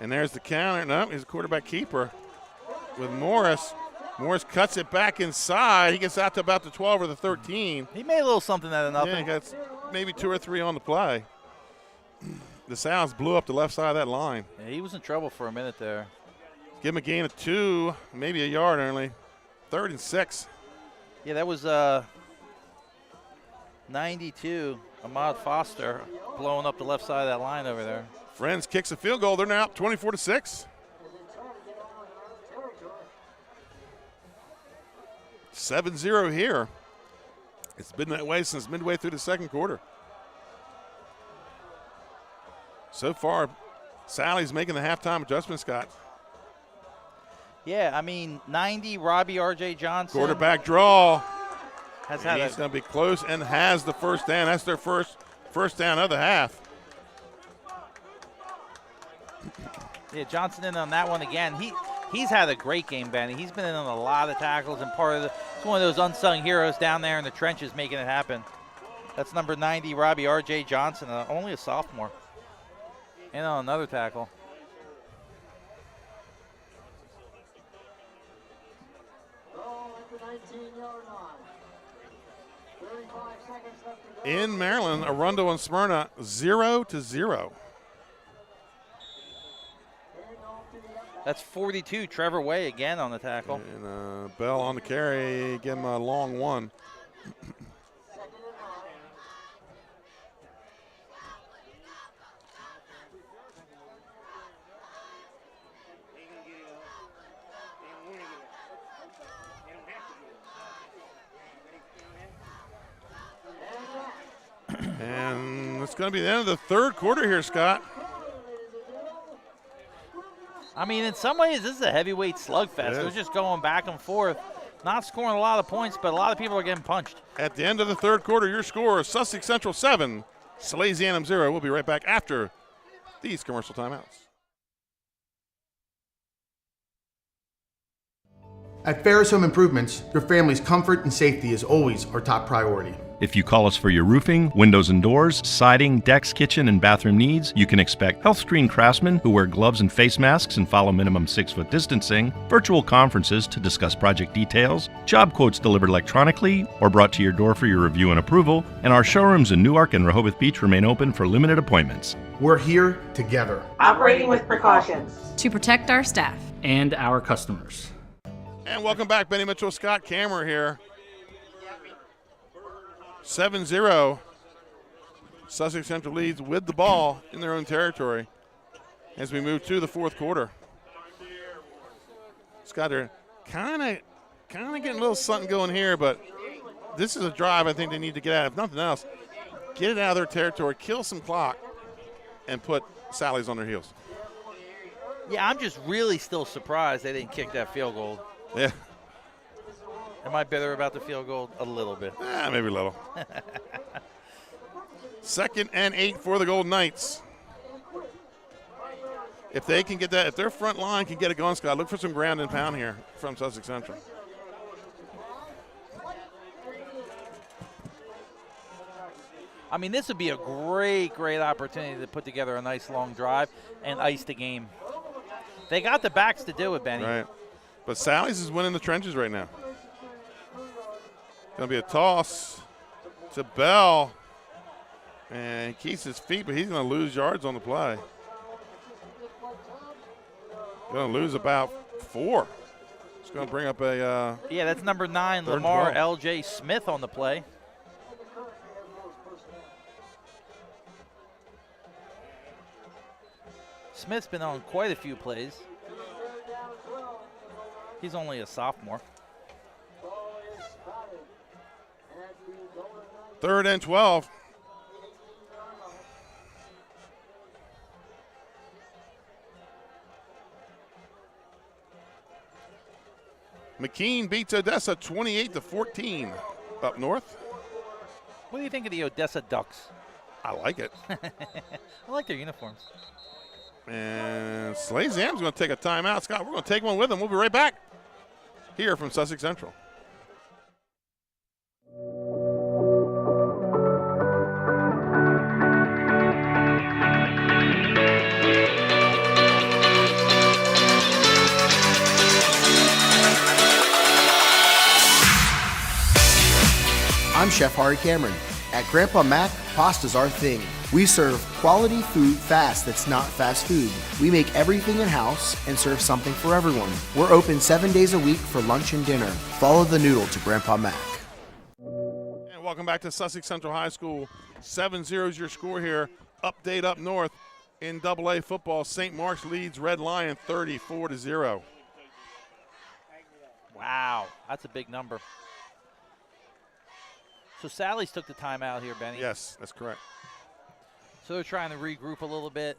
And there's the counter. No, he's a quarterback keeper with Morris. Morris cuts it back inside. He gets out to about the 12 or the 13. He made a little something out of nothing. Yeah, he got maybe 2 or 3 on the play. The Sounds blew up the left side of that line. Yeah, he was in trouble for a minute there. Give him a gain of 2, maybe a yard only. 3rd and 6. Yeah, that was 92, Ahmad Foster blowing up the left side of that line over there. Friends kicks a field goal. They're now up 24-6. 7-0 here. It's been that way since midway through the 2nd quarter. So far, Sally's making the halftime adjustment, Scott. Yeah, I mean, 90, Robbie R.J. Johnson. Quarterback draw. He's going to be close and has the first down. That's their first down of the half. Yeah, Johnson in on that one again. He's had a great game, Benny. He's been in on a lot of tackles and he's one of those unsung heroes down there in the trenches making it happen. That's number 90, Robbie R.J. Johnson, only a sophomore. And on another tackle. In Maryland, Arundel and Smyrna 0-0. That's 42. Trevor Way again on the tackle. And Bell on the carry, give him a long one. And it's going to be the end of the 3rd quarter here, Scott. I mean, in some ways, this is a heavyweight slugfest. They're just going back and forth, not scoring a lot of points, but a lot of people are getting punched. At the end of the 3rd quarter, your score is Sussex Central 7, Salesianum 0. We'll be right back after these commercial timeouts. At Ferris Home Improvements, your family's comfort and safety is always our top priority. If you call us for your roofing, windows and doors, siding, decks, kitchen, and bathroom needs, you can expect health-screened craftsmen who wear gloves and face masks and follow minimum 6-foot distancing, virtual conferences to discuss project details, job quotes delivered electronically or brought to your door for your review and approval, and our showrooms in Newark and Rehoboth Beach remain open for limited appointments. We're here together. Operating with precautions. To protect our staff. And our customers. And welcome back, Benny Mitchell, Scott Kammer here. 7-0. Sussex Central leads with the ball in their own territory as we move to the fourth quarter. Scott, they're kind of getting a little something going here, but this is a drive I think they need to get out of. If nothing else, get it out of their territory, kill some clock, and put Sally's on their heels. Yeah, I'm just really still surprised they didn't kick that field goal. Yeah. Am I bitter about the field goal? A little bit. Maybe a little. 2nd and 8 for the Golden Knights. If they can get that, if their front line can get it going, Scott, look for some ground and pound here from Sussex Central. I mean, this would be a great opportunity to put together a nice long drive and ice the game. They got the backs to do it, Benny. Right. But Sally's is winning the trenches right now. Going to be a toss to Bell. And he keeps his feet, but he's going to lose yards on the play. Going to lose about 4. It's going to bring up a yeah, that's number 9, Lamar L.J. Smith on the play. Smith's been on quite a few plays. He's only a sophomore. 3rd and 12. McKean beats Odessa 28-14 up north. What do you think of the Odessa Ducks? I like it. I like their uniforms. And Salesianum's going to take a timeout. Scott, we're going to take one with them. We'll be right back here from Sussex Central. I'm Chef Hari Cameron. At Grandpa Mac, pasta's our thing. We serve quality food fast that's not fast food. We make everything in-house and serve something for everyone. We're open 7 days a week for lunch and dinner. Follow the noodle to Grandpa Mac. And welcome back to Sussex Central High School. 7-0 is your score here. Update up north in AA football. St. Mark's leads Red Lion 34-0. Wow, that's a big number. So Sally's took the timeout here, Benny. Yes, that's correct. So they're trying to regroup a little bit.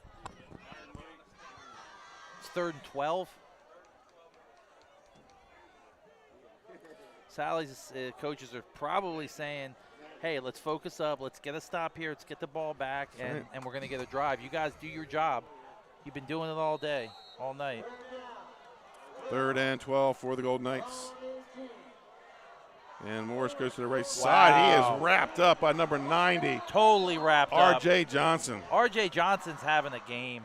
It's 3rd and 12. Sally's coaches are probably saying, hey, let's focus up. Let's get a stop here. Let's get the ball back, and we're going to get a drive. You guys do your job. You've been doing it all day, all night. 3rd and 12 for the Golden Knights. And Morris goes to the right side. He is wrapped up by number 90. Totally wrapped up. R.J. Johnson. R.J. Johnson's having a game.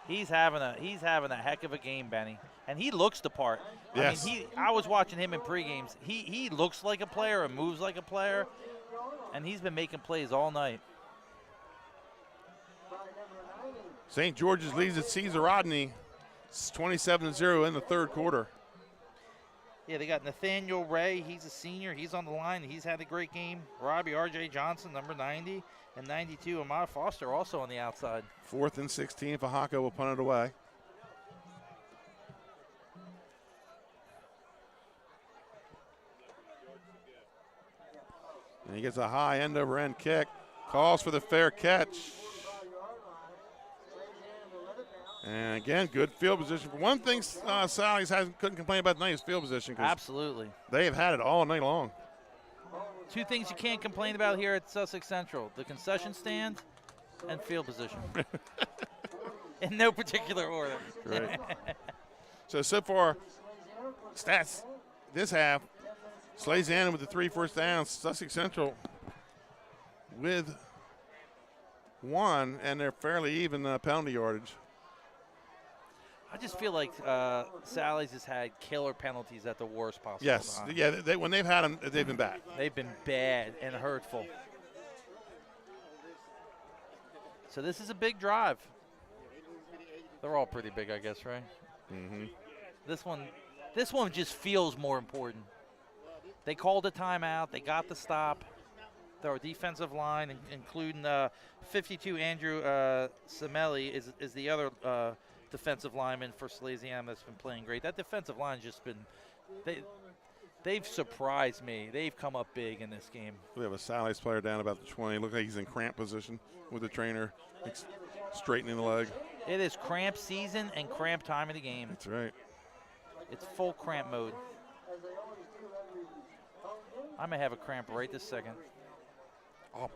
He's having a heck of a game, Benny. And he looks the part. Yes. I mean, I was watching him in pregames. He looks like a player and moves like a player. And he's been making plays all night. St. George's leads at Cesar Rodney. It's 27-0 in the 3rd quarter. Yeah, they got Nathaniel Ray. He's a senior. He's on the line. He's had a great game. Robbie R.J. Johnson, number 90, and 92, Ahmad Foster, also on the outside. 4th and 16. Fahaka will punt it away. And he gets a high end-over-end kick. Calls for the fair catch. And again, good field position. One thing Sally's couldn't complain about tonight is field position. Absolutely. They have had it all night long. 2 things you can't complain about here at Sussex Central: the concession stand and field position. In no particular order. Right. So far, stats this half. Salesianum with the 3 first downs. Sussex Central with 1, and they're fairly even penalty yardage. I just feel like Sally's has had killer penalties at the worst possible time. Yeah, when they've had them, they've been bad. They've been bad and hurtful. So this is a big drive. They're all pretty big, I guess, right? Mm-hmm. This one just feels more important. They called a timeout. They got the stop. Their defensive line, including 52 Andrew Semelli, is the other defensive lineman for Salesianum that's been playing great. That defensive line's just been they've surprised me. They've come up big in this game. We have a Sally's player down about the 20. Looks like he's in cramp position with the trainer straightening the leg. It is cramp season and cramp time of the game. That's right. It's full cramp mode. I may have a cramp right this second. Oh.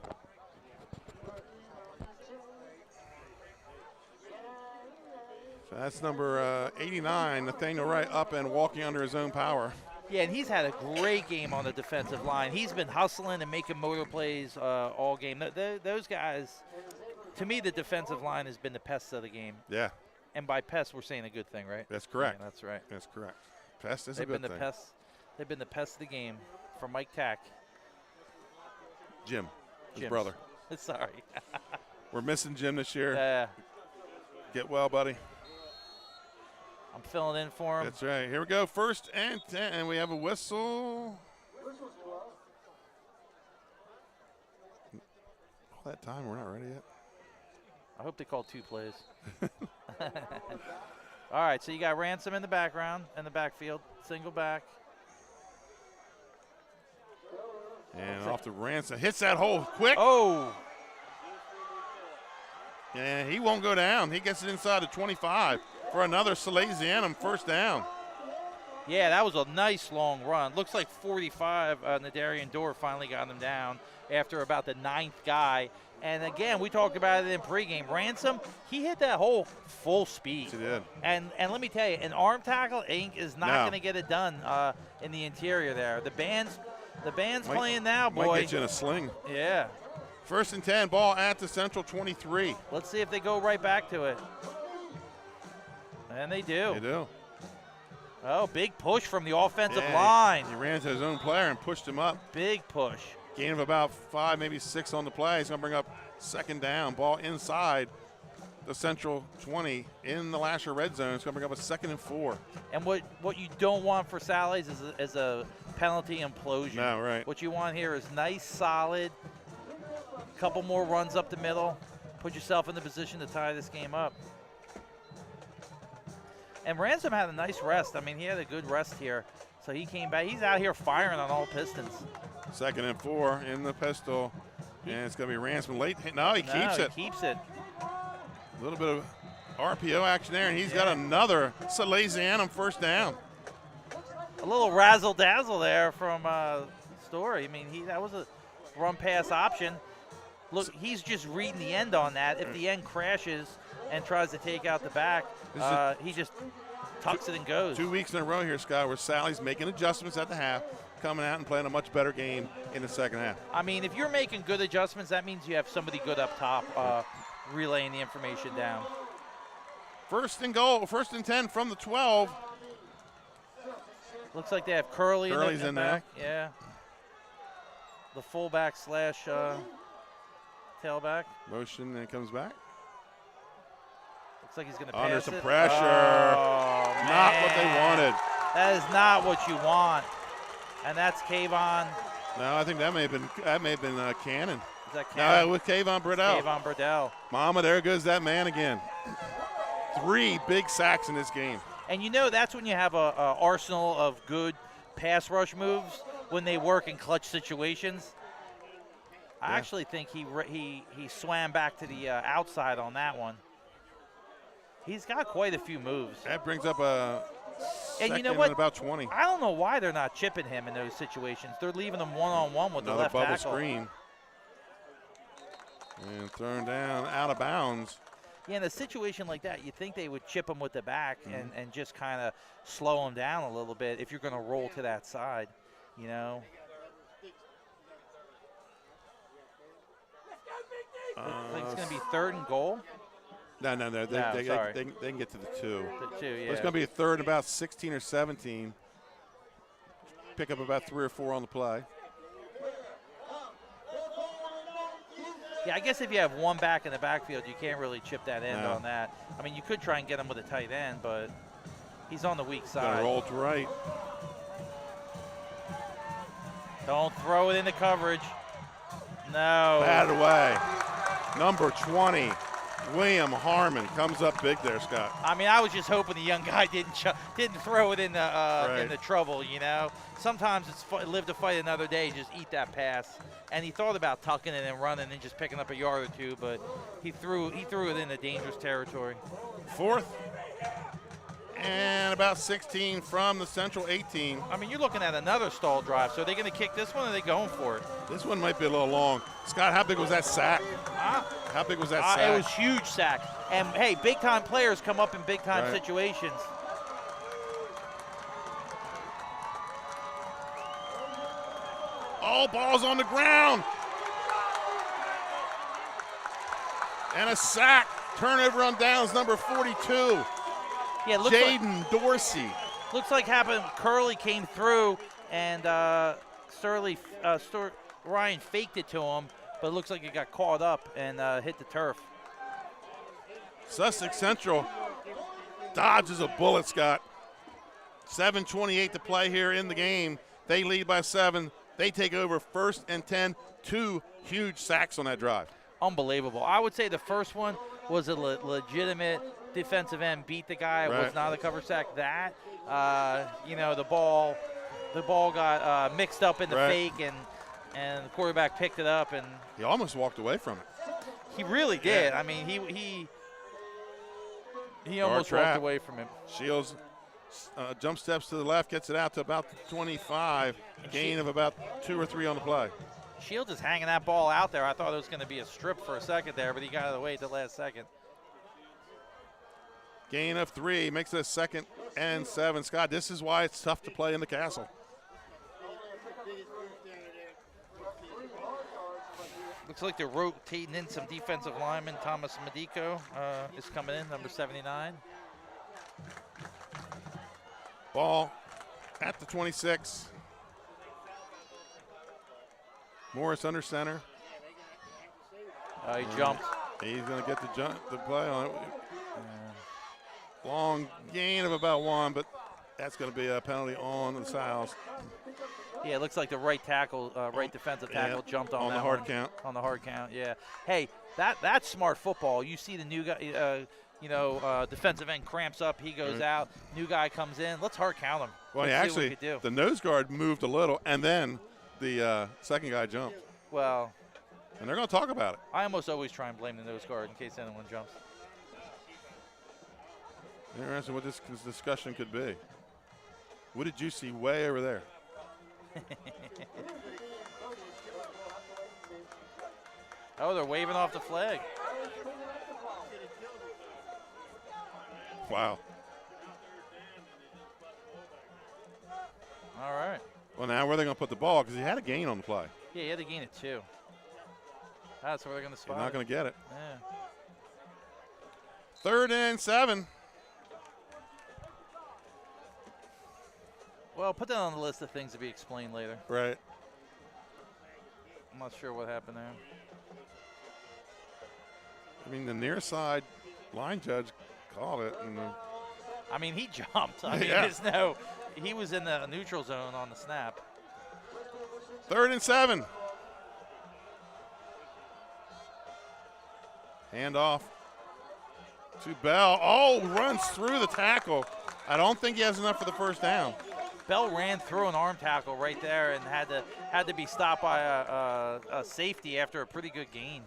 So that's number 89, Nathaniel Wright, up and walking under his own power. Yeah, and he's had a great game on the defensive line. He's been hustling and making motor plays all game. Those guys, to me, the defensive line has been the pest of the game. Yeah. And by pest, we're saying a good thing, right? That's correct. Yeah, that's right. That's correct. Pest is They've a good been thing. They've been the pest of the game for Mike Tack. Jim, his Jim's. brother. Sorry. We're missing Jim this year. Yeah. Get well, buddy. I'm filling in for him. That's right. Here we go. 1st and 10, and we have a whistle. All that time, we're not ready yet. I hope they call 2 plays. All right, so you got Ransom in the background, in the backfield, single back. And off to Ransom. Hits that hole quick. Oh. And he won't go down. He gets it inside the 25 for another Salesianum first down. Yeah, that was a nice long run. Looks like 45, Nadarian Dorr finally got him down after about the 9th guy. And again, we talked about it in pregame. Ransom, he hit that hole full speed. He did. And let me tell you, an arm tackle is not going to get it done in the interior there. The band's playing now, boy. Might get you in a sling. Yeah. 1st and 10, ball at the Central 23. Let's see if they go right back to it. And they do. They do. Oh, big push from the offensive line. He ran to his own player and pushed him up. Big push. Gain of about 5, maybe 6 on the play. He's going to bring up 2nd down. Ball inside the Central 20 in the Lasher red zone. It's going to bring up a 2nd and 4. And what you don't want for Sally's is a penalty implosion. No, right. What you want here is nice, solid, couple more runs up the middle. Put yourself in the position to tie this game up. And Ransom had a nice rest. I mean, he had a good rest here. So he came back. He's out here firing on all pistons. 2nd and 4 in the pistol. And it's going to be Ransom late. No, he keeps it. He keeps it. A little bit of RPO action there, and he's got another Salesianum first down. A little razzle-dazzle there from Starr. I mean, that was a run-pass option. Look, he's just reading the end on that. If the end crashes and tries to take out the back, he just tucks it and goes. 2 weeks in a row here, Scott, where Sally's making adjustments at the half, coming out and playing a much better game in the second half. I mean, if you're making good adjustments, that means you have somebody good up top relaying the information down. 1st and goal, 1st and 10 from the 12. Looks like they have Curley's in back. there. Yeah. The fullback slash tailback. Motion and comes back. Looks like he's going to pass Under some it. pressure. Oh, not what they wanted. That is not what you want. And that's Kevon. No, I think that may have been Cannon. Is that Cannon? No, with Kevon Burdell. Kevon Burdell. Mama, there goes that man again. 3 big sacks in this game. And you know that's when you have a arsenal of good pass rush moves when they work in clutch situations. I actually think he swam back to the outside on that one. He's got quite a few moves. That brings up a and you know what? About 20. I don't know why they're not chipping him in those situations. They're leaving him one-on-one with the left bubble tackle. Screen. And thrown down out of bounds. Yeah, in a situation like that, you'd think they would chip him with the back and just kind of slow him down a little bit if you're going to roll to that side, you know. I think it's going to be 3rd and goal. No. They can get to the 2. The 2, yeah. But it's going to be a 3rd, about 16 or 17. Pick up about 3 or 4 on the play. Yeah, I guess if you have one back in the backfield, you can't really chip that end on that. I mean, you could try and get him with a tight end, but he's on the weak side. Got to roll to right. Don't throw it into coverage. No. Batted away. Number 20, William Harmon comes up big there, Scott. I mean, I was just hoping the young guy didn't throw it in the trouble, you know. Sometimes it's live to fight another day, just eat that pass. And he thought about tucking it and running and just picking up a yard or 2, but he threw it into dangerous territory. 4th and about 16 from the Central 18. I mean, you're looking at another stall drive. So are they going to kick this one or are they going for it? This one might be a little long. Scott, how big was that sack? How big was that sack? It was huge sack. And, hey, big-time players come up in big-time situations. All balls on the ground. And a sack. Turnover on downs, number 42. Yeah, Jaden Dorsey. Looks like Curley came through and Ryan faked it to him, but it looks like it got caught up and hit the turf. Sussex Central dodges a bullet, Scott. 7:28 to play here in the game. They lead by 7. They take over 1st and 10. 2 huge sacks on that drive. Unbelievable. I would say the first one was a legitimate defensive end beat the guy. It was not a cover sack. That, the ball got mixed up in the fake, and the quarterback picked it up, and he almost walked away from it. He really did. I mean, he almost walked away from him. Shields jump steps to the left, gets it out to about 25. Gain of about 2 or 3 on the play. Shields is hanging that ball out there. I thought it was going to be a strip for a second there, but he got out of the way at the last second. Gain of 3 makes it a 2nd and 7. Scott, this is why it's tough to play in the Castle. Looks like they're rotating in some defensive linemen. Thomas Medico is coming in, number 79. Ball at the 26. Morris under center. He jumped. He's going to get the play on it. Long gain of about 1, but that's going to be a penalty on the Sows. Yeah, it looks like the right defensive tackle jumped on that the hard one. count. On the hard count, yeah. Hey, that's smart football. You see the new guy, defensive end cramps up, he goes out, new guy comes in. Let's hard count him. Well, actually, the nose guard moved a little, and then the second guy jumped. Well. And they're going to talk about it. I almost always try and blame the nose guard in case anyone jumps. Interesting what this discussion could be. What did you see way over there? Oh, they're waving off the flag. Wow. All right. Well, now where are they going to put the ball? Because he had a gain on the play. Yeah, he had a gain of 2. That's where they're going to spot. They're not going to get it. Yeah. 3rd and 7. Well, put that on the list of things to be explained later. Right. I'm not sure what happened there. I mean, the near side line judge called it. And I mean, he jumped. I mean, he was in the neutral zone on the snap. 3rd and 7. Hand off to Bell. Oh, runs through the tackle. I don't think he has enough for the first down. Bell ran through an arm tackle right there and had to be stopped by a safety after a pretty good gain.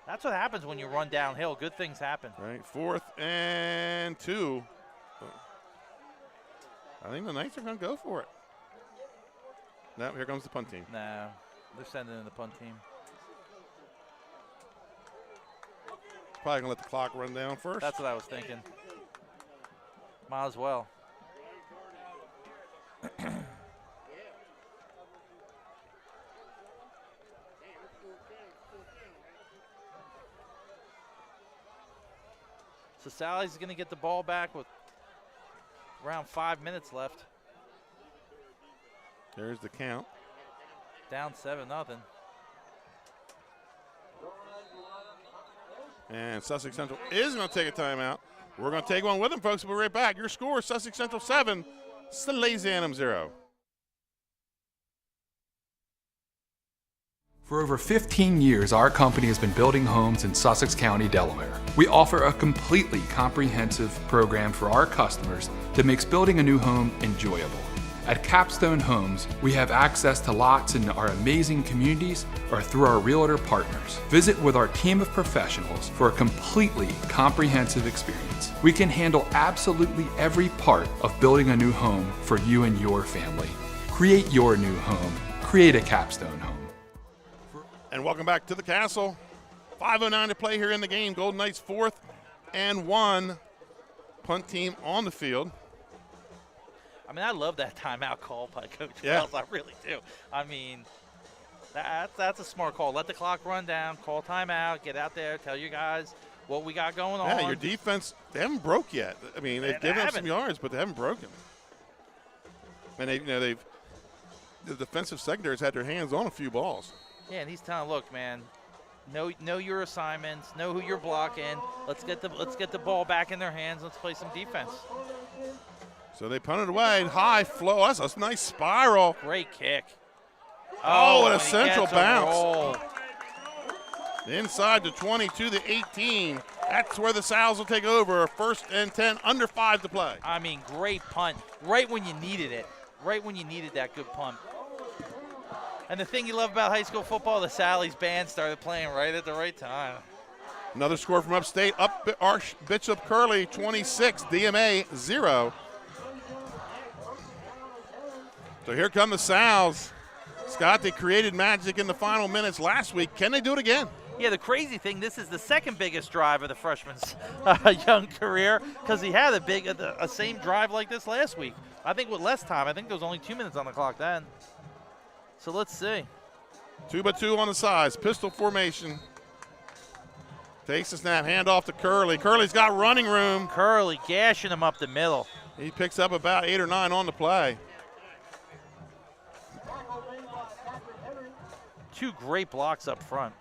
That's what happens when you run downhill. Good things happen. Right, 4th and 2. I think the Knights are going to go for it. No, here comes the punt team. No, they're sending in the punt team. probably going to let the clock run down first. That's what I was thinking. Might as well. So Sally's going to get the ball back with around 5 minutes left. There's the count. Down 7-0. And Sussex Central is going to take a timeout. We're going to take one with them, folks. We'll be right back. Your score, Sussex Central 7, Salesianum 0. For over 15 years, our company has been building homes in Sussex County, Delaware. We offer a completely comprehensive program for our customers that makes building a new home enjoyable. At Capstone Homes, we have access to lots in our amazing communities or through our realtor partners. Visit with our team of professionals for a completely comprehensive experience. We can handle absolutely every part of building a new home for you and your family. Create your new home. Create a Capstone home. And welcome back to the Castle. 5:09 to play here in the game. Golden Knights 4th and 1. Punt team on the field. I mean, I love that timeout call by Coach Yeah. Wells. I really do. I mean, that's a smart call. Let the clock run down, call timeout, get out there, tell you guys what we got going on. Yeah, your defense, they haven't broke yet. I mean, they've given up some yards, but they haven't broken. And the defensive secondary's had their hands on a few balls. Yeah, and he's telling, look, man, know your assignments, know who you're blocking. Let's get the ball back in their hands. Let's play some defense. So they punted away. High flow. That's a nice spiral. Great kick. Oh, and a he central gets a bounce. roll. Inside the 20 to the 18. That's where the Sals will take over. 1st and 10, under 5 to play. I mean, great punt. Right when you needed it. Right when you needed that good punt. And the thing you love about high school football, the Sally's band started playing right at the right time. Another score from upstate. Archbishop Curley 26, DMA 0. So here come the Sals. Scott, they created magic in the final minutes last week. Can they do it again? Yeah, the crazy thing, this is the second biggest drive of the freshman's young career because he had a same drive like this last week. I think with less time. I think there was only 2 minutes on the clock then. So let's see. 2-by-2 on the sides. Pistol formation. Takes the snap. Hand off to Curley. Curley's got running room. Curley gashing him up the middle. He picks up about 8 or 9 on the play. 2 great blocks up front.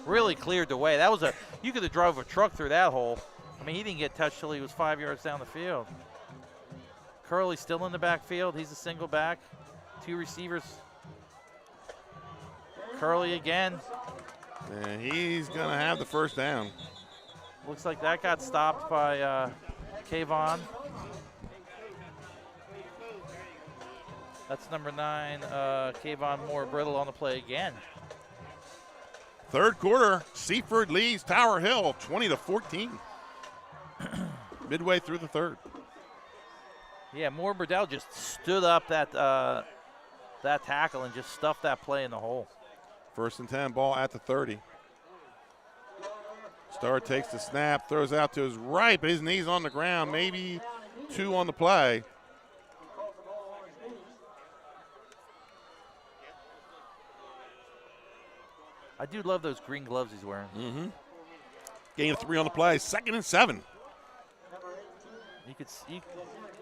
Really cleared the way. That was you could have drove a truck through that hole. I mean, he didn't get touched till he was 5 yards down the field. Curley still in the backfield. He's a single back. 2 receivers. Curley again. And he's going to have the first down. Looks like that got stopped by Kevon. That's number 9, Kevon Moore-Brittle on the play again. Third quarter, Seaford leads Tower Hill 20-14. Midway through the third. Yeah, Moore-Brittle just stood up that tackle and just stuffed that play in the hole. 1st and 10, ball at the 30. Starr takes the snap, throws out to his right, but his knee's on the ground. Maybe 2 on the play. I do love those green gloves he's wearing. Mm-hmm. Gain of 3 on the play. 2nd and 7. You could see.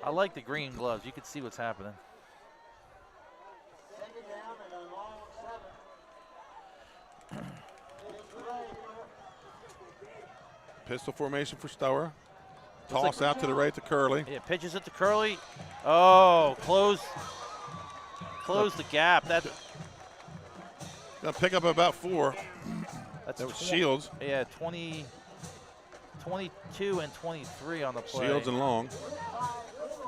I like the green gloves. You could see what's happening. Pistol formation for Starr. Toss out to the right to Curley. Yeah, pitches it to Curley. Oh, close the gap. That. Gonna pick up about 4. That was Shields. Yeah, 22 and 23 on the play. Shields and Long.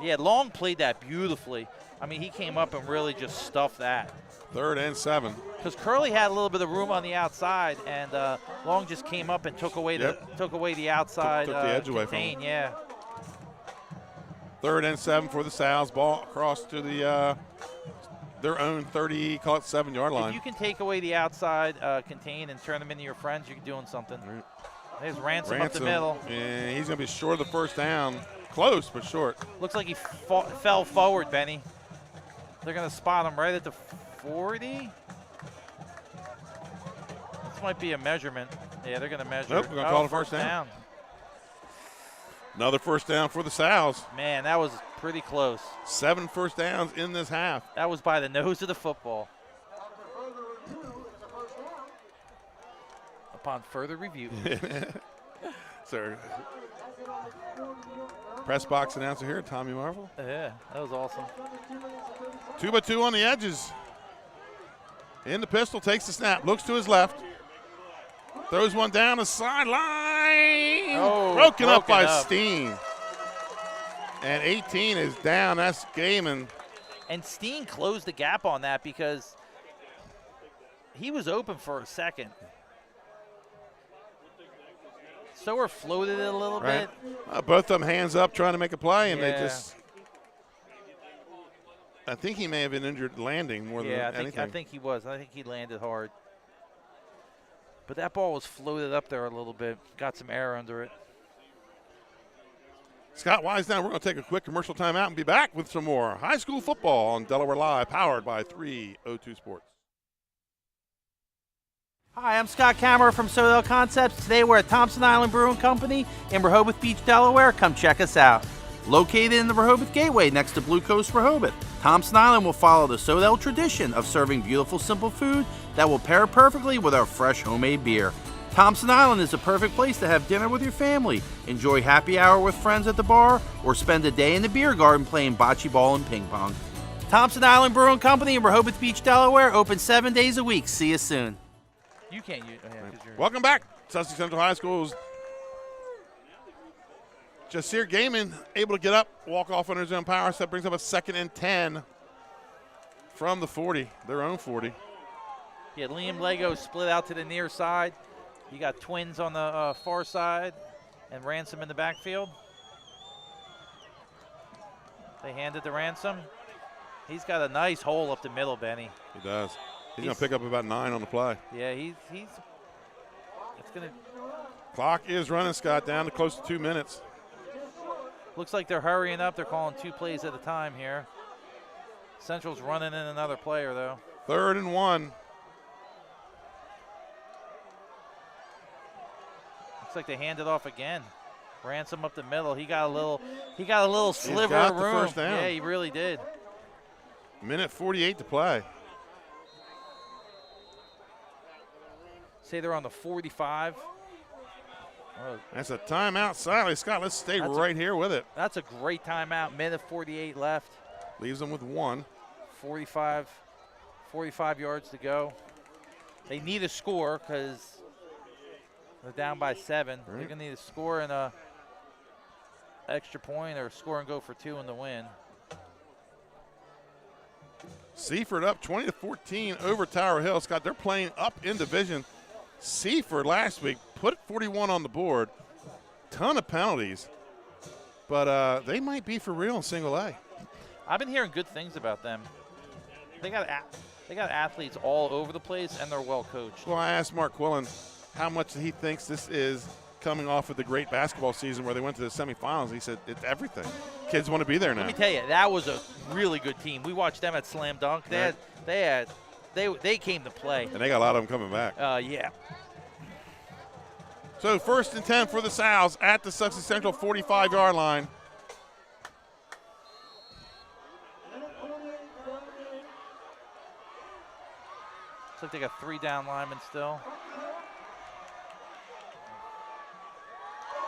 Yeah, Long played that beautifully. I mean, he came up and really just stuffed that. 3rd and 7. Because Curley had a little bit of room on the outside, and Long just came up and took away the outside. Took the edge away from him. Yeah. 3rd and 7 for the Sals. Ball across to the their own 7-yard line. If you can take away the outside contain and turn them into your friends, you're doing something. Right. There's Ransom up the middle. And he's going to be short of the first down. Close, but short. Looks like he fell forward, Benny. They're going to spot him right at the 40. This might be a measurement. Yeah, they're going to measure. Nope, we're going to call it first down. Another first down for the Sows. Man, that was pretty close. 7 first downs in this half. That was by the nose of the football. Upon further review. Sir. Press box announcer here, Tommy Marvel. Yeah, that was awesome. 2-by-2 on the edges. In the pistol, takes the snap, looks to his left. Throws one down the sideline. Oh, broken up by Steen. And 18 is down. That's Gaiman. And Steen closed the gap on that because he was open for a second. Stower floated it a little bit. Both of them hands up trying to make a play, and they just – I think he may have been injured landing more than anything. I think he was. I think he landed hard. But that ball was floated up there a little bit. Got some air under it. Scott Wise down. We're going to take a quick commercial timeout and be back with some more high school football on Delaware Live, powered by 302 Sports. Hi, I'm Scott Kammerer from Sodell Concepts. Today we're at Thompson Island Brewing Company in Rehoboth Beach, Delaware. Come check us out. Located in the Rehoboth Gateway next to Blue Coast Rehoboth, Thompson Island will follow the Sodell tradition of serving beautiful, simple food that will pair perfectly with our fresh homemade beer. Thompson Island is a perfect place to have dinner with your family, enjoy happy hour with friends at the bar, or spend a day in the beer garden playing bocce ball and ping pong. Thompson Island Brewing Company in Rehoboth Beach, Delaware, open 7 days a week. See you soon. You can't use Welcome back. Sussex Central High School's Jasir Gaiman able to get up, walk off on his own power. So that brings up a 2nd and 10 from the 40, their own 40. Yeah, Liam Lego split out to the near side. You got twins on the far side and Ransom in the backfield. They hand it to Ransom. He's got a nice hole up the middle, Benny. He does. He's going to pick up about 9 on the play. Yeah, it's going to. Clock is running, Scott, down to close to 2 minutes. Looks like they're hurrying up. They're calling 2 plays at a time here. Central's running in another player, though. 3rd and 1. Looks like they hand it off again. Ransom up the middle. He got a little sliver got of the room. first down. Yeah, he really did. Minute 48 to play. Say they're on the 45. That's a timeout. Sadly, Scott, let's stay right here with it. That's a great timeout. Minute 48 left. Leaves them with 1. 45 yards to go. They need a score because they're down by 7. They're going to need a score and a extra point or score and go for 2 in the win. Seaford up 20-14 over Tower Hill. Scott, they're playing up in division. Seaford last week put 41 on the board. Ton of penalties. But they might be for real in single A. I've been hearing good things about them. They got athletes all over the place, and they're well coached. Well, I asked Mark Quillen how much he thinks this is coming off of the great basketball season where they went to the semifinals. He said it's everything. Kids want to be there now. Let me tell you, that was a really good team. We watched them at Slam Dunk. They came to play. And they got a lot of them coming back. Yeah. So 1st and 10 for the Sows at the Sussex Central 45-yard line. Looks like they got 3 down linemen still.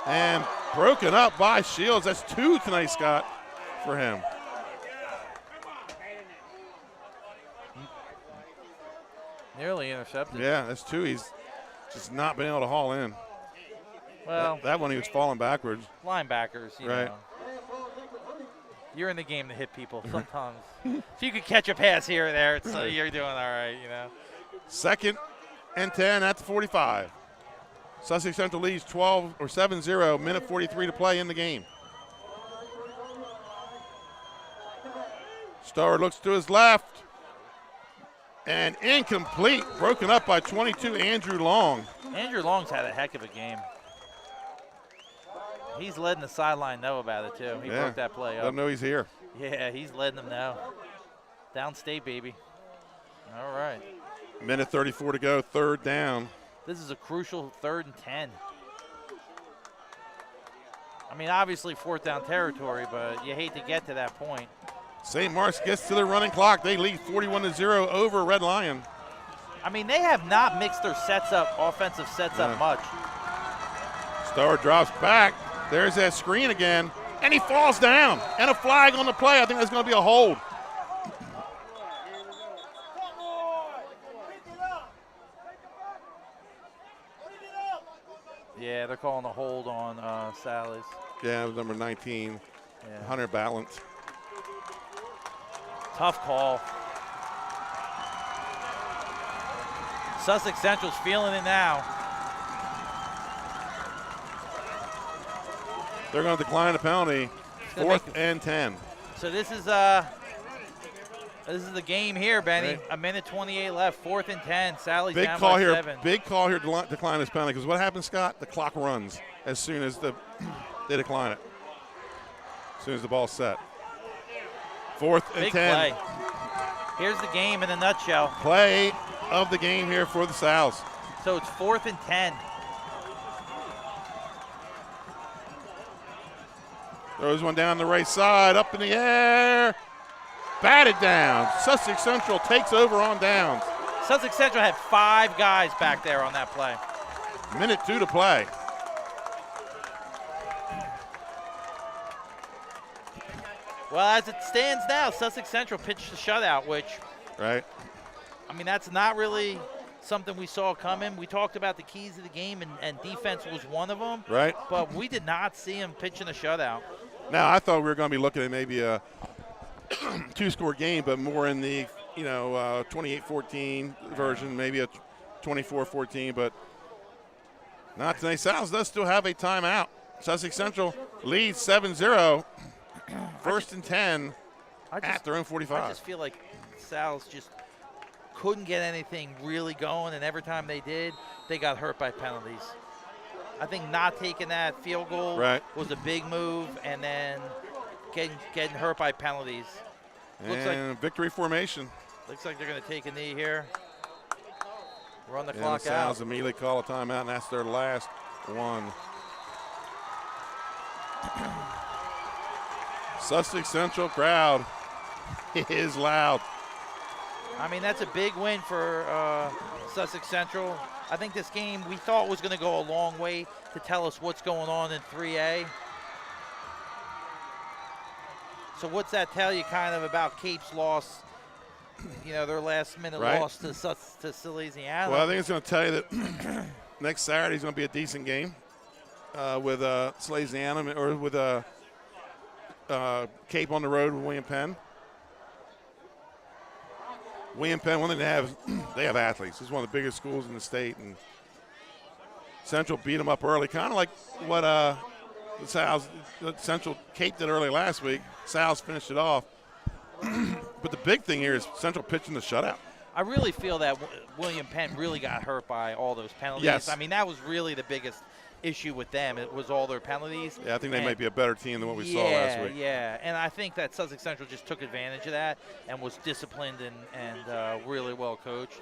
And broken up by Shields. That's 2 tonight, Scott, for him. Nearly intercepted. Yeah, that's 2. He's just not been able to haul in. Well, that one he was falling backwards. Linebackers, you right. know. You're in the game to hit people sometimes. If you could catch a pass here or there, you're doing all right, you know. 2nd and 10 at the 45. Sussex Central leads 7-0, minute 43 to play in the game. Starr looks to his left, And incomplete, broken up by 22, Andrew Long. Andrew Long's had a heck of a game. He's letting the sideline know about it, too. He broke that play up. Let him know he's here. Yeah, he's letting them know. Downstate, baby. All right. Minute 34 to go, third down. This is a crucial 3rd and 10. I mean, obviously fourth down territory, but you hate to get to that point. St. Mark's gets to the running clock. They lead 41-0 over Red Lion. I mean, they have not mixed their sets up, offensive sets up much. Starr drops back. There's that screen again, and he falls down. And a flag on the play. I think that's going to be a hold. Yeah, they're calling a hold on Sally's. Yeah, it was number 19, Hunter Balance. Tough call. Sussex Central's feeling it now. They're going to decline the penalty. 4th and 10. So this is the game here, Benny. Right. A minute 28 left. 4th and 10. Sally's Big down call by here. 7. Big call here to decline this penalty, because what happens, Scott? The clock runs as soon as they decline it. As soon as the ball's set. 4th and Big 10. play. Here's the game in a nutshell. Play of the game here for the Sows. So it's 4th and 10. Throws one down the right side, up in the air. Batted down. Sussex Central takes over on downs. Sussex Central had 5 guys back there on that play. Minute 2 to play. Well, as it stands now, Sussex Central pitched a shutout, which, right? I mean, that's not really something we saw coming. We talked about the keys of the game, and defense was one of them. Right. But we did not see him pitching a shutout. Now, I thought we were going to be looking at maybe a 2-score game, but more in the 28-14 version, maybe a 24-14, but not tonight. Sal's does still have a timeout. Sussex Central leads 7-0. 1st and 10 at their own 45. I just feel like Sal's just couldn't get anything really going, and every time they did, they got hurt by penalties. I think not taking that field goal was a big move, and then getting hurt by penalties. Looks like victory formation. Looks like they're going to take a knee here. Run the and clock the out. Sows immediately call a timeout, and that's their last one. Sussex Central crowd is loud. I mean, that's a big win for Sussex Central. I think this game we thought was going to go a long way to tell us what's going on in 3A. So what's that tell you kind of about Cape's loss, their last-minute loss to Salesianum? Well, I think it's going to tell you that next Saturday is going to be a decent game with Salesianum or with Cape on the road with William Penn. William Penn, one thing they have athletes. It's one of the biggest schools in the state, and Central beat them up early, kind of like what Central Cape did early last week. Sal's finished it off. But the big thing here is Central pitching the shutout. I really feel that William Penn really got hurt by all those penalties. Yes. I mean, that was really the biggest issue with them. It was all their penalties. Yeah, I think they might be a better team than what we saw last week. Yeah, and I think that Sussex Central just took advantage of that and was disciplined and really well coached.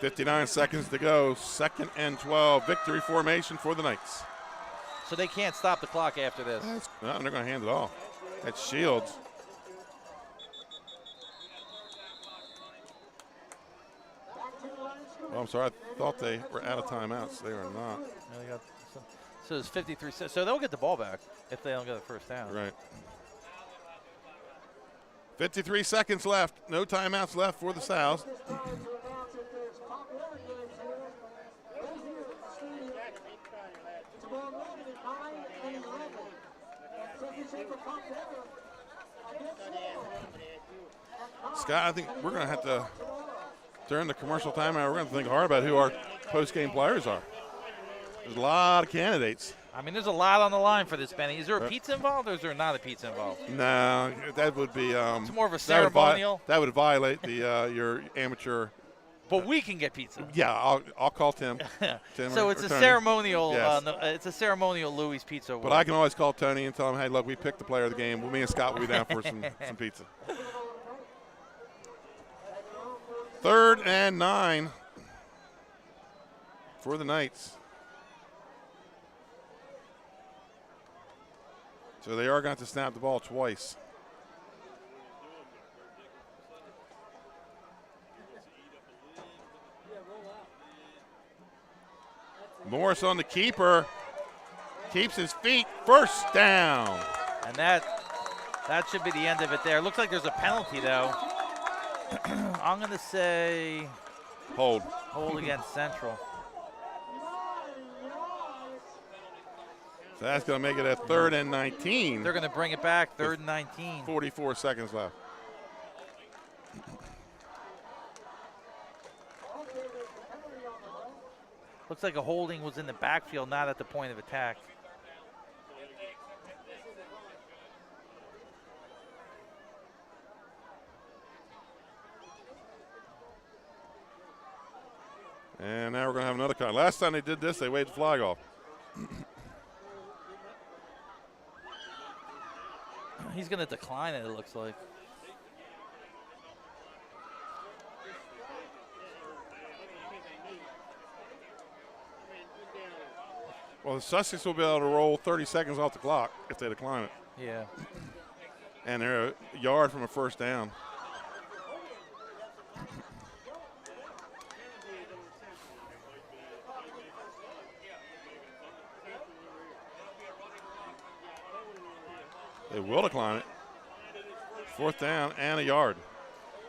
59 seconds to go, 2nd and 12. Victory formation for the Knights. So they can't stop the clock after this. No, they're going to hand it off. That's Shields. Oh, I'm sorry. I thought they were out of timeouts. They are not. So it's 53. So they'll get the ball back if they don't get the first down. Right. 53 seconds left. No timeouts left for the Sows. Scott, I think we're going to have to, during the commercial timeout, we're going to think hard about who our post-game players are. There's a lot of candidates. I mean, there's a lot on the line for this, Benny. Is there a pizza involved, or is there not a pizza involved? No, that would be. It's more of a ceremonial. That would violate the your amateur. But we can get pizza. Yeah, I'll call Tim. Tim so it's a ceremonial. Yes. It's a ceremonial Louis Pizza Award. But I can always call Tony and tell him, hey, look, we picked the player of the game. Me and Scott will be down for some pizza. 3rd and 9 for the Knights. So they are going to snap the ball twice. Morris on the keeper. Keeps his feet. First down. And that should be the end of it there. Looks like there's a penalty, though. I'm going to say hold against Central. So that's going to make it a 3rd and 19. They're going to bring it back, 3rd and 19. 44 seconds left. Looks like a holding was in the backfield, not at the point of attack. And now we're going to have another cut. Last time they did this, they waved the flag off. He's going to decline it, it looks like. Well, the Sussex will be able to roll 30 seconds off the clock if they decline it. Yeah. And they're a yard from a first down. They will decline it. 4th down and a yard.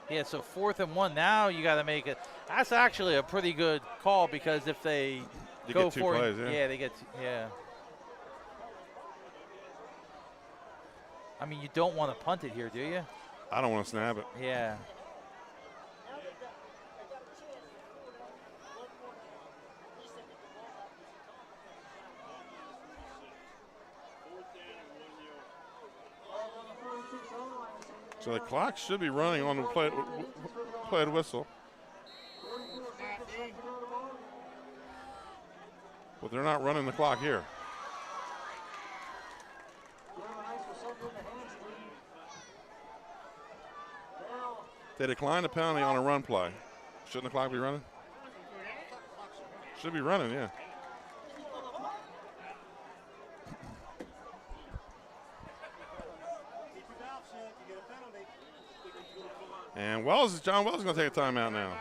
Yeah, so 4th and 1. Now you got to make it. That's actually a pretty good call because if they go get two for plays, it, yeah. they get yeah. I mean, you don't want to punt it here, do you? I don't want to snap it. Yeah. So the clock should be running on the play whistle. But they're not running the clock here. They declined the penalty on a run play. Shouldn't the clock be running? Should be running, yeah. And John Wells is going to take a timeout now.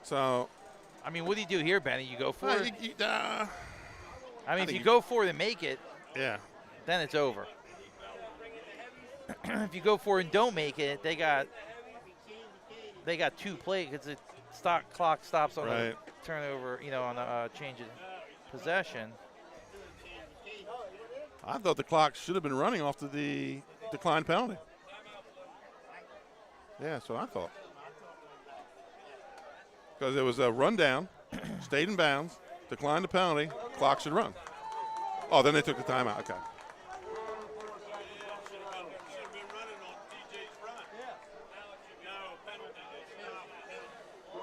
So, I mean, what do you do here, Benny? You go for it? I mean, if you go for it and make it, yeah, then it's over. If you go for it and don't make it, they got 2 plays because the clock stops on the turnover, on a change of possession. I thought the clock should have been running off to the declined penalty. Yeah, so I thought. Because it was a rundown, stayed in bounds, declined the penalty, clock should run. Oh, then they took the timeout. Okay.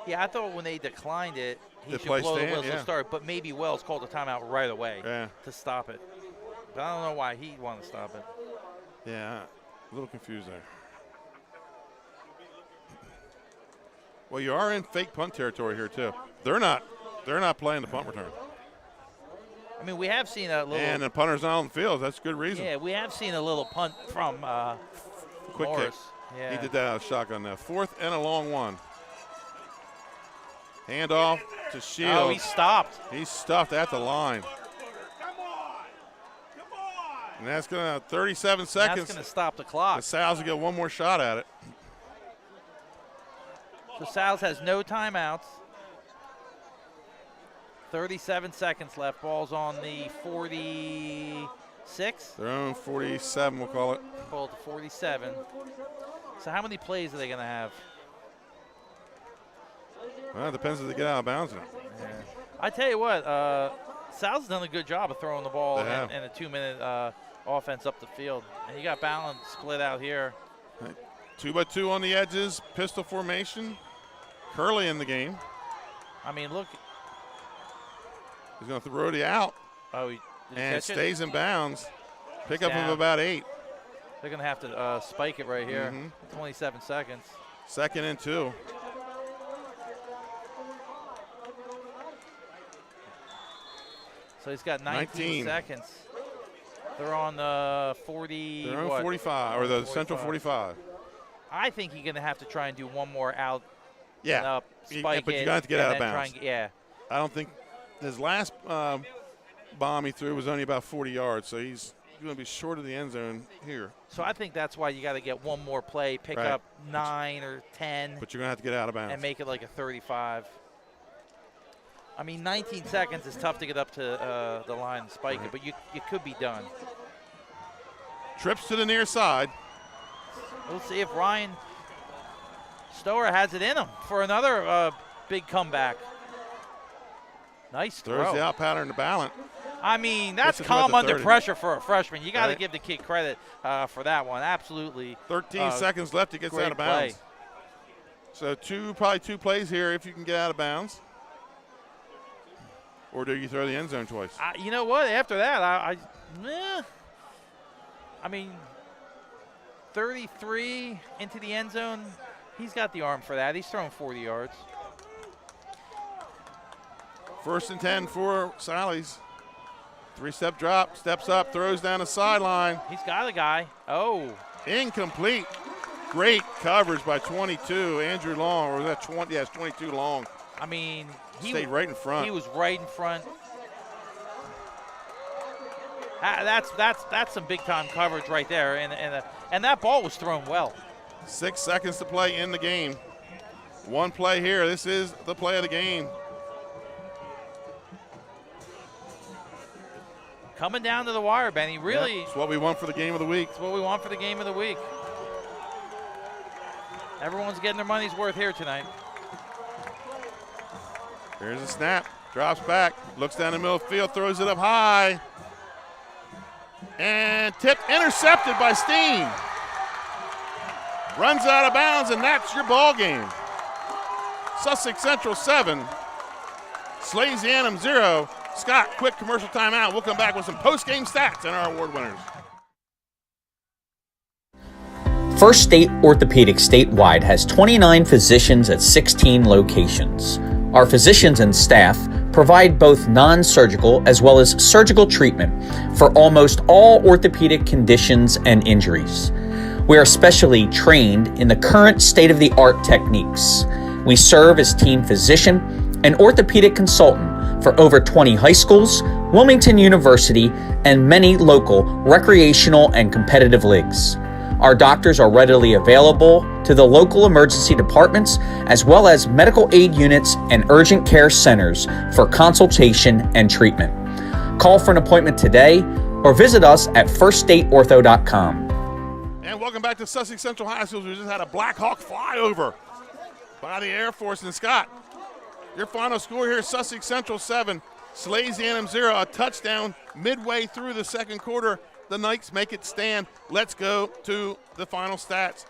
Yeah, I thought when they declined it, he should play blow the whistle yeah. start. But maybe Wells called the timeout right away to stop it. But I don't know why he wanted to stop it. Yeah, a little confused there. Well, you are in fake punt territory here too. They're not playing the punt return. I mean, we have seen a little. And the punter's not on the field. That's good reason. Yeah, we have seen a little punt from quick Morris. kick. Yeah. He did that out of shotgun now. 4th and a long one. Handoff to Shields. Oh, he stopped. He's stuffed at the line. And that's going to 37 seconds. That's going to stop the clock. The Sal's will get one more shot at it. So Sal's has no timeouts. 37 seconds left. Ball's on the 46. Their own 47, we'll call it. Call it the 47. So how many plays are they going to have? Well, it depends if they get out of bounds now. Yeah. I tell you what, Sal's done a good job of throwing the ball in a 2-minute offense up the field. And you got balance split out here. 2-by-2 on the edges, pistol formation. Curley in the game. I mean, look. He's going to throw the out. Oh, and stays in bounds. Pickup of about 8. They're going to have to spike it right here. 27 seconds. 2nd and 2. So he's got 19 seconds. They're on the 40. They're on 45, or the Central 45. I think you're going to have to try and do one more out. Yeah, up, spike but it, you got to get out of bounds. Yeah. I don't think his last bomb he threw was only about 40 yards, so he's going to be short of the end zone here. So I think that's why you got to get one more play, pick up 9 or 10. But you're going to have to get out of bounds. And make it like a 35. I mean, 19 seconds is tough to get up to the line and spike it, but you could be done. Trips to the near side. We'll see if Ryan Starr has it in him for another big comeback. Nice throw. Throws the out pattern to balance. I mean, that's calm under pressure for a freshman. You got to give the kid credit for that one. Absolutely. 13 seconds left. He gets out of bounds. So probably two plays here if you can get out of bounds. Or do you throw the end zone twice? You know what? After that, I mean, 33 into the end zone. He's got the arm for that. He's throwing 40 yards. 1st and 10 for Sally's. 3-step drop, steps up, throws down the sideline. He's got a guy. Oh. Incomplete. Great coverage by 22, Andrew Long. Or was that 20? Yeah, it's 22 Long. I mean, he stayed right in front. He was right in front. That's some big time coverage right there, and that ball was thrown well. 6 seconds to play in the game. One play here. This is the play of the game. Coming down to the wire, Benny. Really, it's what we want for the game of the week. It's what we want for the game of the week. Everyone's getting their money's worth here tonight. Here's a snap. Drops back. Looks down the middle of the field. Throws it up high. And tipped. Intercepted by Steen. Runs out of bounds, and that's your ball game. Sussex Central 7. Salesianum 0. Scott, quick commercial timeout. We'll come back with some post-game stats and our award winners. First State Orthopedic statewide has 29 physicians at 16 locations. Our physicians and staff provide both non-surgical as well as surgical treatment for almost all orthopedic conditions and injuries. We are specially trained in the current state-of-the-art techniques. We serve as team physician and orthopedic consultant for over 20 high schools, Wilmington University, and many local recreational and competitive leagues. Our doctors are readily available to the local emergency departments as well as medical aid units and urgent care centers for consultation and treatment. Call for an appointment today or visit us at firststateortho.com. And welcome back to Sussex Central High School. We just had a Black Hawk flyover by the Air Force. And Scott, your final score here, Sussex Central 7, Salesianum 0, a touchdown midway through the second quarter. The Knights make it stand. Let's go to the final stats.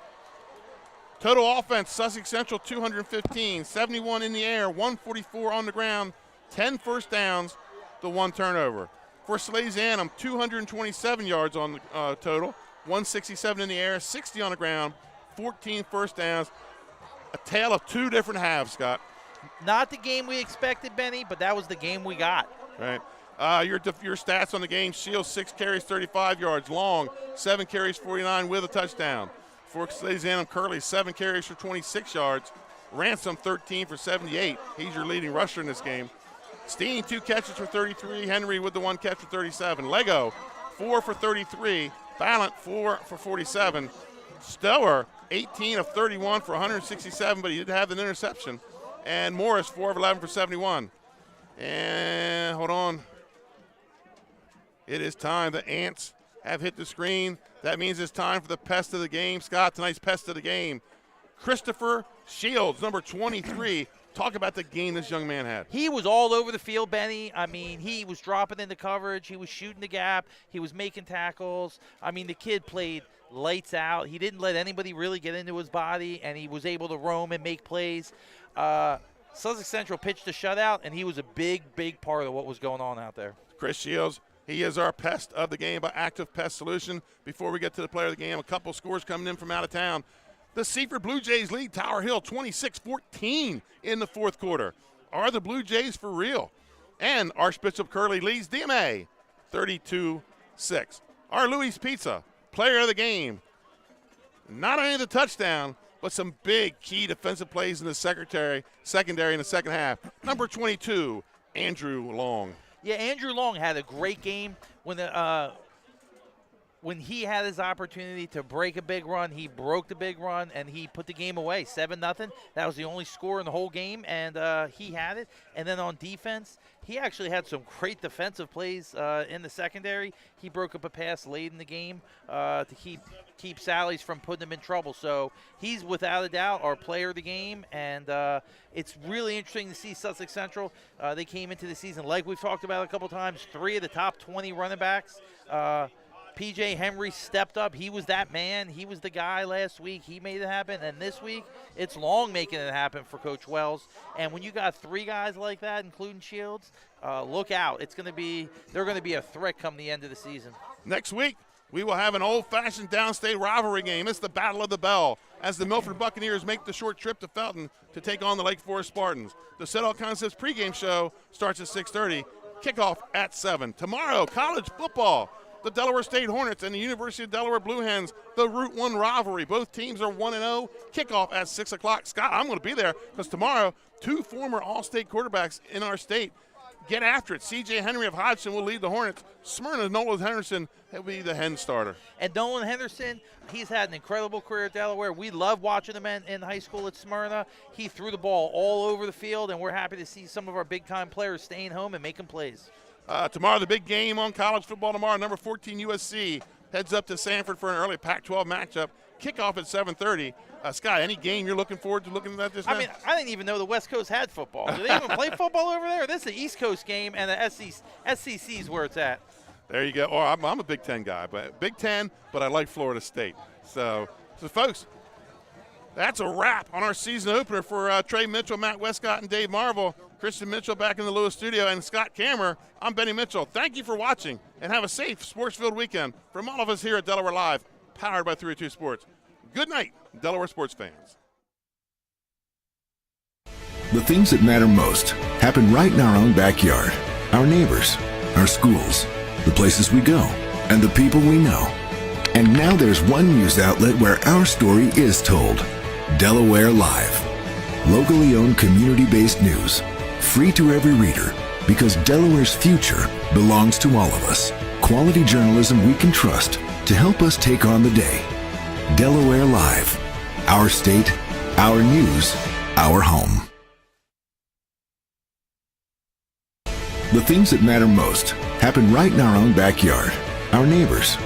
Total offense, Sussex Central 215, 71 in the air, 144 on the ground, 10 first downs to 1 turnover. For Salesianum, 227 yards on the total, 167 in the air, 60 on the ground, 14 first downs. A tale of 2 different halves, Scott. Not the game we expected, Benny, but that was the game we got. Right. Your stats on the game: Shields 6 carries, 35 yards. Long 7 carries, 49 with a touchdown. For Salesianum, Curley 7 carries for 26 yards. Ransom 13 for 78. He's your leading rusher in this game. Steen 2 catches for 33. Henry with the 1 catch for 37. Lego 4 for 33. Ballant 4 for 47. Starr 18 of 31 for 167, but he did have an interception. And Morris 4 of 11 for 71. And hold on. It is time. The Ants have hit the screen. That means it's time for the pest of the game. Scott, tonight's pest of the game, Christopher Shields, number 23. Talk about the game this young man had. He was all over the field, Benny. I mean, he was dropping into coverage. He was shooting the gap. He was making tackles. I mean, the kid played lights out. He didn't let anybody really get into his body, and he was able to roam and make plays. Sussex Central pitched a shutout, and he was a big, big part of what was going on out there. Chris Shields, he is our pest of the game by Active Pest Solution. Before we get to the player of the game, a couple scores coming in from out of town. The Seaford Blue Jays lead Tower Hill 26-14 in the fourth quarter. Are the Blue Jays for real? And Archbishop Curley leads DMA 32-6. Our Louis Pizza, player of the game. Not only the touchdown, but some big key defensive plays in the secondary in the second half. Number 22, Andrew Long. Yeah, Andrew Long had a great game when he had his opportunity to break a big run. He broke the big run, and he put the game away, 7-0. That was the only score in the whole game, and he had it. And then on defense, he actually had some great defensive plays in the secondary. He broke up a pass late in the game to keep Sally's from putting him in trouble. So he's without a doubt our player of the game, and it's really interesting to see Sussex Central. They came into the season, like we've talked about a couple times, 3 of the top 20 running backs. P.J. Henry stepped up. He was that man. He was the guy last week. He made it happen. And this week, it's Long making it happen for Coach Wells. And when you got 3 guys like that, including Shields, look out. They're going to be a threat come the end of the season. Next week, we will have an old-fashioned downstate rivalry game. It's the Battle of the Bell as the Milford Buccaneers make the short trip to Felton to take on the Lake Forest Spartans. The Set All Concepts pregame show starts at 6:30, kickoff at 7. Tomorrow, college football. The Delaware State Hornets and the University of Delaware Blue Hens, the Route 1 rivalry. Both teams are 1-0. Kickoff at 6 o'clock. Scott, I'm going to be there because tomorrow, 2 former All-State quarterbacks in our state get after it. C.J. Henry of Hodgson will lead the Hornets. Smyrna Nolan Henderson will be the Hen starter. And Nolan Henderson, he's had an incredible career at Delaware. We love watching him in high school at Smyrna. He threw the ball all over the field, and we're happy to see some of our big-time players staying home and making plays. Tomorrow, the big game on college football tomorrow. Number 14 USC heads up to Sanford for an early Pac-12 matchup. Kickoff at 7:30. Scott, any game you're looking forward to looking at this now? I mean, I didn't even know the West Coast had football. Do they even play football over there? This is an East Coast game, and the SEC is where it's at. There you go. Oh, I'm a Big Ten guy, but Big Ten, but I like Florida State. So folks, that's a wrap on our season opener for Trey Mitchell, Matt Westcott, and Dave Marvel. Christian Mitchell back in the Lewis studio, and Scott Kammer. I'm Benny Mitchell. Thank you for watching, and have a safe sports-filled weekend from all of us here at Delaware Live, powered by 302 Sports. Good night, Delaware sports fans. The things that matter most happen right in our own backyard. Our neighbors, our schools, the places we go, and the people we know. And now there's one news outlet where our story is told. Delaware Live. Locally owned, community-based news. Free to every reader, because Delaware's future belongs to all of us. Quality journalism we can trust to help us take on the day. Delaware Live. Our state, our news, our home. The things that matter most happen right in our own backyard. Our neighbors,